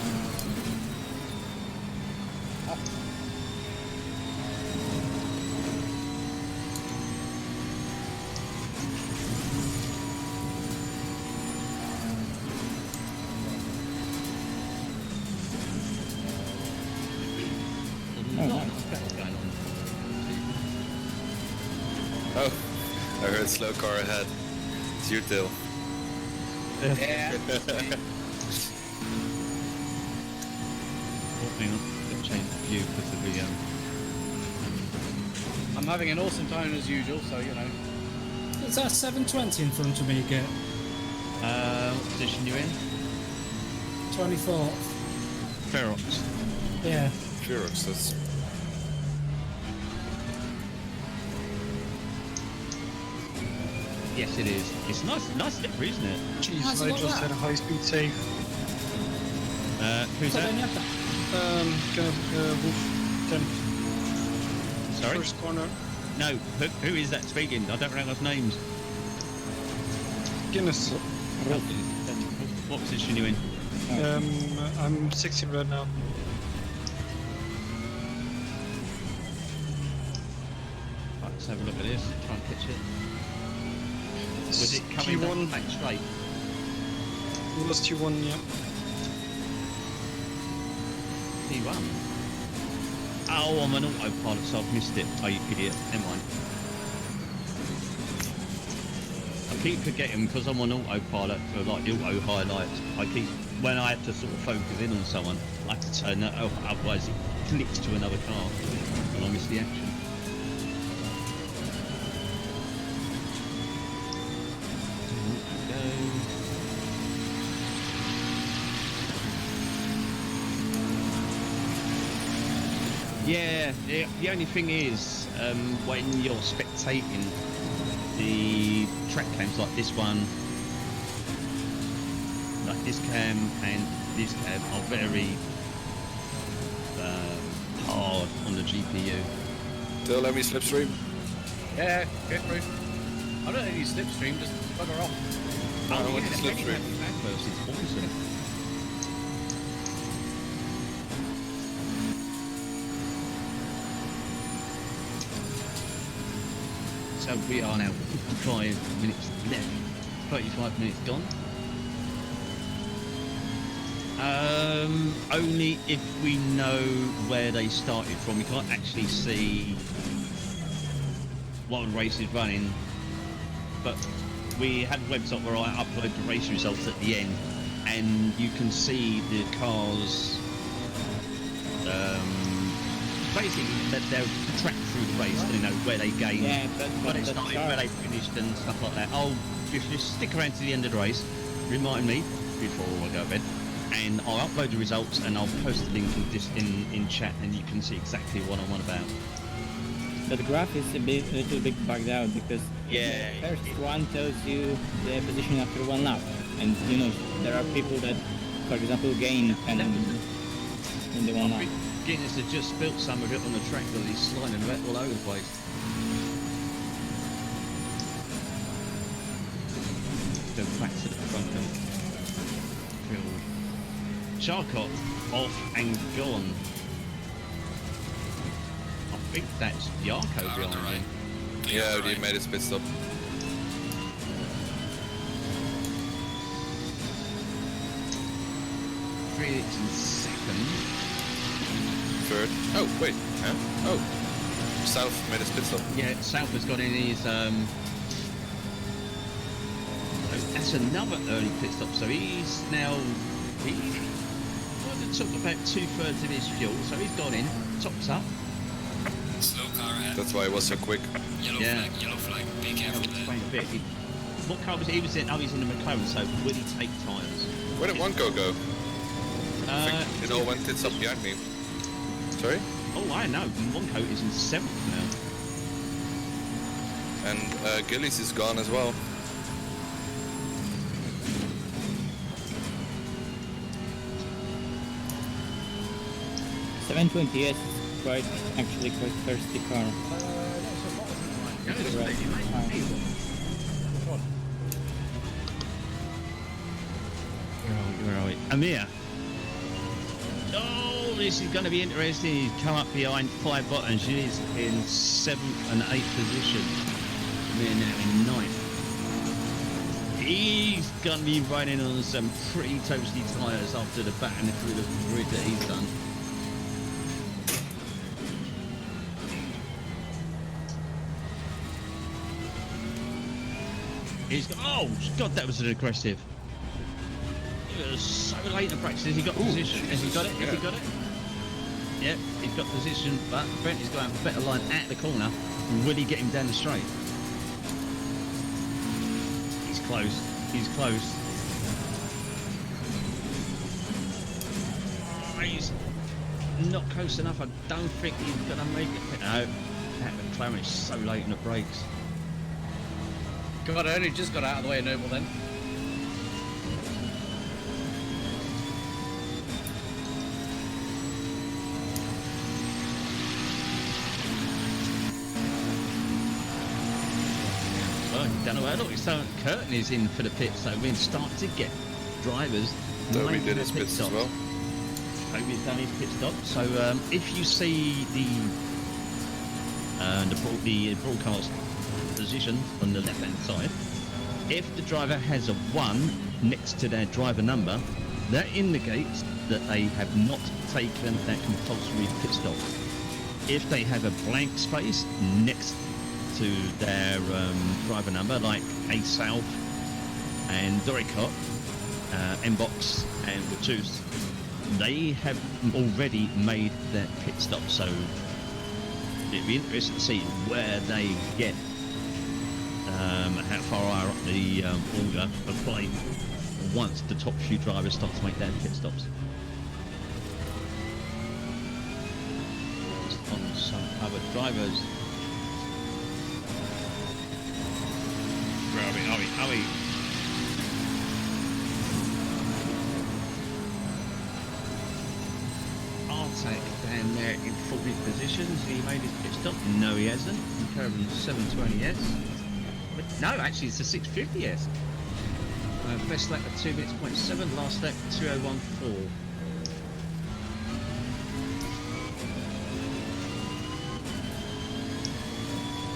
Speaker 4: Oh, I heard slow car ahead. It's you, Till.
Speaker 1: Yeah.
Speaker 3: Hang on, let's change the view because of the
Speaker 1: I'm having an awesome time as usual, so you know.
Speaker 6: Is that 720 in front of me again?
Speaker 3: what position you in?
Speaker 6: 24th.
Speaker 3: Ferox.
Speaker 6: Yeah.
Speaker 4: Ferox, that's...
Speaker 3: Yes, it is. It's nice slippery, isn't it?
Speaker 8: Jeez,
Speaker 6: How's it
Speaker 8: I
Speaker 6: got
Speaker 8: just
Speaker 6: that?
Speaker 8: had a high-speed save.
Speaker 3: Who's
Speaker 6: So
Speaker 3: that?
Speaker 6: then you have that.
Speaker 8: Wolf 10.
Speaker 3: Sorry?
Speaker 8: First corner.
Speaker 3: No, who is that speaking? I don't recognise names.
Speaker 8: Guinness.
Speaker 3: What position you in?
Speaker 8: I'm 16 right now.
Speaker 3: Right, let's have a look at this. Try and pitch it. Was it coming
Speaker 8: T1.
Speaker 3: back straight?
Speaker 8: It was T1, yeah.
Speaker 3: T1. Oh, I'm an autopilot, so I've missed it. Oh, you idiot. Never mind. I keep forgetting because I'm on autopilot for like the auto highlights. When I have to sort of focus in on someone, I have to turn that off, otherwise clicks to another car, and I miss the action. Yeah, the only thing is, when you're spectating, the track cams like this one, like this cam and this cam are very hard on the GPU.
Speaker 4: Still let me slipstream.
Speaker 1: Yeah, go through. I don't need slipstream, just bugger off.
Speaker 4: I want to
Speaker 3: yeah,
Speaker 4: slipstream.
Speaker 3: First, it's awesome. So we are now 55 minutes left, 35 minutes gone. Only if we know where they started from. We can't actually see what race is running, but we have a website where I upload the race results at the end, and you can see the cars basically that they're tracked through the race, you know, where they gained,
Speaker 10: Yeah,
Speaker 3: where
Speaker 10: but
Speaker 3: they started, where they finished and stuff like that. Oh, if you stick around to the end of the race, remind me before I go to bed, and I'll upload the results and I'll post the link in chat, and you can see exactly what I'm on about.
Speaker 10: But the graph is a little bit bugged out because
Speaker 3: Yeah,
Speaker 10: the first one tells you the position after one lap, and you know there are people that, for example, gain and in the one lap.
Speaker 3: Guinness had just spilt some of it on the track, but he's sliding about all over the place. Go back to the front of the field. Charcot off and gone. I think that's Yarko behind him.
Speaker 4: Yeah, he made his pit stop.
Speaker 3: Felix in second.
Speaker 4: Third. Oh, wait. Huh? Oh. South made his pit stop.
Speaker 3: Yeah, South has got in his that's another early pit stop, so he's now took about 2/3 of his fuel, so he's gone in, tops up.
Speaker 7: Slow car ahead.
Speaker 4: That's why he was so quick.
Speaker 7: Yellow flag, be careful there.
Speaker 3: Quite a bit. What car was he? Was in? Oh, he's in the McLaren, so will he take tyres?
Speaker 4: Where did one go? I think it all went tits up behind me. Sorry?
Speaker 3: Oh, I know. Monco is in 7th now.
Speaker 4: And Gillies is gone as well.
Speaker 10: S720S is actually quite thirsty car.
Speaker 3: Where are we? Amir. Oh, this is going to be interesting. He's come up behind 5 buttons. He's in 7th and 8th position. Amir now in 9th. He's going to be running on some pretty toasty tyres after the baton through the grid that he's done. He's got, oh God, that was an aggressive. He was so late in practice. Has he got position? Has he got it? Has he got it? Yep, he's got position, but Bentley's going for a better line at the corner. Will he get him down the straight? He's close. He's close. Oh, he's not close enough. I don't think he's going to make it. No, that McLaren is so late in the brakes.
Speaker 1: God, I only just got out of the way of Noble then.
Speaker 3: Well, don't know where. Look, so Curtin is in for the pit, so we're starting to get drivers.
Speaker 4: Toby did his pit stop as well.
Speaker 3: Toby's done his pit stop. So if you see the broadcast position on the left-hand side, if the driver has a 1 next to their driver number, that indicates that they have not taken that compulsory pit stop. If they have a blank space next to their driver number, like A South and Doricott, M-Box and Watus, they have already made their pit stop, so it'd be interesting to see where they get, how far higher up the order of play once the top few drivers start to make their pit stops. On some other drivers. Hurry. Artek down there in 40th position. Has he made his pit stop? No, he hasn't. Caravan 720S. But no, actually, it's a 650S. Best lap at 2 minutes, 0.7. Last lap 2014.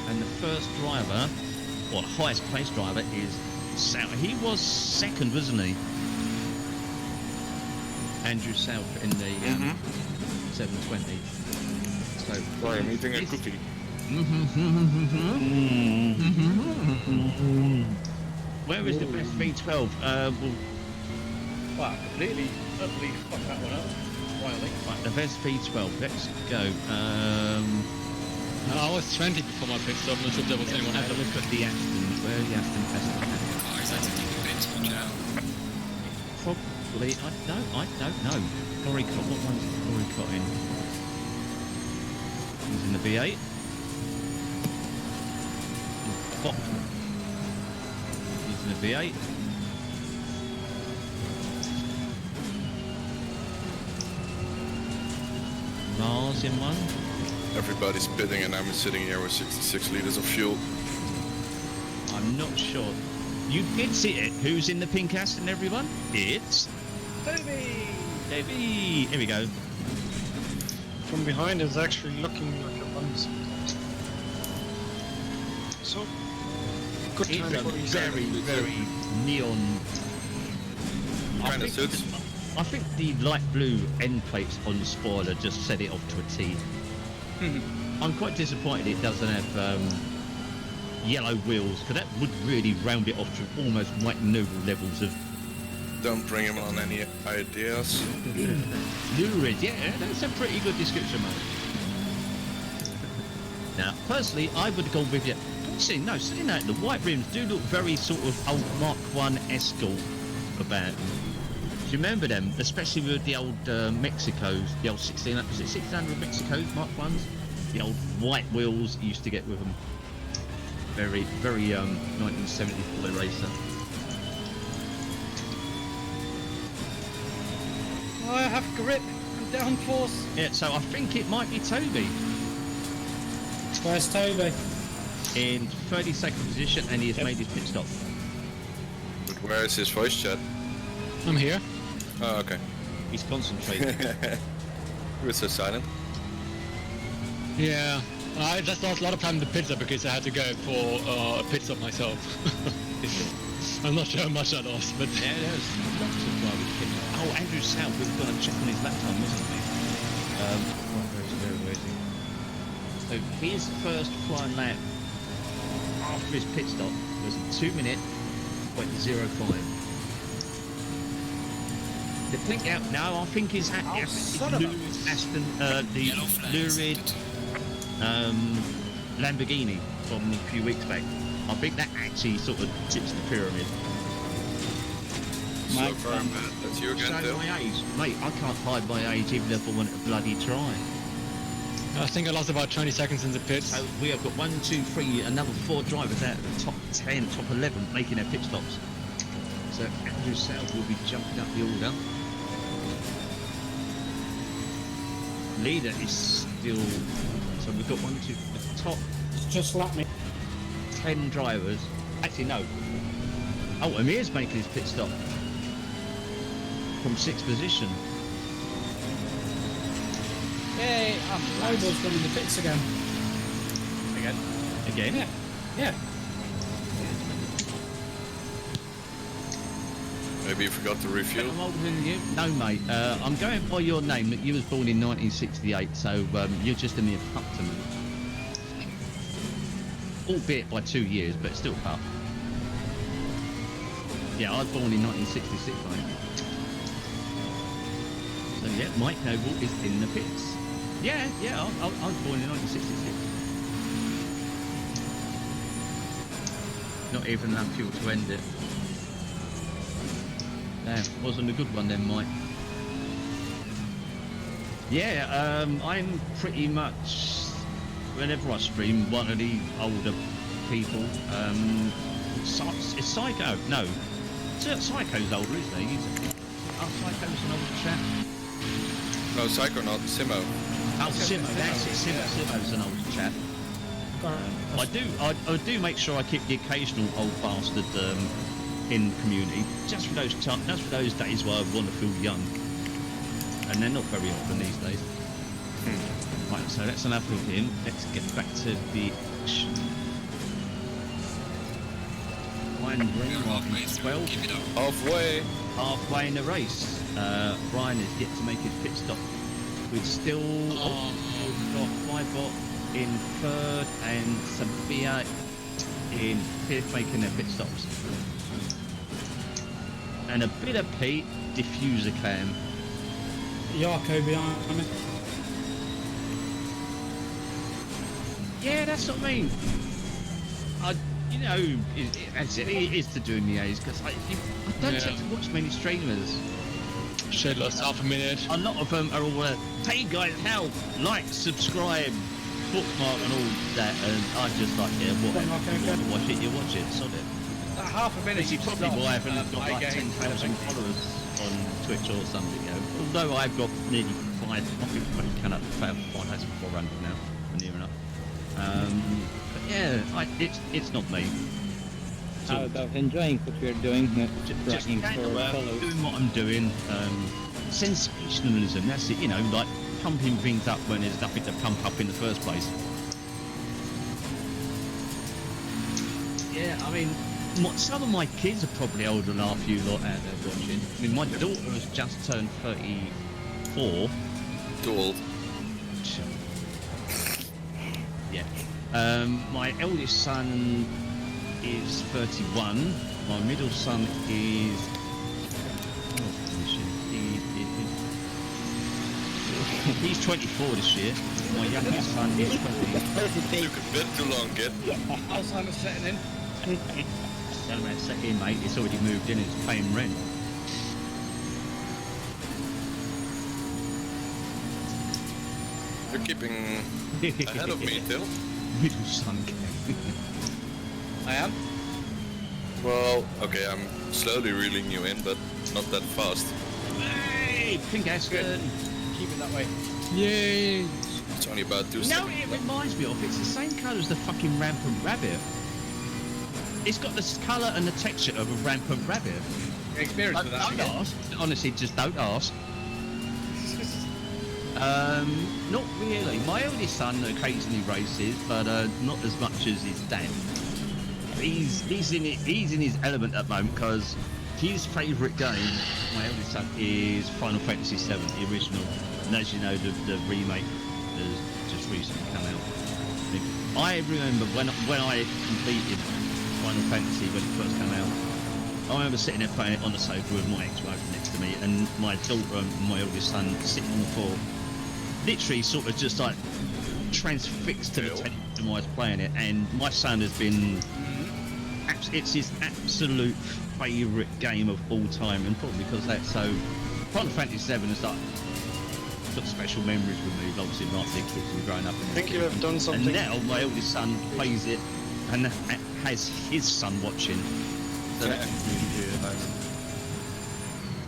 Speaker 3: And the first driver, or the highest placed driver, is South. He was second, wasn't he? Andrew South in the 720. So,
Speaker 4: Sorry, I'm eating a cookie.
Speaker 3: Where is the best V12?
Speaker 1: Wow, completely, utterly fucked that one up. Royally.
Speaker 3: Right, the best V12. Let's go.
Speaker 2: I was 20 before my pit stop. Not sure if there was anyone
Speaker 3: Have
Speaker 2: ahead
Speaker 3: a
Speaker 2: of me.
Speaker 3: look at the Aston. Where the Aston?
Speaker 7: Oh, he's actually taking bits, watch out.
Speaker 3: Probably. I don't know. Goricott. What one's Goricott in? He's in the V8. What? He's in the V8. Mars in one.
Speaker 4: Everybody's pitting and I'm sitting here with 66 liters of fuel.
Speaker 3: I'm not sure. You did see it. Who's in the pink Aston, everyone? It's
Speaker 1: Davey!
Speaker 3: Davey. Here we go.
Speaker 8: From behind, it's actually looking like a bun sometimes. So, good
Speaker 3: It's
Speaker 8: time
Speaker 3: a
Speaker 8: for these.
Speaker 3: very neon.
Speaker 4: Kind of suits.
Speaker 3: I think the light blue end plates on the spoiler just set it off to a T. I'm quite disappointed it doesn't have yellow wheels, because that would really round it off to almost white noble levels of
Speaker 4: Don't bring him on any ideas.
Speaker 3: lurid. Yeah, that's a pretty good description, mate. Now, personally, I would have gone with you. Saying that, the white rims do look very sort of old Mark 1 Escort about. Do you remember them? Especially with the old Mexicos, the old 1600, was it 1600 Mexicos, Mark 1s? The old white wheels you used to get with them. Very 1974 racer.
Speaker 1: I have grip and downforce.
Speaker 3: Yeah, so I think it might be Toby
Speaker 6: Where's Toby?
Speaker 3: in 32nd position, and he has made his pit stop.
Speaker 4: But where is his voice chat?
Speaker 2: I'm here.
Speaker 4: Oh, okay.
Speaker 3: He's concentrating.
Speaker 4: He was so silent.
Speaker 2: Yeah, I just lost a lot of time in the pit stop because I had to go for a pit stop myself. I'm not sure how much I lost, but
Speaker 3: Yeah, there's lots of drivers pit stop. Oh, Andrew South, we've got to check on his lap time, wasn't we? Where is he? So his first flying lap after his pit stop was 2 minute 0.05. The pink out now, I think is
Speaker 1: son of a-
Speaker 3: Aston, the
Speaker 7: Yellow flag
Speaker 3: lurid
Speaker 7: accepted.
Speaker 3: Lamborghini from a few weeks back. I think that actually sort of tips the pyramid.
Speaker 4: So
Speaker 10: Mike,
Speaker 4: far, Matt, that's you again,
Speaker 3: So
Speaker 4: Phil.
Speaker 3: my age, mate, I can't hide my age even if I want to bloody try.
Speaker 2: I think I lost about 20 seconds in the pits.
Speaker 3: So we have got 1, 2, 3, another 4 drivers out of the top 10, top 11 making their pit stops. So Andrew South will be jumping up the order. Leader is still, so we've got 1, 2, the top
Speaker 6: Just lap me.
Speaker 3: 10 drivers. Actually, no. Oh, Amir's making his pit stop from 6th position.
Speaker 1: Yay, I'm
Speaker 6: Nobo's running the pits again.
Speaker 3: Again?
Speaker 6: Yeah. Yeah.
Speaker 4: Maybe you forgot to refuel.
Speaker 3: I'm older than you. No, mate. I'm going by your name. That you was born in 1968, so you're just a mere pup to me. Albeit by 2 years, but still pup. Yeah, I was born in 1966, mate. So yeah, Mike Noble is in the pits. Yeah, I was born in 1966. Not even enough fuel to end it. Damn, wasn't a good one then, Mike. Yeah, I'm pretty much, whenever I stream, one of the older people. It's Psycho. No, Psycho's older, isn't he? Psycho's an older chap.
Speaker 4: No, Psycho not, Simo.
Speaker 3: Oh, Simo, that's it. Simo's an older chap. I do make sure I keep the occasional old bastard in the community, just for those days where I want to feel young, and they're not very often these days. Right, so that's enough of him. Let's get back to the action. Brian Green, 12. Halfway in the race. Brian is yet to make his pit stop. We've still got Flybot in third and Sabia in fifth, making their pit stops. And a bit of Pete, diffuser cam.
Speaker 6: Yarko behind me.
Speaker 3: Yeah, that's what I mean. It is to do in the A's because I don't tend to watch many streamers.
Speaker 2: Shed lost half a minute.
Speaker 3: A lot of them are all, hey guys, help, like, subscribe, bookmark and all that, and I just like, yeah, whatever. You want to watch it, you watch it, sod it.
Speaker 1: That half a minute.
Speaker 3: Which is probably why I haven't got like 10,000 followers on Twitch or something, you know. Although I've got nearly 5, I think I can up to 400 now, near enough. But yeah, it's not me.
Speaker 10: How about enjoying what we're doing,
Speaker 3: just
Speaker 10: for follows.
Speaker 3: doing what I'm doing. Sensationalism, that's it, you know, like pumping things up when there's nothing to pump up in the first place. Yeah, I mean, some of my kids are probably older than half you lot out there watching. I mean, my daughter has just turned 34.
Speaker 4: Too old.
Speaker 3: Yeah. My eldest son is 31. My middle son is... He's 24 this year. My youngest son is 20.
Speaker 4: Took a bit too long, kid.
Speaker 1: Alzheimer's setting in.
Speaker 3: Tell me, set in, mate. It's already moved in. It's paying rent.
Speaker 4: You're keeping ahead of me, Till.
Speaker 3: Middle son.
Speaker 1: I am.
Speaker 4: Well, okay, I'm slowly reeling you in, but not that fast.
Speaker 3: Hey, Pink Aston.
Speaker 1: Keep it that way.
Speaker 2: Yay!
Speaker 4: It's only about 2
Speaker 3: No,
Speaker 4: seconds.
Speaker 3: it reminds me of. It's the same colour as the fucking rampant rabbit. It's got the colour and the texture of a rampant rabbit.
Speaker 1: Experience with that.
Speaker 3: Don't ask. Honestly, just don't ask. Not really. My oldest son occasionally races, but not as much as his dad. He's in his element at the moment because his favourite game, my eldest son, is Final Fantasy VII, the original. And as you know, the remake has just recently come out. I remember when I completed Final Fantasy when it first came out. I remember sitting there playing it on the sofa with my ex-wife next to me, and my daughter and my eldest son sitting on the floor, literally sort of just like transfixed to the television while I was playing it. And my son has been, it's his absolute favourite game of all time, and probably because that's so. Final Fantasy VII is like got special memories with me, obviously like the kids who growing up.
Speaker 8: I think you have done something.
Speaker 3: And now my eldest son plays it and has his son watching. So that's really good.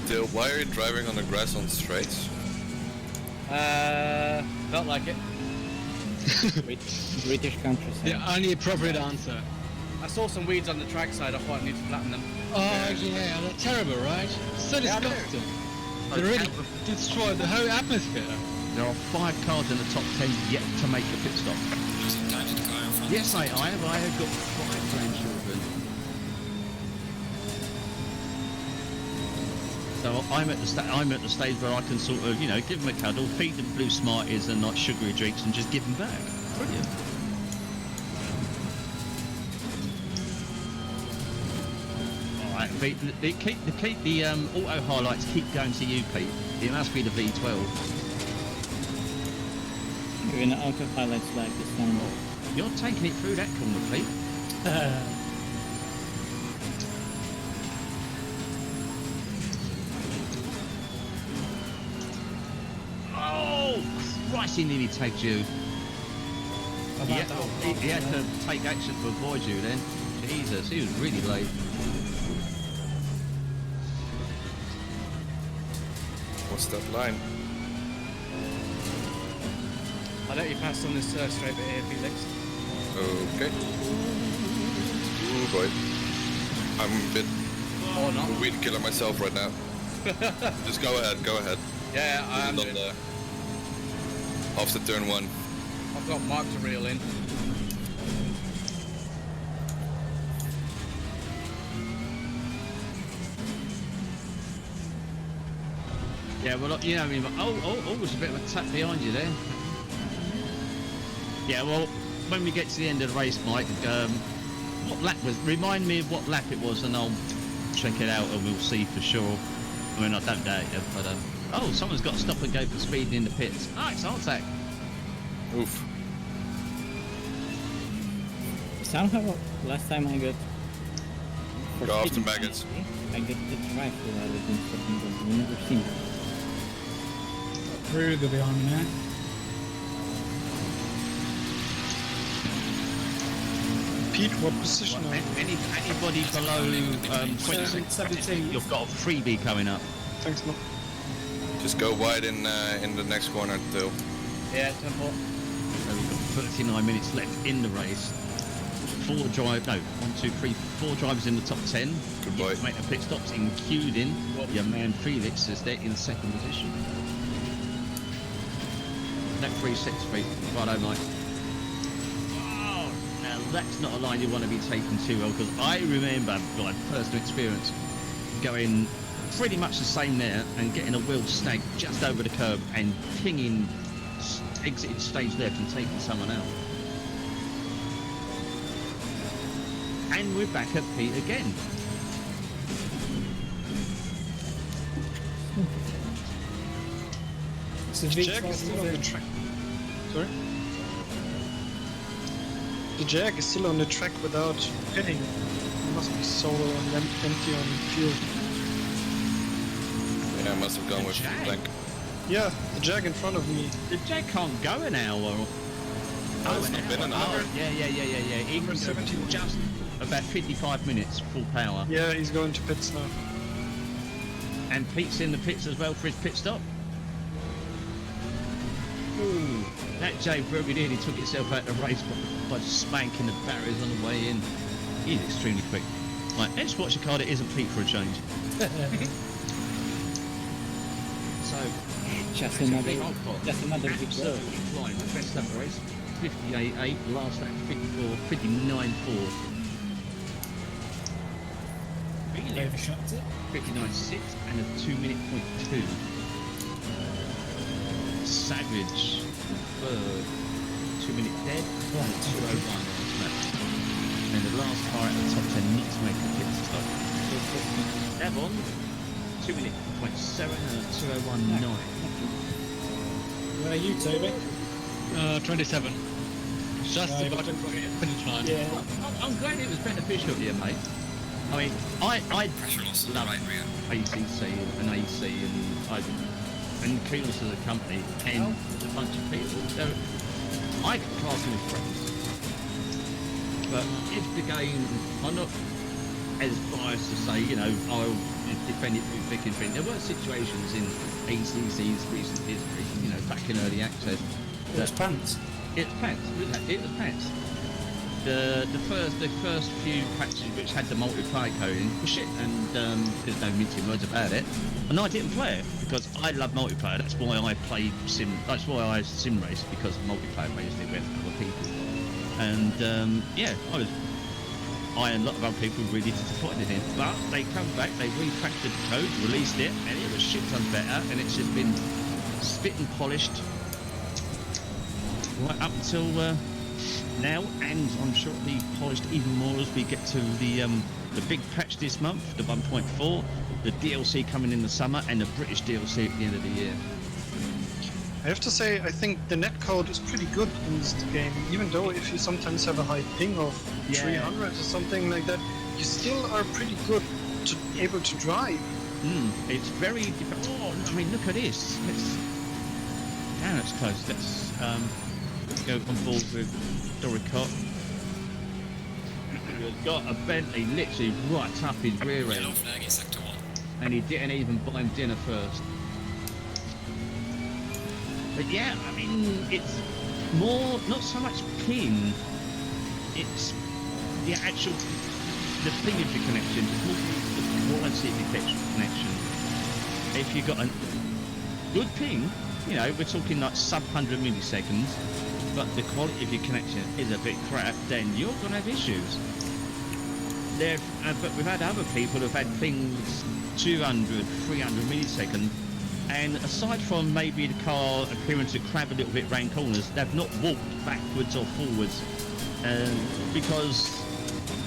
Speaker 4: Till, why are you driving on the grass on straights?
Speaker 1: Felt like it.
Speaker 10: British countryside.
Speaker 2: The only appropriate answer.
Speaker 1: I saw some weeds on the trackside. I thought I needed to flatten them.
Speaker 2: Oh yeah, they're terrible, right? So disgusting. They really destroy the whole atmosphere.
Speaker 3: There are 5 cars in the top 10 yet to make a pit stop. Yes, I have got 5 grandchildren. So I'm at the stage where I can sort of, you know, give them a cuddle, feed them blue Smarties and like sugary drinks, and just give them back. Brilliant. All right, Pete, the auto highlights keep going to you, Pete. It must be the V12.
Speaker 10: Even autopilot's like this one.
Speaker 3: You're taking it through that corner, Pete. Oh, Christ, he nearly tagged you. He had to take action to avoid you then. Jesus, he was really late.
Speaker 4: What's that line?
Speaker 1: I let you pass on this straight bit here, Felix.
Speaker 4: Okay. Oh boy. I'm a bit
Speaker 1: Or not.
Speaker 4: weed killer myself right now. Just go ahead, go ahead.
Speaker 1: Yeah, I am.
Speaker 4: On the, off the turn 1.
Speaker 1: I've got Mark to reel in.
Speaker 3: Yeah, well, you know, I mean, oh, there's a bit of a tap behind you there. Yeah, well, when we get to the end of the race, Mike, what lap was? Remind me of what lap it was, and I'll check it out, and we'll see for sure. I mean, I don't doubt it, but oh, someone's got to stop and go for speeding in the pits. Ah, it's Artac.
Speaker 4: Oof.
Speaker 10: Somehow, last time I got...
Speaker 4: Go off the maggots.
Speaker 10: I got the drive for that, I I've never seen that.
Speaker 6: Kruger behind me now.
Speaker 8: Pete, what position are you?
Speaker 3: Anybody below 26,
Speaker 6: 17.
Speaker 3: you've got a freebie coming up.
Speaker 8: Thanks, no.
Speaker 4: Just go wide in the next corner too.
Speaker 1: Yeah, tempo.
Speaker 3: So we've got 39 minutes left in the race. 4 drivers in the top 10.
Speaker 4: Good boy.
Speaker 3: Make the pit stops, including your man Felix, is there in second position. That 3-6 righto, Mike. Oh, now that's not a line you want to be taking too well, because I remember by personal experience going pretty much the same there and getting a wheel snag just over the curb and pinging exited stage left and taking someone out. And we're back at Pete again.
Speaker 6: It's a
Speaker 8: The Jag is
Speaker 6: V12
Speaker 8: still on the track. Sorry? The Jag is still on the track without pitting. It must be solo and empty on fuel.
Speaker 4: Yeah, I must have gone with
Speaker 3: Jag?
Speaker 4: blank.
Speaker 8: Yeah, the Jag in front of me.
Speaker 3: The Jag can't go an hour.
Speaker 4: Oh, it's not been an hour.
Speaker 3: Yeah. He can go
Speaker 8: 17.
Speaker 3: just about 55 minutes full power.
Speaker 8: Yeah, he's going to pits now.
Speaker 3: And Pete's in the pits as well for his pit stop. Ooh, that Jag very nearly took itself out of the race by spanking the barriers on the way in. He's extremely quick. Right, let's watch a car that isn't Pete for a change. So,
Speaker 10: Just another
Speaker 3: absolutely
Speaker 10: victory.
Speaker 3: flying. The best lap of the race, 58.8, last lap 54, 59.4. Really?
Speaker 6: Overshot it.
Speaker 3: 59.6 and a 2-minute point 2. Savage, third, 2-minute dead, 2:01 last lap. And the last car at the top 10 not to make a pit stop. Devon, 2-minute point 7 and a 2:01.9.
Speaker 6: Where are you, Toby?
Speaker 2: 27. Just
Speaker 6: Right.
Speaker 2: about to finish line.
Speaker 6: Yeah.
Speaker 3: I'm glad it was beneficial here, mate. I mean, I
Speaker 7: Pressure loss on the
Speaker 3: love
Speaker 7: right rear.
Speaker 3: ACC and AC and Kudos as a company and a bunch of people. I can class them as friends. But if the game, I'm not as biased to say, you know, I'll defend it through thick and thin. There were situations in ACC's recent history, you know, back in early access.
Speaker 6: It was pants.
Speaker 3: It was pants. It was pants. The first few patches which had the multiplayer coding were shit, and there's no mincing words about it. And I didn't play it because I love multiplayer. That's why I played sim. That's why I sim race, because of multiplayer basically with other people. And yeah, I and a lot of other people were really disappointed in it. But they come back, they refactored the code, released it, and it was shit tons better. And it's just been spit and polished right up until now, and I'm sure it'll be polished even more as we get to the big patch this month, the 1.4, the DLC coming in the summer, and the British DLC at the end of the year.
Speaker 8: I have to say, I think the netcode is pretty good in this game, even though if you sometimes have a high ping of 300 or something like that, you still are pretty good to able to drive.
Speaker 3: It's very. Oh, I mean, look at this. Now it's close. Let's go on board with Doricott. He's got a Bentley literally right up his rear end.
Speaker 7: Yellow flag in sector 1.
Speaker 3: And he didn't even buy him dinner first. But yeah, I mean, it's more, not so much ping, it's the actual, the thing of the connection, it's more the quality of the connection. If you've got a good ping, you know, we're talking like sub 100 milliseconds, but the quality of your connection is a bit crap, then you're going to have issues. But we've had other people who've had things 200, 300 milliseconds, and aside from maybe the car appearing to crab a little bit round corners, they've not walked backwards or forwards because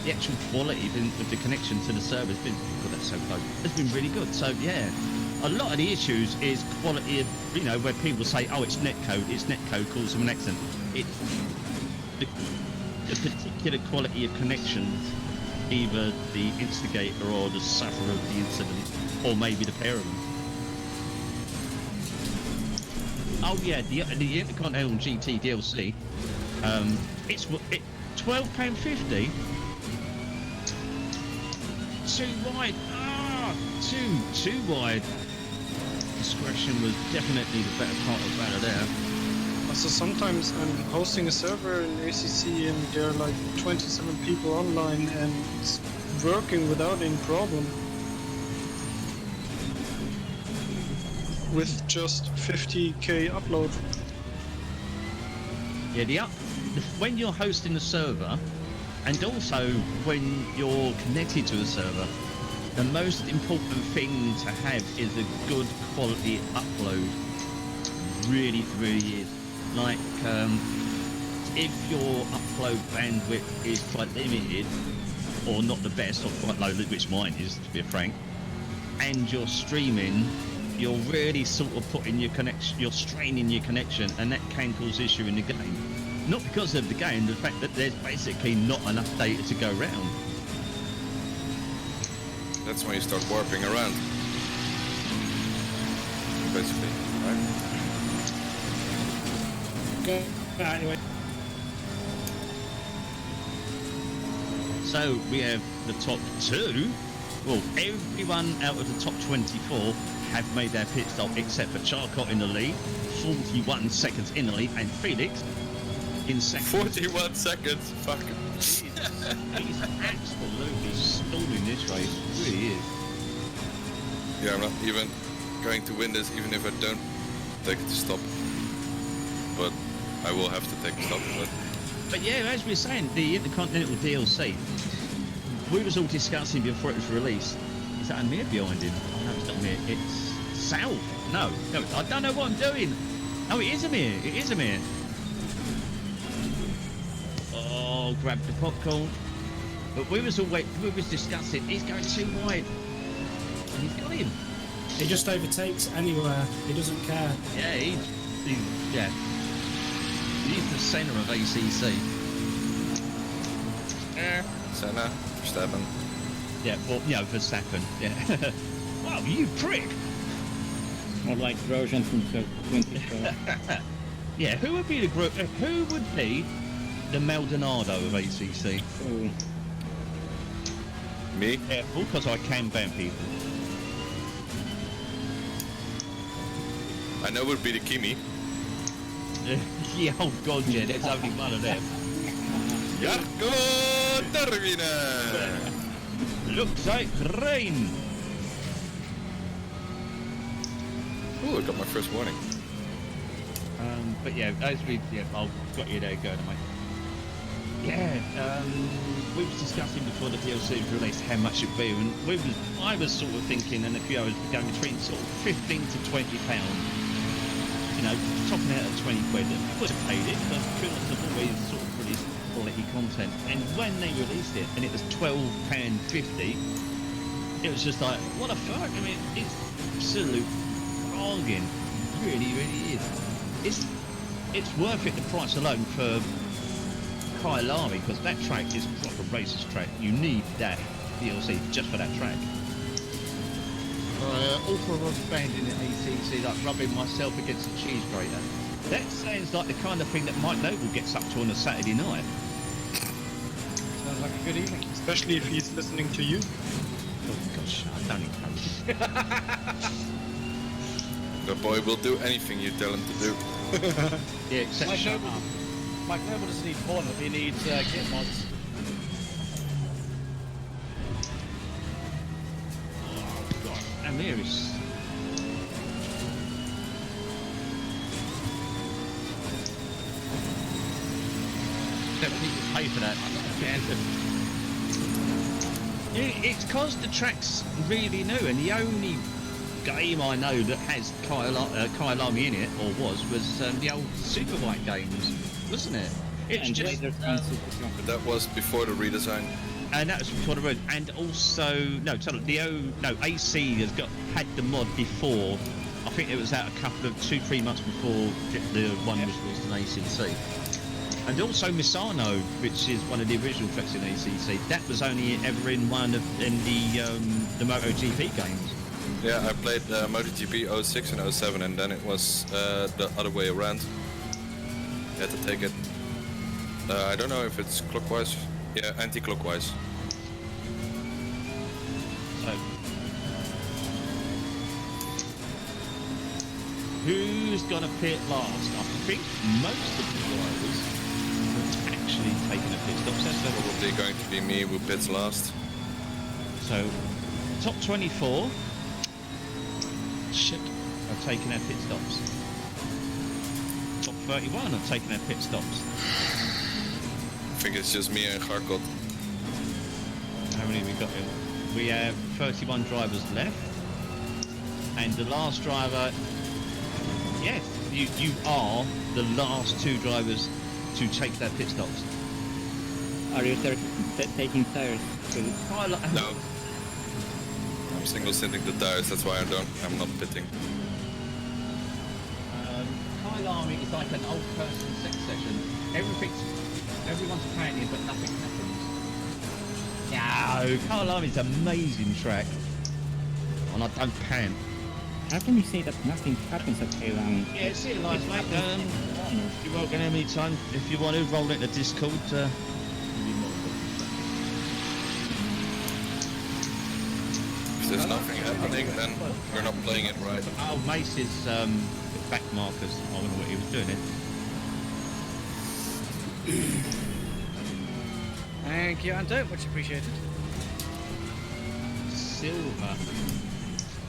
Speaker 3: the actual quality of the connection to the server has been, God, that's so close, it's been really good. So yeah, a lot of the issues is quality of, you know, where people say, oh, it's netcode causing an accident. It's the particular quality of connections, either the instigator or the sufferer of the incident, or maybe the pair of them. Oh yeah, the Intercontinental GT DLC. It's £12.50. Too wide. Too wide. Discretion was definitely the better part of that there.
Speaker 8: So sometimes I'm hosting a server in ACC and there are like 27 people online and it's working without any problem. With just 50k upload.
Speaker 3: Yeah, when you're hosting a server, and also when you're connected to a server, the most important thing to have is a good quality upload. Really, really is. Like, if your upload bandwidth is quite limited, or not the best, or quite low, which mine is, to be frank, and you're streaming, you're really sort of putting your connection, you're straining your connection, and that can cause issue in the game. Not because of the game, the fact that there's basically not enough data to go around.
Speaker 4: That's when you start warping around. Basically, right?
Speaker 6: Okay. Anyway.
Speaker 3: So we have the top 2. Well, everyone out of the top 24 have made their pit stop except for Charcot in the lead, 41 seconds in the lead, and Felix in second.
Speaker 4: 41 seconds? Fuck.
Speaker 3: He's absolutely stalling this race, he really is.
Speaker 4: Yeah, I'm not even going to win this, even if I don't take it to stop. But I will have to take a stop.
Speaker 3: But yeah, as we were saying, the Intercontinental DLC, we was all discussing before it was released. Is that a mirror behind him? Oh, no, it's not a mirror. It's south. No, I don't know what I'm doing. Oh, it is a mirror. It is a mirror. Oh, grab the popcorn. But we was discussing. He's going too wide. And he's got him.
Speaker 6: He just overtakes anywhere. He doesn't care.
Speaker 3: Yeah, he's the centre of ACC.
Speaker 4: Senna, Verstappen.
Speaker 3: Yeah, well, Verstappen. Yeah. Wow, you prick!
Speaker 10: More like Grosjean from 24.
Speaker 3: Yeah, who would be the Maldonado of ACC?
Speaker 10: Ooh.
Speaker 4: Me?
Speaker 3: Careful, because I can ban people.
Speaker 4: I know it would be the Kimi.
Speaker 3: Yeah, oh god, yeah, there's only one of them.
Speaker 4: Jarko Terwinen!
Speaker 3: Looks like rain.
Speaker 4: Ooh, I got my first warning.
Speaker 3: But yeah, I've got you there, go mate. Yeah, we was discussing before the DLC was released how much it'd be, and I was sort of thinking, and a few hours going between sort of £15 to £20. You know, topping out at 20 quid. I would have paid it, but because I've always sort of released quality content. And when they released it, and it was £12.50, it was just like, what the fuck? I mean, it's absolute bargain. Really, really is. It's worth it, the price alone for Kyalami, because that track is a proper racers track. You need that DLC just for that track. Awful rod banding at ACC, like rubbing myself against a cheese grater. That sounds like the kind of thing that Mike Noble gets up to on a Saturday night.
Speaker 1: Sounds like a good evening.
Speaker 8: Especially if he's listening to you.
Speaker 3: Oh gosh, don't encourage.
Speaker 4: The boy will do anything you tell him to do.
Speaker 3: Yeah, except
Speaker 1: Mike
Speaker 3: shut
Speaker 1: Noble,
Speaker 3: up.
Speaker 1: Mike Noble doesn't need porn, he needs Git mods.
Speaker 3: Oh god, and there is. People pay for that. It's because the track's really new, and the only game I know that has Kyalami in it, or was the old Superbike games, wasn't it? It's
Speaker 10: And
Speaker 3: just,
Speaker 4: But that was before the redesign.
Speaker 3: and that was before the road, and also AC had the mod before. I think it was out a couple of 2-3 months before the one was released in ACC. And also Misano, which is one of the original tracks in ACC, that was only ever in the MotoGP games.
Speaker 4: Yeah, I played MotoGP 06 and 07, and then it was the other way around. You had to take it. I don't know if it's clockwise. Yeah, anti-clockwise.
Speaker 3: So, who's gonna pit last? I think most of the drivers have actually taken a pit stop. So
Speaker 4: Probably going to be me who pits last.
Speaker 3: So, top 24
Speaker 2: Shit.
Speaker 3: are taking their pit stops. Top 31 are taking their pit stops.
Speaker 4: I think it's just me and Garkot.
Speaker 3: How many have we got here? We have 31 drivers left. And the last driver, yes, you are the last 2 drivers to take their pit stops.
Speaker 10: Are you taking tires?
Speaker 4: No. I'm single-sitting the tires, that's why I'm not pitting.
Speaker 3: Kyalami is like an old person sex session. Everyone's painting, but nothing happens. No, Kyalami is an amazing track. And I don't pant.
Speaker 10: How can you say that nothing happens at Kyalami?
Speaker 3: Yeah, see you later, mate. You're welcome anytime. If you want to roll it to Discord,
Speaker 4: If there's nothing happening, then we're not playing it right.
Speaker 3: oh, Mace's back markers. I don't know what he was doing it.
Speaker 1: Thank you, Anto, much appreciated.
Speaker 3: Silver.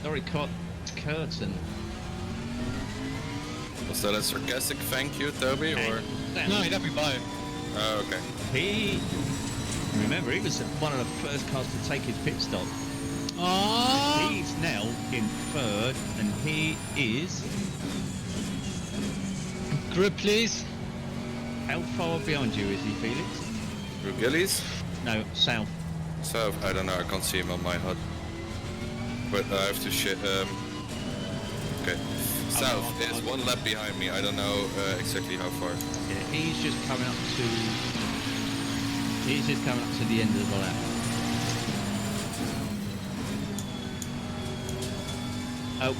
Speaker 3: Sorry, Curtain.
Speaker 4: Was that a sarcastic thank you, Toby, or?
Speaker 2: No, he'd have me buy it.
Speaker 4: Oh, okay.
Speaker 3: Remember, he was one of the first cars to take his pit stop.
Speaker 2: Oh.
Speaker 3: He's now in 3rd, and he is...
Speaker 2: Grip, please.
Speaker 3: How far behind you is he, Felix?
Speaker 4: Through Gillies?
Speaker 3: No, south.
Speaker 4: South, I don't know, I can't see him on my HUD. But I have to okay. South is 1 lap behind me, I don't know exactly how far.
Speaker 3: Yeah, he's just coming up to the end of the lap.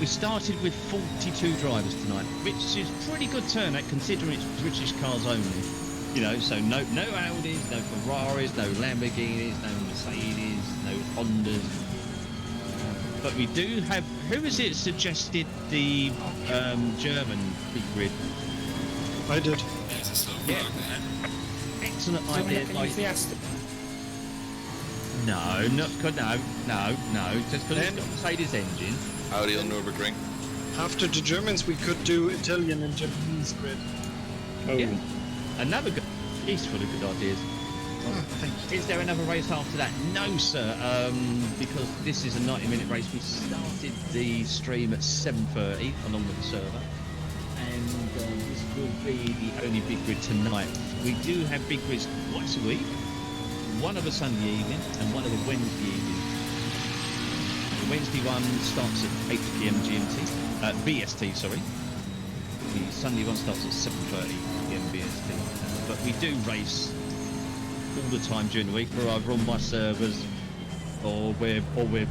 Speaker 3: We started with 42 drivers tonight, which is pretty good turnout considering it's British cars only. You know, so no Audis, no Ferraris, no Lamborghinis, no Mercedes, no Hondas. But we do have. Who is it suggested the German BigGrid?
Speaker 8: I did.
Speaker 7: There's a slow
Speaker 3: Yeah.
Speaker 7: road there.
Speaker 3: Excellent idea. No, not good. No. Just because it's got Mercedes engine.
Speaker 4: Audi on Nürburgring.
Speaker 8: After the Germans, we could do Italian and Japanese grid.
Speaker 10: Oh,
Speaker 3: Yeah. Another good. He's full of good ideas.
Speaker 8: Thank you.
Speaker 3: Is there another race after that? No, sir. Because this is a 90-minute race. We started the stream at 7:30 along with the server, and this will be the only BigGrid tonight we do have BigGrids twice a week. One of a Sunday evening and one of a Wednesday evening. The Wednesday one starts at 8 PM GMT, BST, sorry. The Sunday one starts at 7:30 PM BST. But we do race all the time during the week. We're either on my servers or we're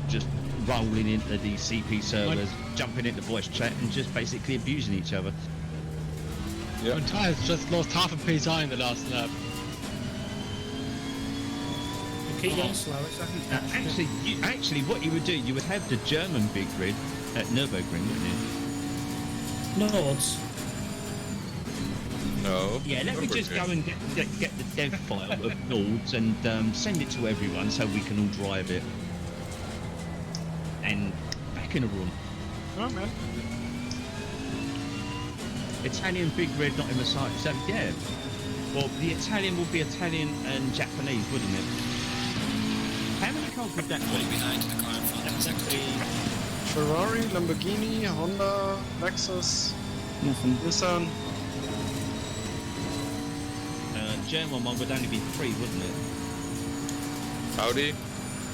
Speaker 3: just rolling into the CP servers, jumping into voice chat and just basically abusing each other.
Speaker 2: Yeah. And Tyres just lost half a PSI in the last lap.
Speaker 6: Keep going slow, it's
Speaker 3: Actually, what you would do, you would have the German BigGrid at Nürburgring, wouldn't you?
Speaker 6: Nords.
Speaker 4: No.
Speaker 3: Yeah, let me just go and get the dev file of Nords and send it to everyone so we can all drive it. And back in a room.
Speaker 8: Oh man.
Speaker 3: Italian BigGrid, not in the site. So yeah. Well, the Italian would be Italian and Japanese, wouldn't it? How many cars would that
Speaker 7: Only
Speaker 3: be?
Speaker 7: behind the car in front, exactly.
Speaker 8: Ferrari, Lamborghini, Honda, Lexus,
Speaker 10: Nothing.
Speaker 8: Nissan.
Speaker 3: German one would only be 3, wouldn't it?
Speaker 4: Audi,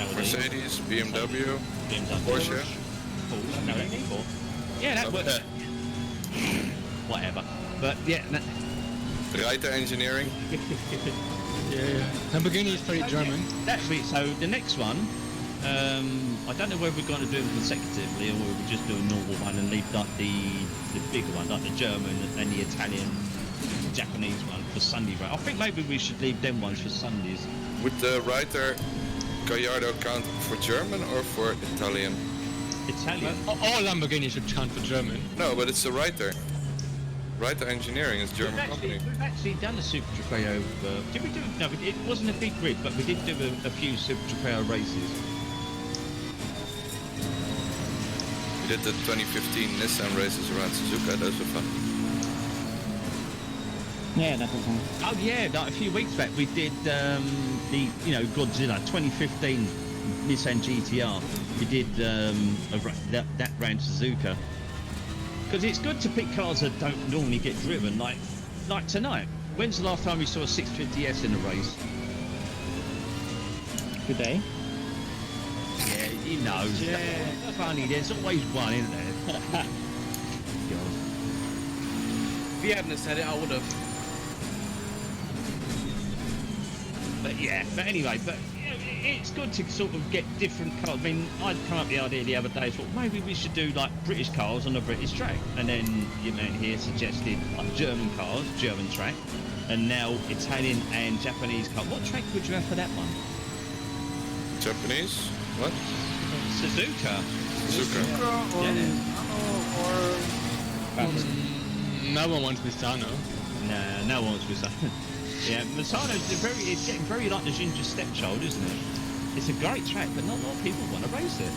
Speaker 3: Audi,
Speaker 4: Mercedes, BMW,
Speaker 3: BMW,
Speaker 4: Porsche.
Speaker 3: No, that'd be 4. Yeah, that would. Whatever. But yeah.
Speaker 4: Reiter Engineering.
Speaker 2: Lamborghini is pretty German.
Speaker 3: That's it. So the next one, I don't know whether we're going to do them consecutively or we'll just do a normal one and leave like the bigger one, like the German and the Italian, Japanese one for Sunday. I think maybe we should leave them ones for Sundays.
Speaker 4: Would the Reiter Gallardo count for German or for Italian?
Speaker 3: Italian.
Speaker 2: All Lamborghinis should count for German.
Speaker 4: No, but it's a Reiter. Reiter Engineering is a German company.
Speaker 3: We've actually done a Super Trofeo. Did we do? No, it wasn't a big grid, but we did do a few Super Trofeo races.
Speaker 4: We did the 2015 Nissan races around Suzuka. Those were fun.
Speaker 10: Yeah, that was fun.
Speaker 3: Oh yeah, like a few weeks back we did the Godzilla 2015 Nissan GTR. We did that round Suzuka. Because it's good to pick cars that don't normally get driven, like tonight. When's the last time we saw a 650S in a race?
Speaker 10: Today.
Speaker 3: Yeah, you know. Yeah. Funny, there's always one, isn't there?
Speaker 1: If you hadn't have said it, I would have.
Speaker 3: But yeah, but anyway, it's good to sort of get different cars. I mean, I'd come up with the idea the other day, thought maybe we should do like British cars on a British track. And then your man here suggested like German cars, German track, and now Italian and Japanese cars. What track would you have for that one?
Speaker 4: Japanese? What?
Speaker 3: Suzuka.
Speaker 2: No one wants Misano.
Speaker 3: Nah, no one wants Misano. Yeah, Misano's it's getting very like the Ginger stepchild, isn't it? It's a great track, but not a lot of people want to race it.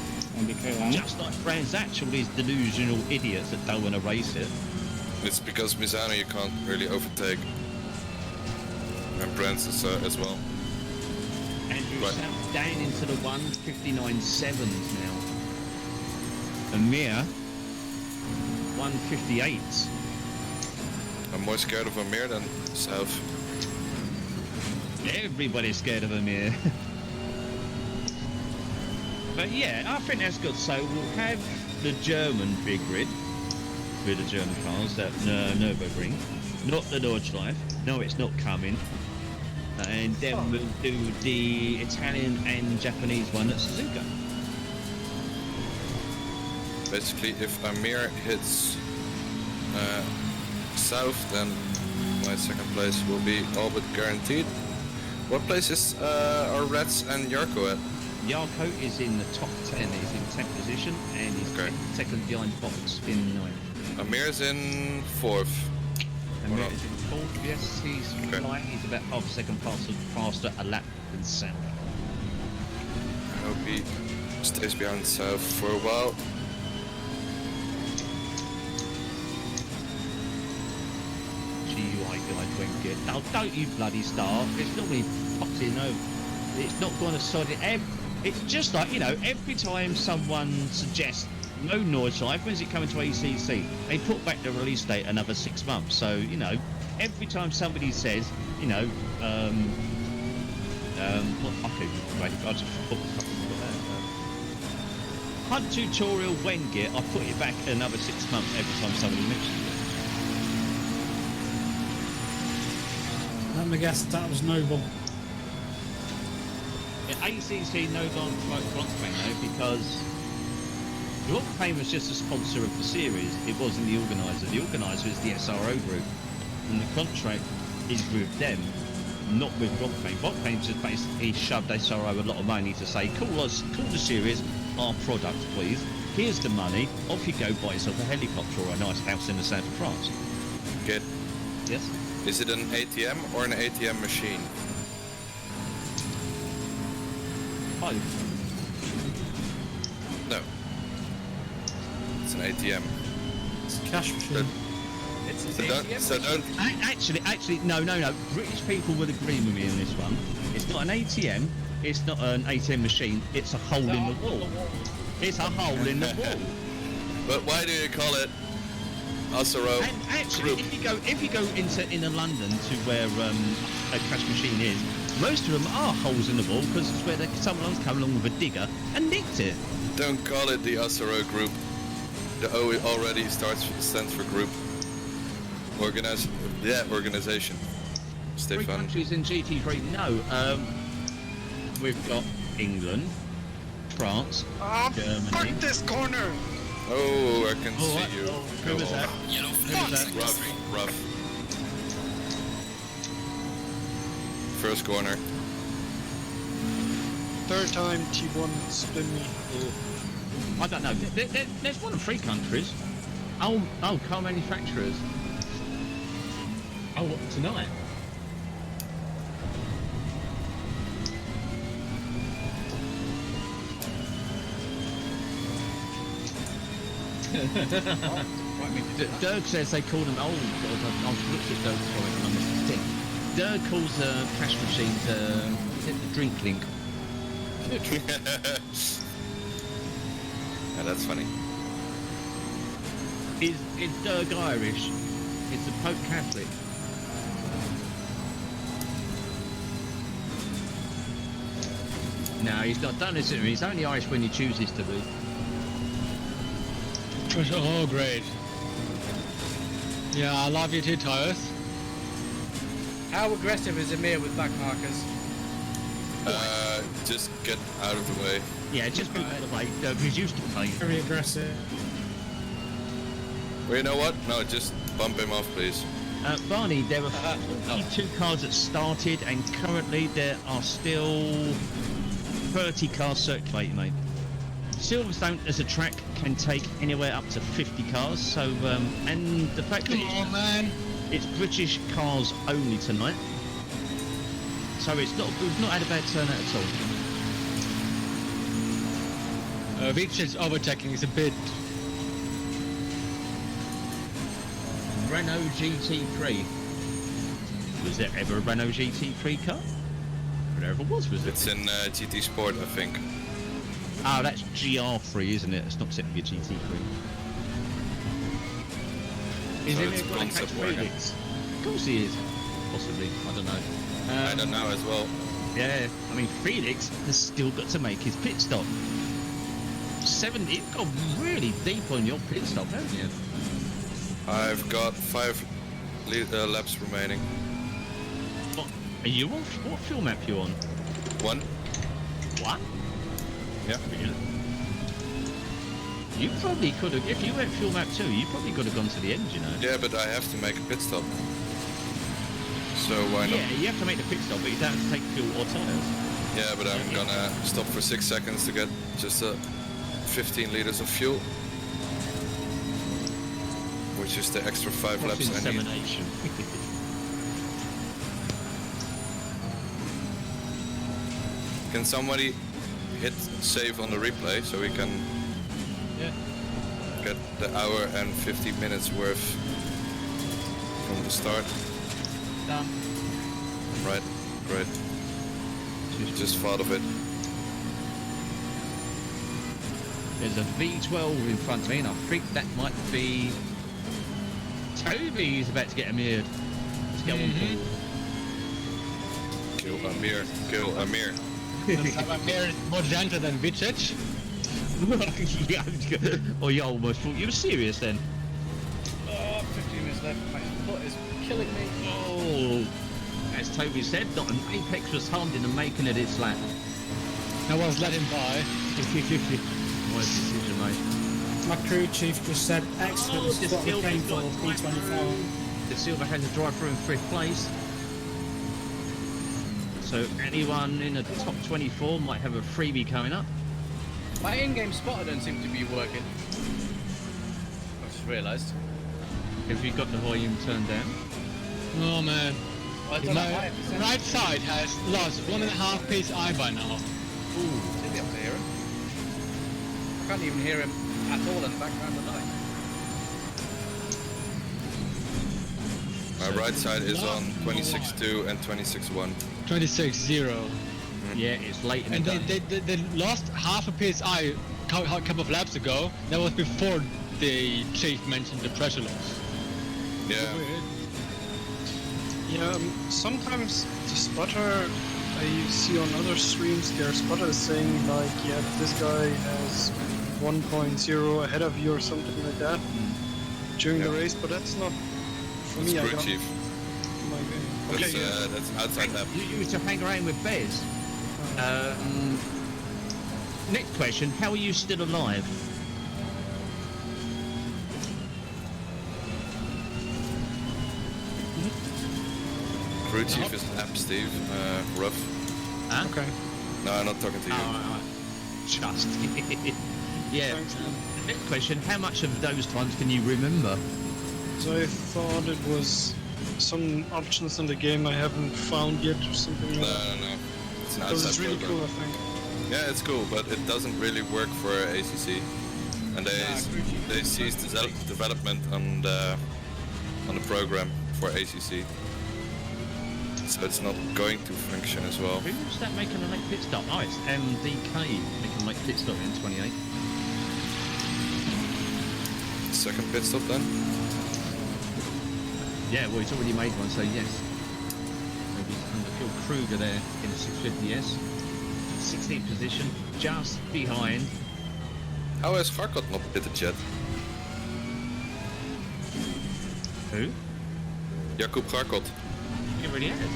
Speaker 3: Just like Brands Actual, these delusional idiots that don't want to race it.
Speaker 4: It's because Misano you can't really overtake. And Brands is as well.
Speaker 3: Andrew Sam down into the 159.7s now. Amir 158s.
Speaker 4: I'm more scared of Amir than South.
Speaker 3: Everybody's scared of Amir. But yeah, I think that's good. So we'll have the German BigGrid with the German cars at Nürburgring, not the Nordschleife. No, it's not coming. And then we'll do the Italian and Japanese one at Suzuka.
Speaker 4: Basically, if Amir hits South, then my second place will be all but guaranteed. What place is are Reds and Yarko at?
Speaker 3: Yarko is in the top 10. He's in 10th position and he's second behind Fox in 9th.
Speaker 4: Amir's in 4th.
Speaker 3: Amir is in 4th, yes. He's flying. He's about half a second faster a lap than South.
Speaker 4: I hope he stays behind South for a while.
Speaker 3: GUI guide won't get. Now, don't you bloody start. It's normally pops in over. It's not going to sod it. It's just like, every time someone suggests no Nordschleife, when's it coming to ACC? They put back the release date another 6 months. So, every time somebody says, you know, okay, wait, I just put the fucking Hunt tutorial when get, I put it back another 6 months every time somebody mentions it.
Speaker 6: Let me guess, that was noble.
Speaker 3: Yeah, ACC no longer promote Blockchain though, because Blockchain was just a sponsor of the series, it wasn't the organiser. The organiser is the SRO group, and the contract is with them, not with Blockchain. Blockchain just basically shoved SRO a lot of money to say, call the series our product, please. Here's the money. Off you go, buy yourself a helicopter or a nice house in the south of France.
Speaker 4: Good.
Speaker 3: Yes?
Speaker 4: Is it an ATM or an ATM machine?
Speaker 3: Both.
Speaker 4: No. It's an ATM.
Speaker 6: It's a cash machine.
Speaker 4: So don't.
Speaker 3: Actually, no. British people will agree with me in this one. It's not an ATM. It's not an ATM machine. It's a hole in the wall. It's a hole in the wall.
Speaker 4: But why do you call it Assetto?
Speaker 3: And actually,
Speaker 4: group?
Speaker 3: if you go into London to where a cash machine is, most of them are holes in the wall because it's where someone's come along with a digger and nicked it.
Speaker 4: Don't call it the Assetto group. The O already stands for group. Organization.
Speaker 3: Three
Speaker 4: Stefan.
Speaker 3: countries in GT3. No. We've got England, France, Germany.
Speaker 8: Fuck this corner!
Speaker 4: Oh, I can see you.
Speaker 3: Who was that?
Speaker 7: Yellow
Speaker 3: Who
Speaker 7: flag
Speaker 3: was
Speaker 7: in
Speaker 3: that?
Speaker 7: sector 3.
Speaker 4: Rough. First corner.
Speaker 8: Third time T1 spin me.
Speaker 3: I don't know. There's one of 3 countries. Oh, car manufacturers. Oh, what, tonight? Dirk says they call them. Oh God, I've looked at Dirk's comment and I missed the thing. Dirk calls cash machines is it the drink link?
Speaker 4: Yeah, that's funny.
Speaker 3: Is Dirk Irish? Is the Pope Catholic? No, he's not done this. He's only Irish when he chooses to be.
Speaker 2: Oh, great. Yeah, I love you too, Tyrus.
Speaker 1: How aggressive is Amir with back markers?
Speaker 4: Just get out of the way.
Speaker 3: Yeah, just move out of the way. He's used to playing.
Speaker 6: Very aggressive.
Speaker 4: Well, you know what? No, just bump him off, please.
Speaker 3: Barney, there were 42 cars that started, and currently there are still 30 cars circulating, mate. Silverstone as a track can take anywhere up to 50 cars, so and the fact that it's British cars only tonight, so we've not had a bad turnout at all.
Speaker 2: Victor's overtaking is a bit.
Speaker 3: Renault GT3. Was there ever a Renault GT3 car? There ever was it?
Speaker 4: It's in GT Sport, I think.
Speaker 3: Oh, that's GR3, isn't it? It's not set to be a GT3. Is
Speaker 4: So
Speaker 3: it
Speaker 4: it's
Speaker 3: a Grand
Speaker 4: concept
Speaker 3: Prix
Speaker 4: wagon.
Speaker 3: Felix? Of course he is. Possibly. I don't know.
Speaker 4: I don't know as well.
Speaker 3: Yeah, I mean, Felix has still got to make his pit stop. You've got really deep on your pit stop, haven't you?
Speaker 4: I've got 5 laps remaining.
Speaker 3: What, are you on? What fuel map are you on?
Speaker 4: 1.
Speaker 3: What?
Speaker 4: Yeah.
Speaker 3: Really? You probably could have, if you went fuel map 2, you probably could have gone to the end, you know?
Speaker 4: Yeah, but I have to make a pit stop. So why not?
Speaker 3: Yeah, you have to make the pit stop, but you don't have to take fuel or tyres.
Speaker 4: Yeah, but I'm gonna stop for 6 seconds to get just 15 liters of fuel. Which is the extra 5 laps I need.
Speaker 3: Insemination.
Speaker 4: Can somebody hit save on the replay so we can get the hour and 50 minutes worth from the start?
Speaker 1: Done.
Speaker 4: Right, great. Just thought of it.
Speaker 3: There's a V12 in front of me, and I think that might be Toby's about to get a mirrored. Let's go on forward.
Speaker 4: Kill Amir. Kill Amir.
Speaker 2: Amir is more gentle than Vicic.
Speaker 3: Oh, you almost thought you were serious then.
Speaker 1: Oh, 15 minutes left. My foot is killing me.
Speaker 3: Oh, as Toby said, not an apex was harmed in the making of this lap.
Speaker 2: I was let him by.
Speaker 3: Nice decision, mate.
Speaker 6: My crew chief just said, excellent,
Speaker 3: the
Speaker 6: spot the
Speaker 3: Silver's
Speaker 6: plane for
Speaker 3: got
Speaker 6: P24.
Speaker 3: The Silver has a drive through in 5th place. So anyone in the top 24 might have a freebie coming up.
Speaker 1: My in-game spotter don't seem to be working. I just realised.
Speaker 3: Have you got the volume turned down?
Speaker 2: Oh man.
Speaker 1: Well, it's on
Speaker 2: My
Speaker 1: 5%.
Speaker 2: right side has lost 1.5 PSI by now.
Speaker 1: Ooh, should be able to hear him. I can't even hear him at all in the background of the night.
Speaker 4: My right side is on 26.2 and 26.1.
Speaker 2: 26.0.
Speaker 3: Yeah, it's late in the
Speaker 2: And
Speaker 3: day.
Speaker 2: they lost half a PSI a couple of laps ago. That was before the chief mentioned the pressure loss.
Speaker 4: Yeah.
Speaker 8: Yeah, sometimes the spotter I see on other streams, their spotter is saying like, yeah, this guy has 1.0 ahead of you or something like that during the race, but that's not for
Speaker 4: That's
Speaker 8: me.
Speaker 4: crew chief.
Speaker 8: Okay,
Speaker 4: That's outside lap.
Speaker 3: You used to hang around with Bez. Next question, how are you still alive?
Speaker 4: Crew chief is lap, Steve. Rough.
Speaker 3: Huh?
Speaker 8: Okay.
Speaker 4: No, I'm not talking to you.
Speaker 3: Just. Yeah.
Speaker 8: Thanks, man.
Speaker 3: Next question, how much of those times can you remember?
Speaker 8: So I thought it was some options in the game I haven't found yet or something like that.
Speaker 4: No. It's an
Speaker 8: Because
Speaker 4: outside
Speaker 8: it's really
Speaker 4: program.
Speaker 8: cool, I think.
Speaker 4: Yeah, it's cool, but it doesn't really work for ACC. And they ceased development on the program for ACC. So it's not going to function as well.
Speaker 3: Who's that making a late pit stop? Oh, it's MDK making a late pit stop in 28.
Speaker 4: Second pit stop then?
Speaker 3: Yeah, well, he's already made one, so yes. Maybe under Phil Kruger there in the 650S. 16th position, just behind.
Speaker 4: How has Farkot not pitted yet?
Speaker 3: Who?
Speaker 4: Jakub Farkot.
Speaker 3: He already has.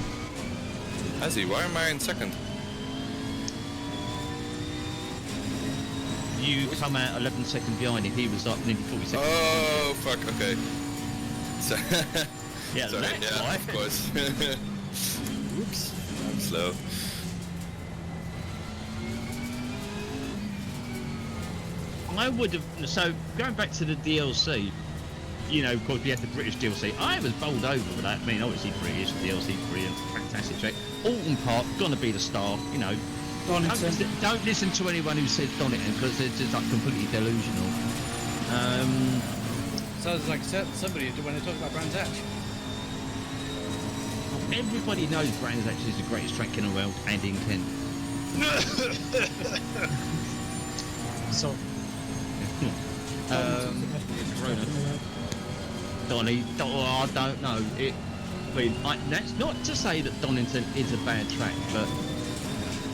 Speaker 4: Has he? Why am I in second?
Speaker 3: You come out 11 seconds behind him, he was like nearly 40 seconds.
Speaker 4: Oh, fuck, okay. So
Speaker 3: Yeah,
Speaker 4: sorry,
Speaker 3: that's
Speaker 4: yeah,
Speaker 3: why.
Speaker 4: of course. Oops, I'm slow.
Speaker 3: I would have, so going back to the DLC, you know, of course we had the British DLC. I was bowled over with that. I mean, obviously British DLC, brilliant, fantastic track. Alton Park, gonna be the star, you know. Don't listen to anyone who says Donington because it's just like completely delusional.
Speaker 1: Sounds like somebody when they talk about Brands Hatch.
Speaker 3: Everybody knows Brands Hatch is the greatest track in the world and in Kent.
Speaker 8: So,
Speaker 3: Donny, I don't know. That's not to say that Donington is a bad track, but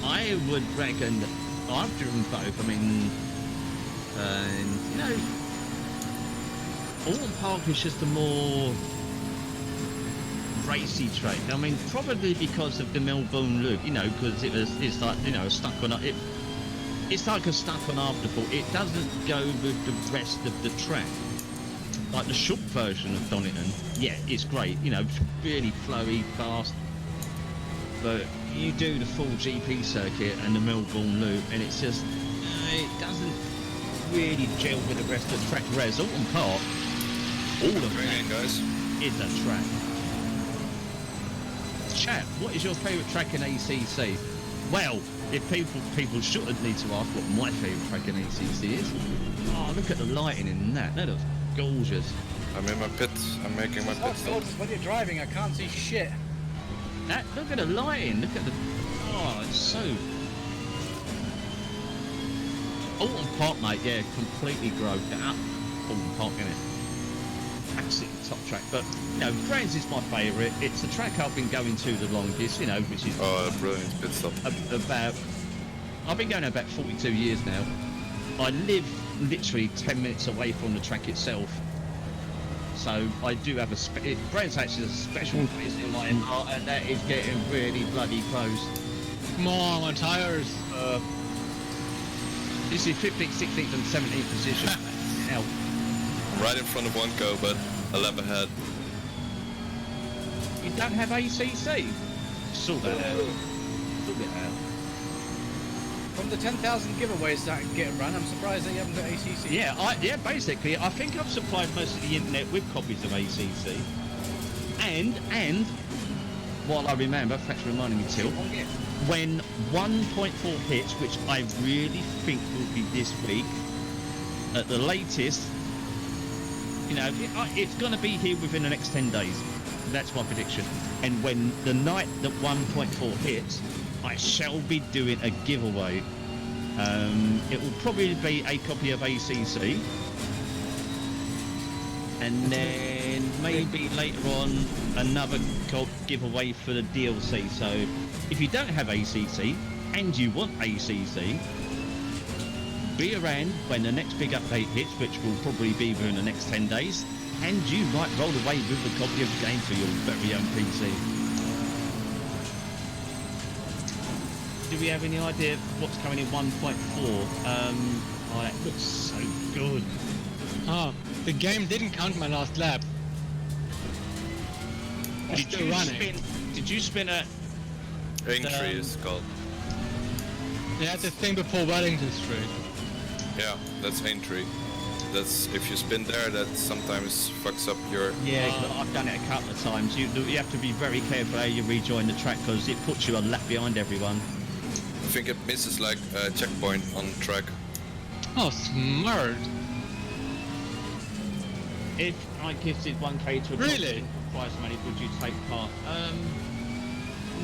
Speaker 3: I would reckon that I've driven both. I mean, you know, Alton Park is just a more racy track. I mean, probably because of the Melbourne loop, you know, because it's like, you know, stuck on it. It's like a stuck on afterthought. It doesn't go with the rest of the track. Like the short version of Donington, yeah, it's great. You know, really flowy, fast. But you do the full GP circuit and the Melbourne loop, and it's just it doesn't really gel with the rest of the track. Whereas Alton Park, all of that
Speaker 4: guys.
Speaker 3: is a track. Chat, what is your favourite track in ACC? Well, if people shouldn't need to ask what my favourite track in ACC is. Oh, look at the lighting in that. That looks gorgeous.
Speaker 4: I'm in my pit. I'm making my pit stop.
Speaker 1: When you're driving, I can't see shit.
Speaker 3: Look at the lighting. Look at the. Oh, it's so. Alton Park, mate. Yeah, completely growed up. Alton Park, innit? absolutely top track. But you know, France is my favourite. It's a track I've been going to the longest. You know, which is
Speaker 4: Brilliant pit stop.
Speaker 3: about. I've been going about 42 years now. I live literally 10 minutes away from the track itself. So I do have a Brent's actually a special place in my heart, and that is getting really bloody close.
Speaker 2: Come on, my tires.
Speaker 3: This is 15th, 16th and 17th position. Now,
Speaker 4: Right in front of Onco, but a lap ahead.
Speaker 3: you don't have ACC? Sort that out. Sort it out.
Speaker 1: From the 10,000 giveaways that get run, I'm surprised that you haven't got ACC.
Speaker 3: Yeah, basically, I think I've supplied most of the internet with copies of ACC. And, while I remember, thanks for reminding me, Till, when 1.4 hits, which I really think will be this week, at the latest, you know, it's going to be here within the next 10 days. That's my prediction. And when the night that 1.4 hits, I shall be doing a giveaway. It will probably be a copy of ACC. And then maybe later on another giveaway for the DLC. So if you don't have ACC and you want ACC, be around when the next big update hits, which will probably be within the next 10 days, and you might roll away with a copy of the game for your very own PC. Do we have any idea of what's coming in 1.4? Oh, that looks so good.
Speaker 2: Oh, the game didn't count my last lap. It's still running.
Speaker 3: Did you spin a...
Speaker 4: Aintree is called.
Speaker 2: Yeah, the thing before Wellington Street.
Speaker 4: Yeah, that's Aintree. That's if you spin there, that sometimes fucks up your.
Speaker 3: Yeah, I've done it a couple of times. You have to be very careful how you rejoin the track because it puts you a lap behind everyone.
Speaker 4: I think it misses like a checkpoint on track.
Speaker 2: Oh, smart.
Speaker 3: If I gifted 1k to a
Speaker 2: Really?
Speaker 3: prize money, would you take part?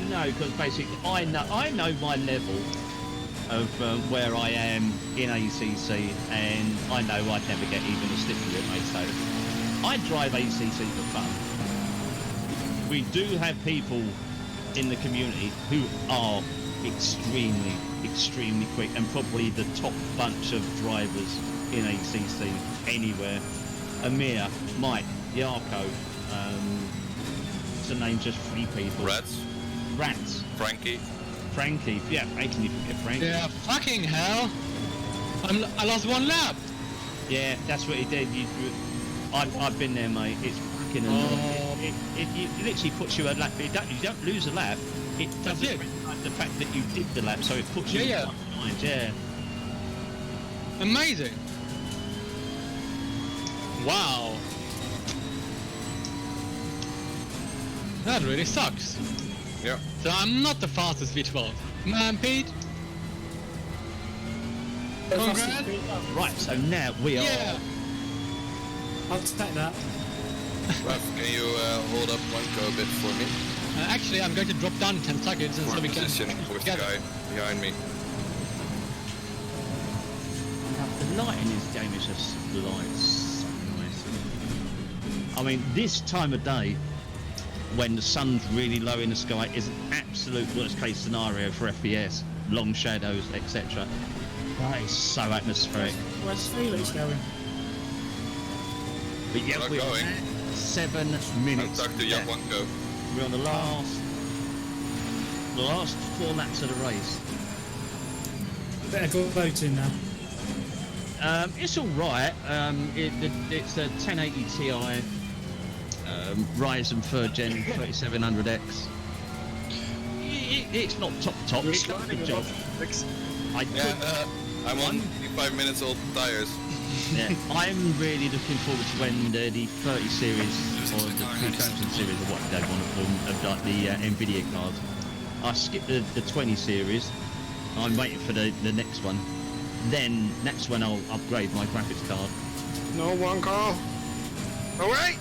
Speaker 3: No, because basically I know my level of where I am in ACC, and I know I'd never get even a stick of it, mate. So I drive ACC for fun. We do have people in the community who are extremely quick, and probably the top bunch of drivers in ACC anywhere. Amir, Mike, Yarko, to name just 3 people. Rats. Frankie, yeah, I can even get Frankie.
Speaker 2: Yeah, fucking hell! I lost 1 lap!
Speaker 3: Yeah, that's what he did. I've been there, mate. It's fucking annoying. It literally puts you a lap. You don't lose a lap. It doesn't recognize the fact that you did the lap, so it puts you behind. Yeah.
Speaker 2: Amazing! Wow! That really sucks.
Speaker 4: Yeah.
Speaker 2: So I'm not the fastest V12. Man, Pete. Congrats.
Speaker 3: Right, so now we are...
Speaker 2: Yeah.
Speaker 6: I'll take that.
Speaker 4: Raf, can you hold up Onco a bit for me?
Speaker 2: Actually, I'm going to drop down 10 seconds and so we can...
Speaker 4: Position with the guy behind me.
Speaker 3: The light in this game is just so nice. I mean, this time of day, when the sun's really low in the sky, is an absolute worst case scenario for FPS, long shadows, etc. That is so atmospheric.
Speaker 6: Where's Felix going?
Speaker 3: But yeah, we're
Speaker 4: going.
Speaker 3: at 7 minutes.
Speaker 4: I'll talk to young Onco.
Speaker 3: We're on the last 4 laps of the race.
Speaker 6: Better go voting now.
Speaker 3: It's all right. It's a 1080 Ti. Ryzen 3rd Gen 3700X. It's not top. It's got a good job.
Speaker 4: I'm on 5 minutes old tires.
Speaker 3: Yeah, I'm really looking forward to when the 30 series or the 2000 series or what they want to call them have got the Nvidia cards. I skipped the 20 series. I'm waiting for the next one. Then that's when I'll upgrade my graphics card.
Speaker 8: No one call. Away!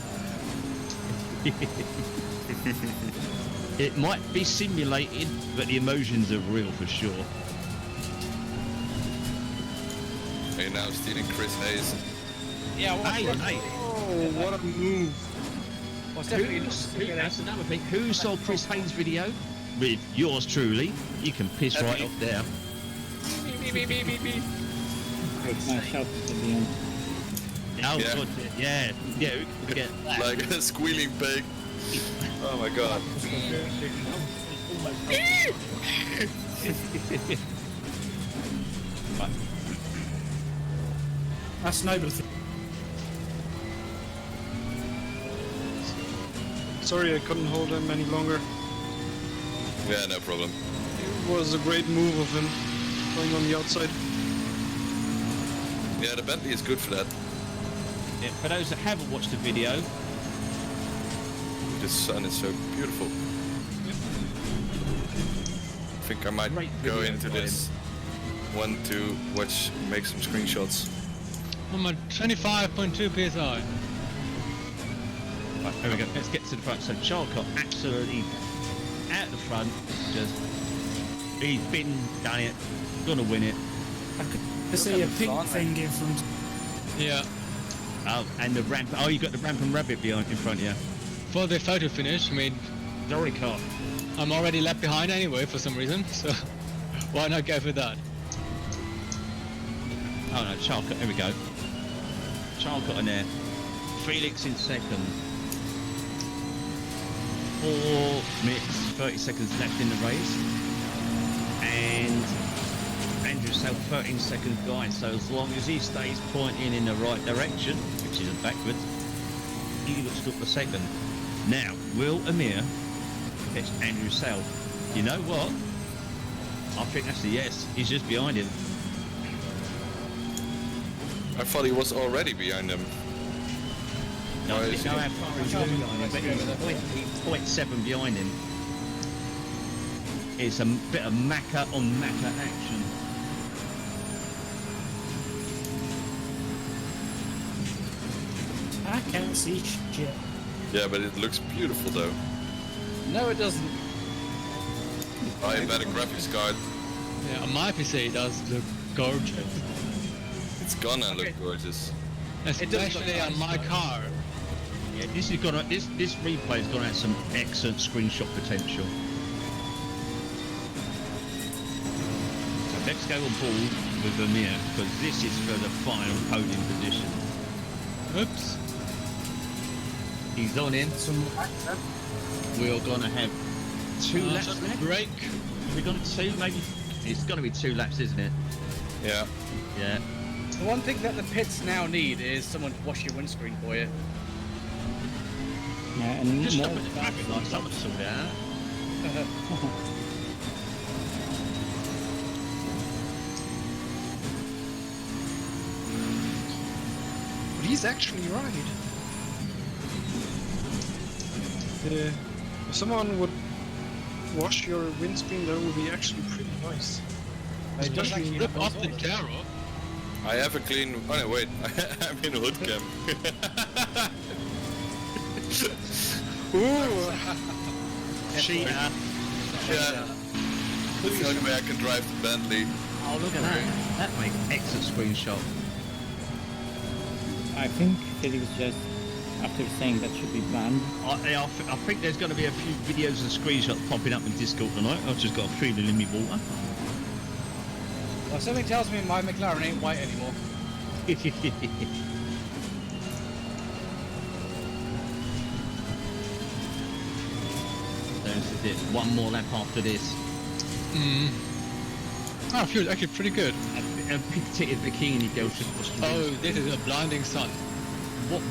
Speaker 3: It might be simulated, but the emotions are real for sure.
Speaker 4: Are you now stealing Chris Hayes?
Speaker 1: Yeah,
Speaker 3: Hey,
Speaker 8: what a move.
Speaker 1: Well, it's definitely
Speaker 3: That's another thing. Who saw Chris Haynes' video? With yours truly. You can piss right off there.
Speaker 10: It's myself at the end.
Speaker 3: Oh,
Speaker 4: Yeah.
Speaker 3: God, yeah. Yeah, who can forget that?
Speaker 4: Like a squealing pig. Oh my god.
Speaker 6: That's noble.
Speaker 8: Sorry, I couldn't hold him any longer.
Speaker 4: Yeah, no problem.
Speaker 8: It was a great move of him, going on the outside.
Speaker 4: Yeah, the Bentley is good for that.
Speaker 3: Yeah, for those that haven't watched the video,
Speaker 4: The sun is so beautiful. I think I might
Speaker 3: Great
Speaker 4: go
Speaker 3: video
Speaker 4: into
Speaker 3: by
Speaker 4: this one to make some screenshots.
Speaker 2: I'm at 25.2 PSI.
Speaker 3: right, there we go. Let's get to the front. So Charcot absolutely out the front. Just he's done it, gonna win it.
Speaker 6: I see a pink thing in front.
Speaker 2: Yeah.
Speaker 3: Oh, and the ramp. Oh, you got the ramp and rabbit behind in front of you.
Speaker 2: For the photo finish, I mean,
Speaker 3: Sorry, car.
Speaker 2: I'm already left behind anyway for some reason, so why not go for that?
Speaker 3: Oh no, Charcot. There we go. Charcot in there. Felix in second. 4 minutes, 30 seconds left in the race. And Andrew Self 13 seconds behind. So as long as he stays pointing in the right direction, which isn't backwards, he looks good for second. Now, will Amir catch Andrew Self? You know what? I think that's a yes. He's just behind him.
Speaker 4: I thought he was already behind him.
Speaker 3: No,
Speaker 4: Why
Speaker 3: I
Speaker 4: is
Speaker 3: don't know
Speaker 4: he-
Speaker 3: how far he's behind him, but he's 0.7 behind him. It's a bit of Macca on Macca action.
Speaker 6: I can't see shit.
Speaker 4: Yeah, but it looks beautiful though.
Speaker 1: No, it doesn't.
Speaker 4: I have better graphics card.
Speaker 2: Yeah, on my PC it does look gorgeous.
Speaker 4: It's gonna look
Speaker 1: Okay.
Speaker 4: gorgeous.
Speaker 2: Especially on my car.
Speaker 3: Yeah, this replay's gonna have some excellent screenshot potential. So let's go on board with Amir, because this is for the final podium position.
Speaker 2: Oops.
Speaker 3: He's on in. We're gonna have 2 laps left.
Speaker 2: Break.
Speaker 3: We're gonna 2, maybe. It's gonna be 2 laps, isn't it?
Speaker 4: Yeah.
Speaker 3: Yeah.
Speaker 1: The one thing that the pits now need is someone to wash your windscreen for you.
Speaker 10: Yeah, and
Speaker 3: Just
Speaker 10: more
Speaker 3: stop at the traffic light. Someone sort it out.
Speaker 8: But he's actually right. If someone would wash your windscreen, that would be actually pretty nice. Especially
Speaker 2: Rip off the camera.
Speaker 4: I have a clean. Oh no, wait. I'm in hood cam.
Speaker 3: Cheater.
Speaker 4: Yeah. That's the only way I can drive the Bentley.
Speaker 3: Oh, look at that. That makes excellent screenshot.
Speaker 10: I think Felix just, after saying that should be banned.
Speaker 3: I think there's going to be a few videos and screenshots popping up in Discord tonight. I've just got a feeling in me water.
Speaker 1: Well, something tells me my McLaren ain't white anymore.
Speaker 3: There's it. One more lap after this.
Speaker 2: Oh, feels actually pretty good.
Speaker 3: A pig-titted bikini girl just watched the
Speaker 2: Oh,
Speaker 3: video.
Speaker 2: this is a blinding sun.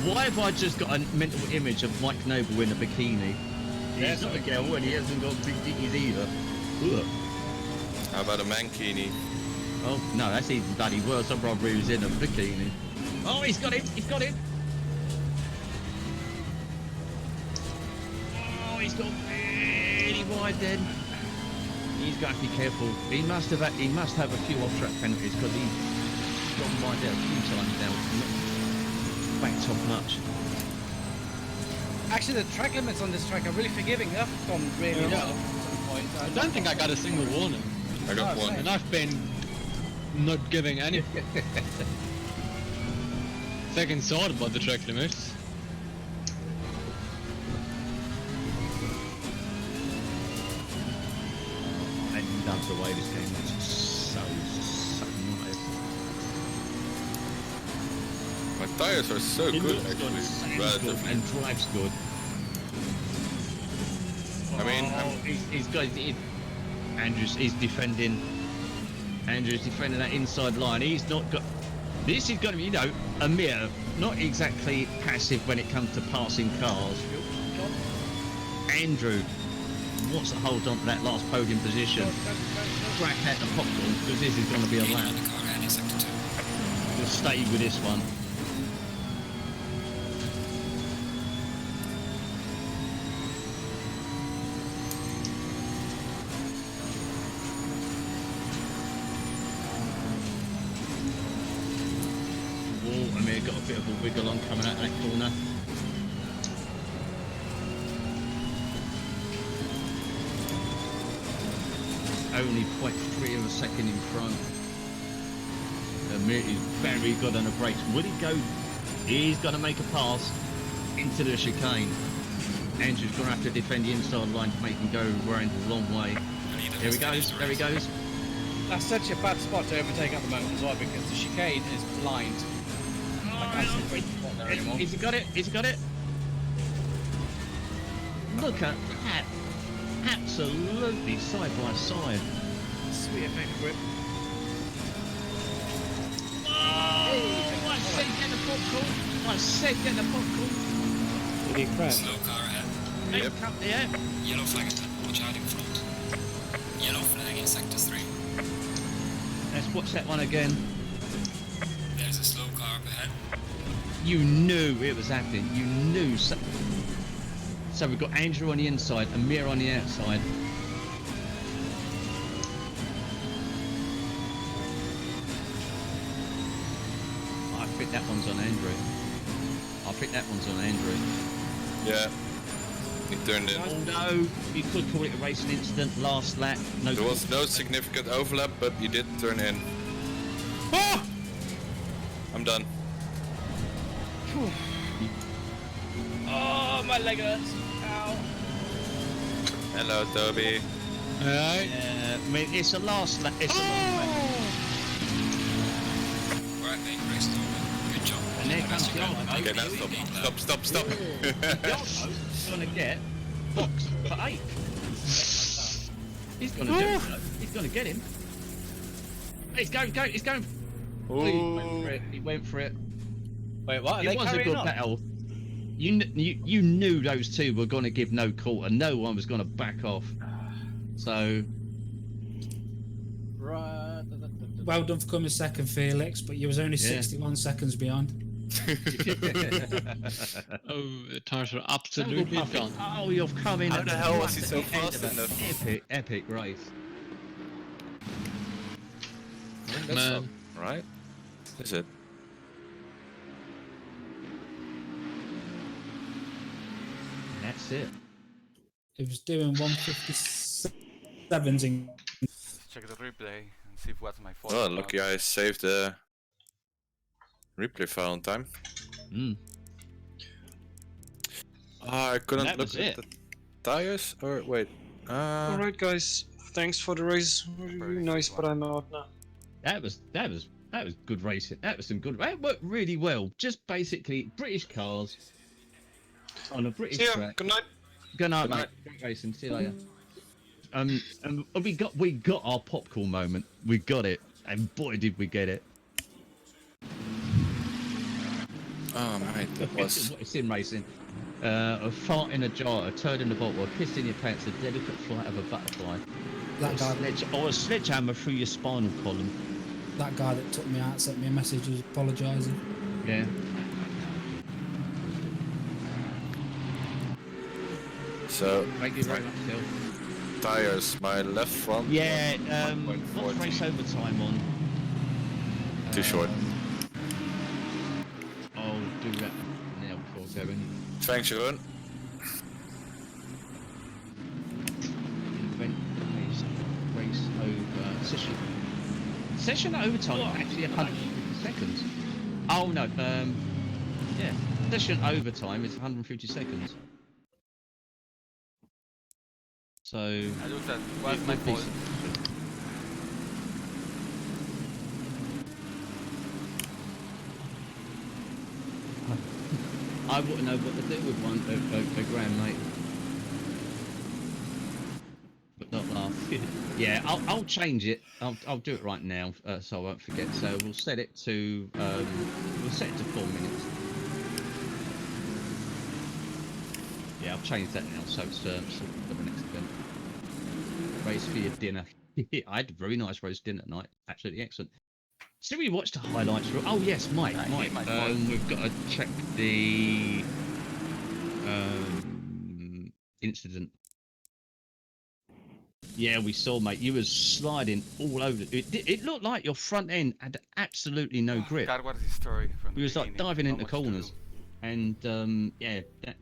Speaker 3: Why have I just got a mental image of Mike Noble in a bikini? He's not a girl and he hasn't got big titties either. Ugh.
Speaker 4: How about a mankini?
Speaker 3: Oh, no, that's even bloody worse. I'd rather he was in a bikini. Oh, he's got him! He's got him! Oh, he's got really wide then. He's got to be careful. He must have a few off-track penalties because he's gone wide out a few times now. Not backed off much.
Speaker 1: Actually, the track limits on this track are really forgiving. They've gone really well at some point.
Speaker 2: I don't think I got a single warning.
Speaker 4: I got
Speaker 1: Oh,
Speaker 4: one.
Speaker 1: same.
Speaker 2: And I've been not giving any second thought about the track limits.
Speaker 3: the way this game is so nice.
Speaker 4: My tires are so
Speaker 3: It
Speaker 4: good
Speaker 3: looks
Speaker 4: actually,
Speaker 3: good,
Speaker 4: relatively.
Speaker 3: and drives good.
Speaker 4: I mean,
Speaker 3: he's got Andrews is defending. Andrews defending that inside line. He's not got. This is going to be, you know, a mirror, not exactly passive when it comes to passing cars. Andrew wants to hold on to that last podium position. Crack at the popcorn because this is going to be a lap. We'll stay with this one. Amir got a bit of a wiggle on coming out that corner. Only 0.3 of a second in front. Amir is very good on the brakes. Will he go? He's going to make a pass into the chicane. Andrew's going to have to defend the inside line to make him go around the long way. There he goes, there he goes.
Speaker 1: That's such a bad spot to overtake at the moment as well because the chicane is blind.
Speaker 3: He's got it, he's got it. Look at that. Absolutely side by side.
Speaker 1: Sweet effect grip.
Speaker 3: Oh, I said get the popcorn. I said get the popcorn.
Speaker 10: Did he crash?
Speaker 7: Slow car ahead.
Speaker 3: Yep. Yeah.
Speaker 7: Yellow flag ahead. Watch out in front. Yellow flag in sector 3.
Speaker 3: Let's watch that one again.
Speaker 7: There's a slow car up ahead.
Speaker 3: You knew it was happening. You knew. So we've got Andrew on the inside, Amir on the outside. I think that one's on Andrew. I think that one's on Andrew.
Speaker 4: yeah, he turned in.
Speaker 3: Although you could call it a racing incident, last lap. No.
Speaker 4: There was no significant overlap, but he did turn in. Ah! I'm done.
Speaker 1: Oh, my leg hurts. Ow.
Speaker 4: Hello, Toby.
Speaker 2: Alright.
Speaker 3: I mean, it's a last lap. It's a long lap.
Speaker 7: Right, mate, race over. Good job.
Speaker 3: And there comes the
Speaker 4: Okay, now stop.
Speaker 3: He's gonna get box for 8. He's gonna do it. Though. He's gonna get him. He's going. He's going. Oh, he went for it. He went for it.
Speaker 1: Wait, what? Are
Speaker 3: It
Speaker 1: they
Speaker 3: was a
Speaker 1: carrying
Speaker 3: good
Speaker 1: on?
Speaker 3: battle. You knew those two were going to give no quarter. No one was going to back off. So.
Speaker 1: Right.
Speaker 6: Well done for coming second, Felix, but you was only 61 seconds behind.
Speaker 2: Oh, the tires are absolutely gone.
Speaker 3: Oh, you've come in.
Speaker 4: How the hell was he so
Speaker 3: at the end
Speaker 4: fast
Speaker 3: of
Speaker 4: in
Speaker 3: an epic race.
Speaker 4: That's
Speaker 2: Man.
Speaker 4: not right. Is it?
Speaker 3: That's it.
Speaker 6: It was doing 157s in.
Speaker 5: Check the replay and see if what's my fault.
Speaker 4: Oh, lucky I saved the replay file in time.
Speaker 3: Mm.
Speaker 4: I couldn't
Speaker 3: That
Speaker 4: look
Speaker 3: was
Speaker 4: at
Speaker 3: it.
Speaker 4: the tires. Or wait.
Speaker 8: Alright, guys. Thanks for the race. Really nice, but I'm out now.
Speaker 3: That was good racing. That was some good. That worked really well. Just basically British cars on a British
Speaker 8: See ya.
Speaker 3: track.
Speaker 8: Good night.
Speaker 3: Good night,
Speaker 4: Good
Speaker 3: mate.
Speaker 4: night.
Speaker 3: Great racing. See you later. And we got our popcorn moment. We got it, and boy did we get it.
Speaker 4: Oh mate, that was.
Speaker 3: It's in racing. A fart in a jar, a turd in the bottle, a piss in your pants, a delicate flight of a butterfly,
Speaker 6: That guy,
Speaker 3: or a sledgehammer through your spinal column.
Speaker 6: that guy that took me out sent me a message was apologising.
Speaker 3: Yeah.
Speaker 4: So
Speaker 3: Thank you very much, Phil.
Speaker 4: tires, my left front.
Speaker 3: Yeah.
Speaker 4: was
Speaker 3: What's
Speaker 4: 1.40.
Speaker 3: race overtime on?
Speaker 4: Too short.
Speaker 3: I'll do that now before going.
Speaker 4: Thanks, Jeroen.
Speaker 3: Event race over session overtime actually 150 seconds. Oh no, yeah, session overtime is 150 seconds. So
Speaker 5: I looked at what's my
Speaker 3: would be
Speaker 5: fault.
Speaker 3: I wouldn't know what to do with one a grand, mate. But not laugh. Yeah, I'll change it. I'll do it right now, so I won't forget. So we'll set it to 4 minutes. Yeah, I'll change that now, so it's for the next event. Race for your dinner. I had a very nice roast dinner tonight. Absolutely excellent. So we watched the highlights. Oh yes, Mike. We've got to check the incident. Yeah, we saw, mate. You was sliding all over. It looked like your front end had absolutely no grip.
Speaker 5: God, what is the story from
Speaker 3: We was like diving
Speaker 5: Not
Speaker 3: into
Speaker 5: much to
Speaker 3: corners,
Speaker 5: do.
Speaker 3: and yeah, that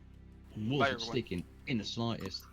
Speaker 3: wasn't
Speaker 5: everyone.
Speaker 3: sticking in the slightest.